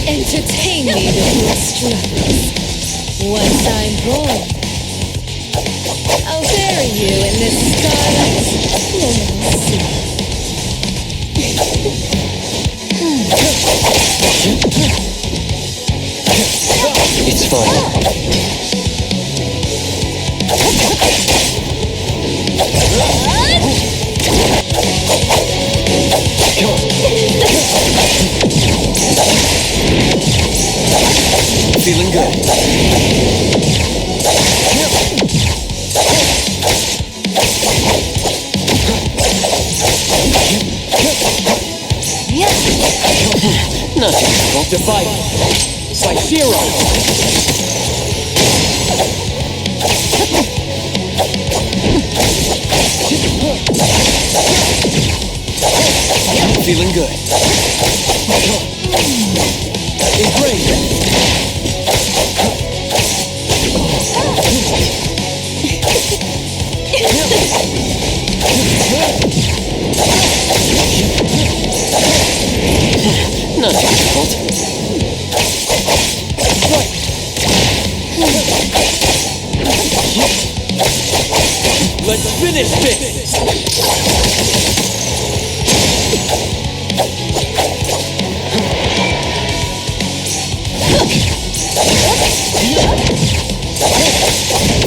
Entertain me with your struggles. Once I'm born, I'll bury you in this starlight flowing sea. It's fine. Feeling good. Not difficult to fight. Psychero. Feeling good. Engraved. Not difficult. Right. Let's finish this!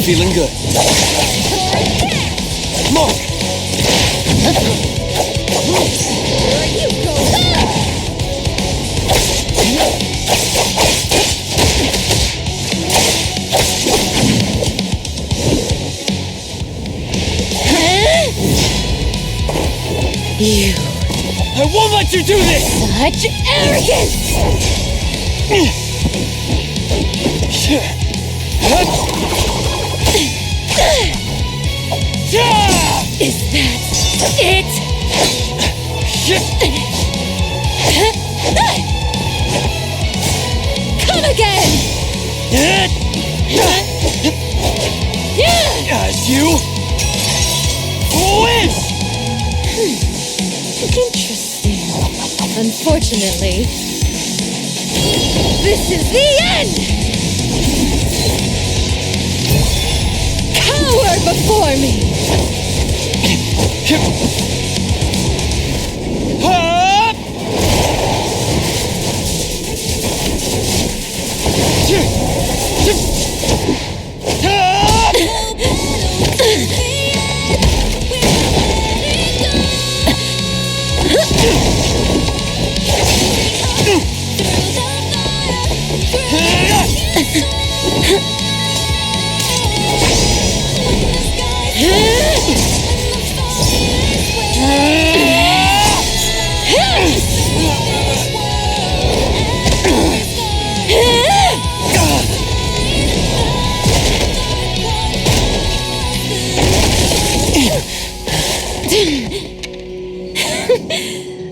feeling good. Mark! You. I won't let you do this! Such arrogance! Is that it? Come again! As you win! Interesting. Unfortunately, this is the end! Cower before me!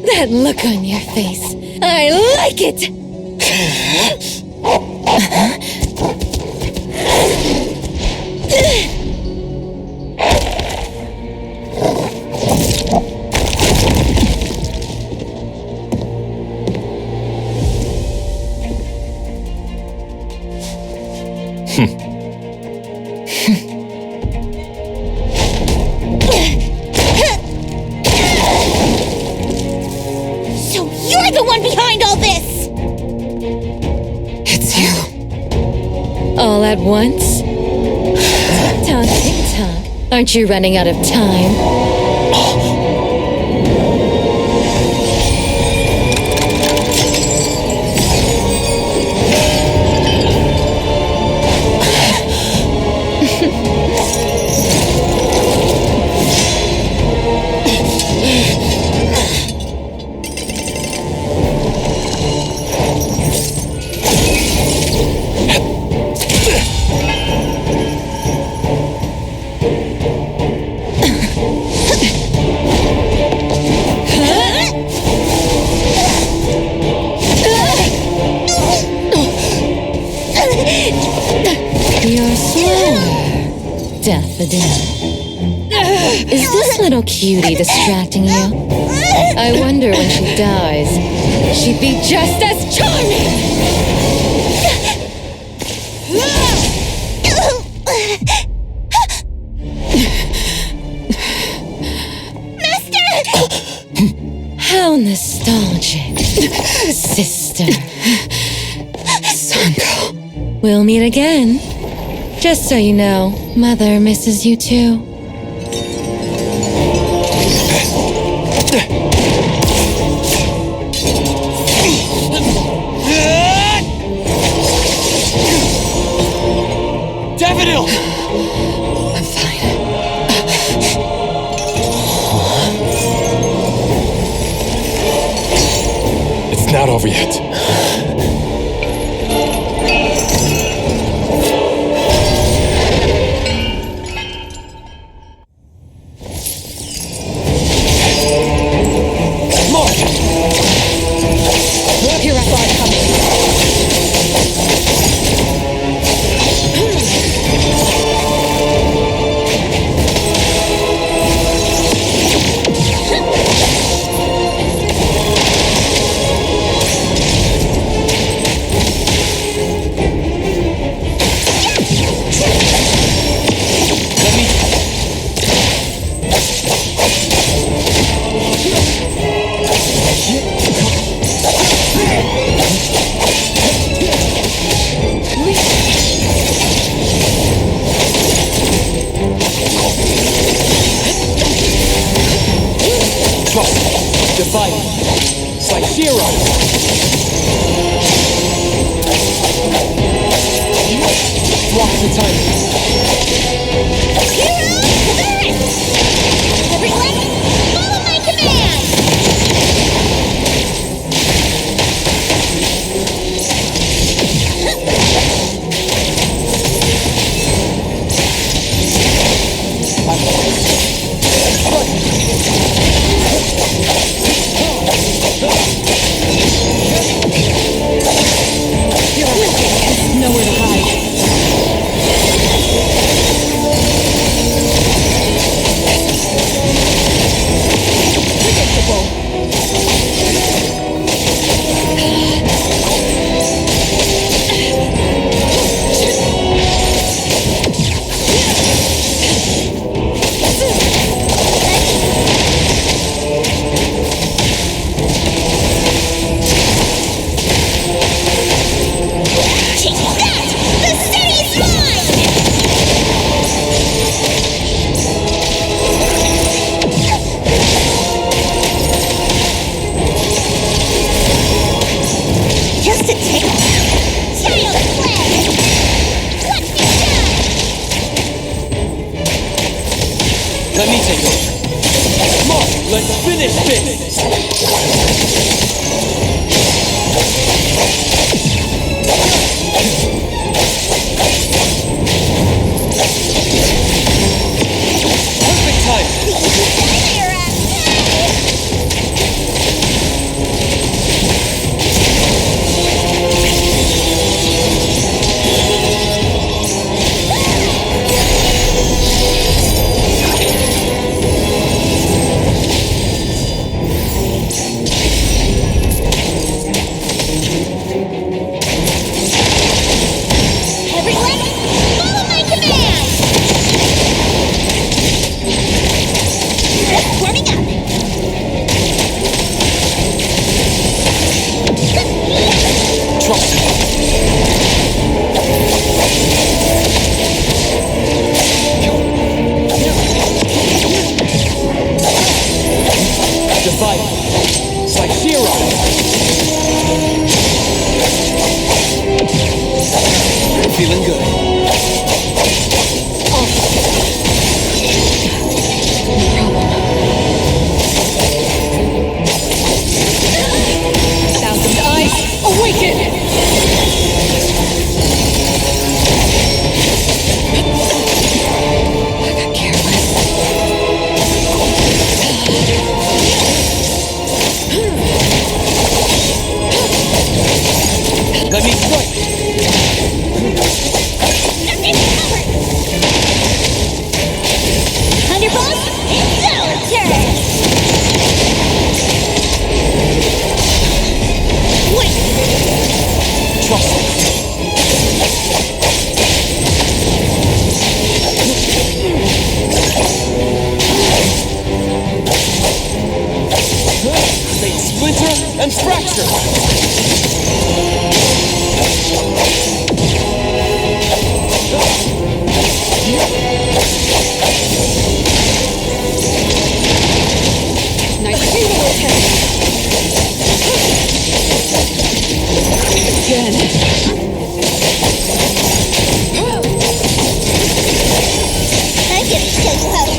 That look on your face. I like it! So you're the one behind all this! It's you. All at once? Tick-tock, tick-tock. Aren't you running out of time? You're slower, Daffodil. Is this little cutie distracting you? I wonder when she dies, she'd be just as charming! How nostalgic, sister. Sanko. We'll meet again. Just so you know, Mother misses you too. Daffodil! I'm fine. It's not over yet. Let me take over. Come on, let's finish this! Perfect time! Everyone, follow my command! Warming up! Trust me. Divide. It's like zero. Feeling good. Thousand eyes, awaken! Let me strike. Thunderbolt, it's our turn! Wait! Trust me. They splinter and fracture. Nice single attack. Again. I'm getting so close.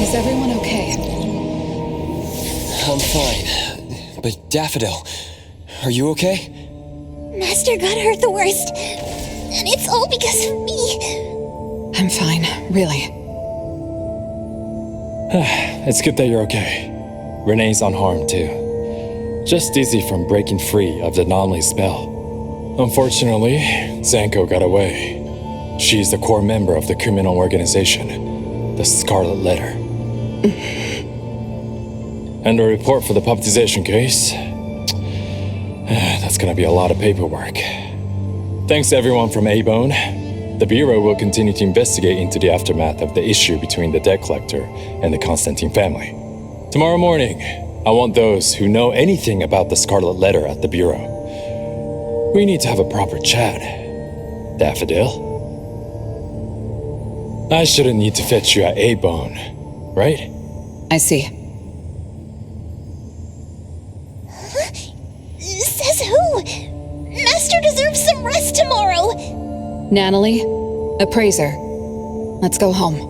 Is everyone okay? I'm fine. But Daffodil, are you okay? Master got hurt the worst. And it's all because of me. I'm fine, really. It's good that you're okay. Renee's unharmed too. Just dizzy from breaking free of the anomaly spell. Unfortunately, Zanko got away. She's the core member of the criminal organization, the Scarlet Letter. And the report for the puppetization case. That's gonna be a lot of paperwork. Thanks to everyone from A-Bone. The Bureau will continue to investigate into the aftermath of the issue between the debt collector and the Constantine family. Tomorrow morning, I want those who know anything about the Scarlet Letter at the Bureau. We need to have a proper chat. Daffodil? I shouldn't need to fetch you at A-Bone, right? I see. Says who? Master deserves some rest tomorrow. Natalie, appraiser. Let's go home.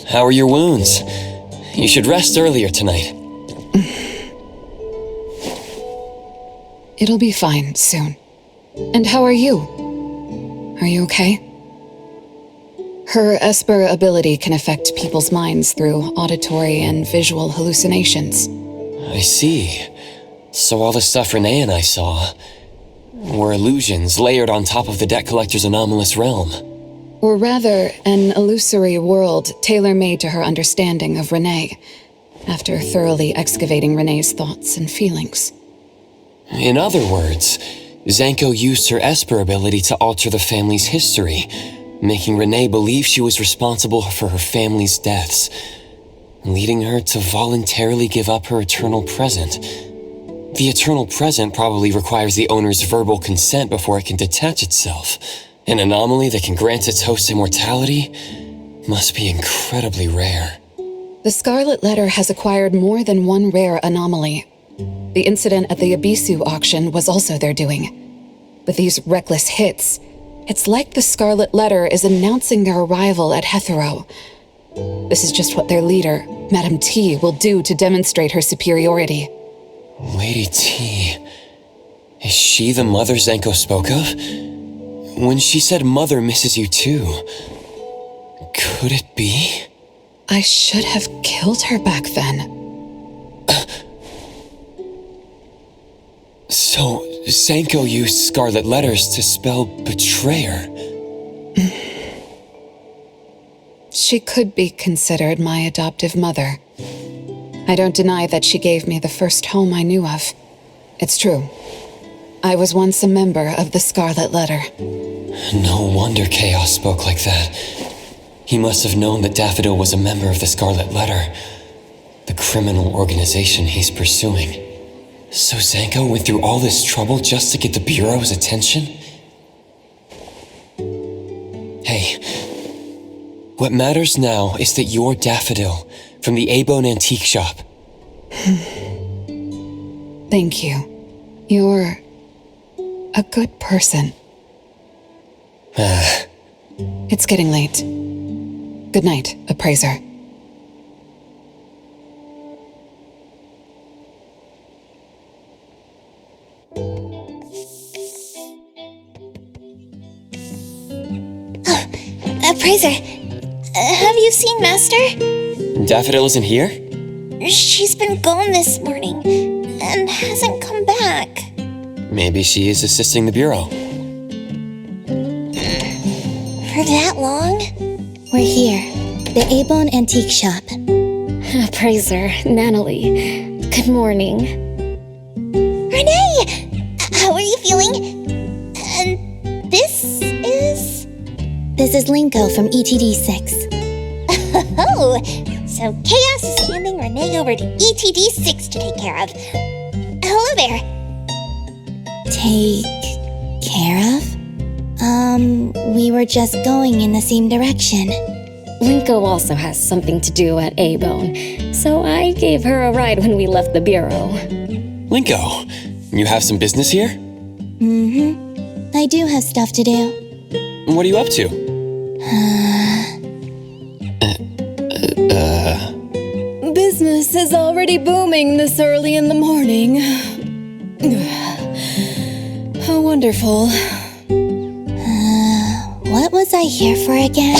How are your wounds? You should rest earlier tonight. It'll be fine soon. And how are you? Are you okay? Her Esper ability can affect people's minds through auditory and visual hallucinations. I see. So all the stuff Renee and I saw were illusions layered on top of the debt collector's anomalous realm. Or rather, an illusory world tailor-made to her understanding of Renee, after thoroughly excavating Renee's thoughts and feelings. In other words, Zanko used her Esper ability to alter the family's history, making Renee believe she was responsible for her family's deaths, leading her to voluntarily give up her eternal present. The eternal present probably requires the owner's verbal consent before it can detach itself. An anomaly that can grant its host immortality must be incredibly rare. The Scarlet Letter has acquired more than one rare anomaly. The incident at the Abisu auction was also their doing. With these reckless hits, it's like the Scarlet Letter is announcing their arrival at Hetero. This is just what their leader, Madame T, will do to demonstrate her superiority. Lady T. Is she the mother Zenko spoke of? When she said Mother misses you too, could it be? I should have killed her back then. So, Zenko used scarlet letters to spell betrayer. She could be considered my adoptive mother. I don't deny that she gave me the first home I knew of. It's true. I was once a member of the Scarlet Letter. No wonder Chaos spoke like that. He must have known that Daffodil was a member of the Scarlet Letter, the criminal organization he's pursuing. So Zenko went through all this trouble just to get the Bureau's attention? Hey, what matters now is that you're Daffodil from the A-Bone Antique Shop. Thank you. You're a good person. It's getting late. Good night, Appraiser. Appraiser, have you seen Master? Daffodil isn't here? She's been gone this morning and hasn't come back. Maybe she is assisting the Bureau. For that long? We're here, the A-Bone Antique Shop. Appraiser, Natalie, good morning. Renee! How are you feeling? And this is? This is Linko from ETD6. Oh, so Chaos is handing Renee over to ETD6 to take care of. Hello there. Take care of? We were just going in the same direction. Linko also has something to do at A-Bone, so I gave her a ride when we left the Bureau. Linko, you have some business here? Mm-hmm. I do have stuff to do. What are you up to? Business is already booming this early in the morning. How wonderful. What was I here for again?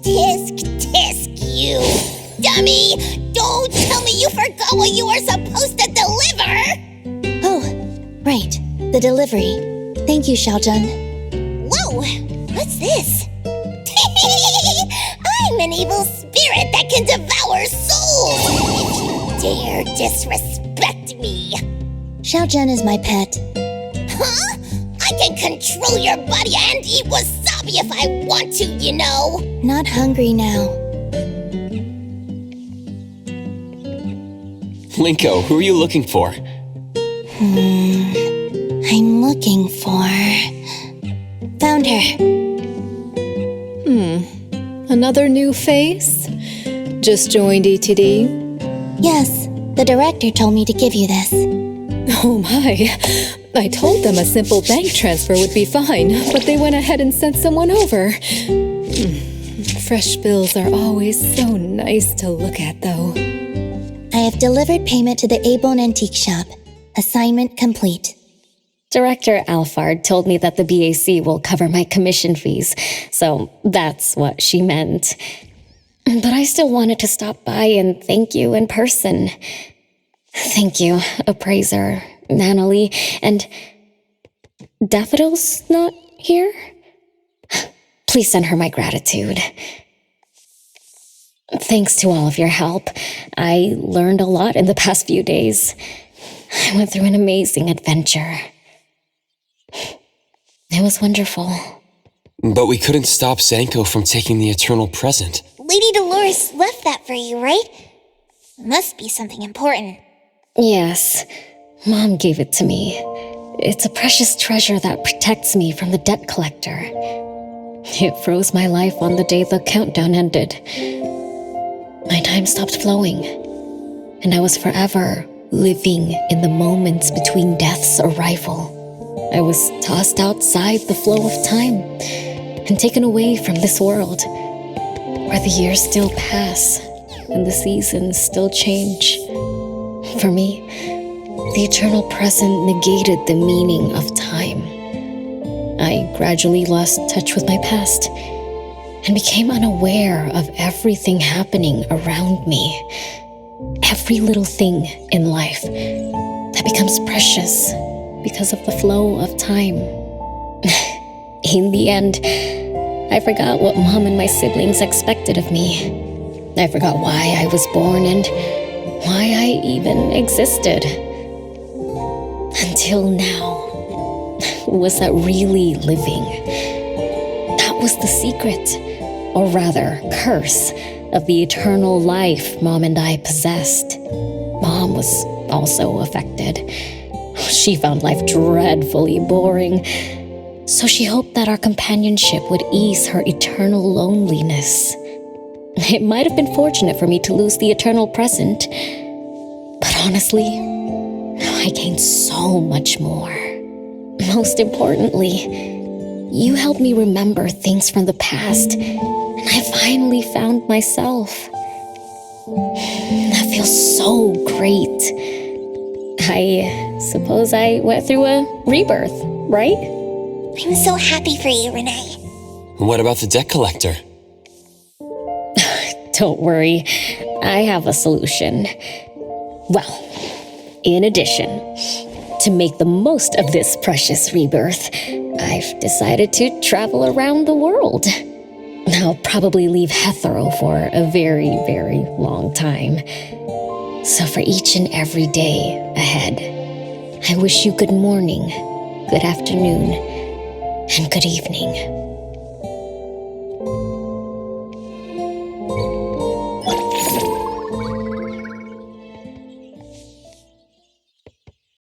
Tisk, you dummy! Don't tell me you forgot what you were supposed to deliver! Oh, right. The delivery. Thank you, Xiaojun. Whoa! What's this? I'm an evil spirit that can devour souls! If you dare disrespect me! Xiaojun is my pet. Huh? I can control your body and eat wasabi if I want to, you know! Not hungry now. Linko, who are you looking for? I'm looking for... Found her. Another new face? Just joined ETD? Yes, the director told me to give you this. Oh my. I told them a simple bank transfer would be fine, but they went ahead and sent someone over. Fresh bills are always so nice to look at, though. I have delivered payment to the A-Bone Antique Shop. Assignment complete. Director Alfard told me that the BAC will cover my commission fees, so that's what she meant. But I still wanted to stop by and thank you in person. Thank you, Appraiser, Natalie, and Daffodil's not here? Please send her my gratitude. Thanks to all of your help. I learned a lot in the past few days. I went through an amazing adventure. It was wonderful. But we couldn't stop Zanko from taking the eternal present. Lady Dolores left that for you, right? Must be something important. Yes, Mom gave it to me. It's a precious treasure that protects me from the debt collector. It froze my life on the day the countdown ended. My time stopped flowing, and I was forever living in the moments between death's arrival. I was tossed outside the flow of time and taken away from this world, where the years still pass and the seasons still change. For me, the eternal present negated the meaning of time. I gradually lost touch with my past and became unaware of everything happening around me. Every little thing in life that becomes precious because of the flow of time. In the end, I forgot what Mom and my siblings expected of me. I forgot why I was born and why I even existed. Until now. Was that really living? That was the secret, or rather, curse, of the eternal life Mom and I possessed. Mom was also affected. She found life dreadfully boring, so she hoped that our companionship would ease her eternal loneliness. It might have been fortunate for me to lose the eternal present, but honestly, I gained so much more. Most importantly, you helped me remember things from the past, and I finally found myself. That feels so great. I suppose I went through a rebirth, right? I'm so happy for you, Renee. What about the debt collector? Don't worry, I have a solution. Well, in addition, to make the most of this precious rebirth, I've decided to travel around the world. I'll probably leave Hetero for a very, very long time. So for each and every day ahead, I wish you good morning, good afternoon, and good evening.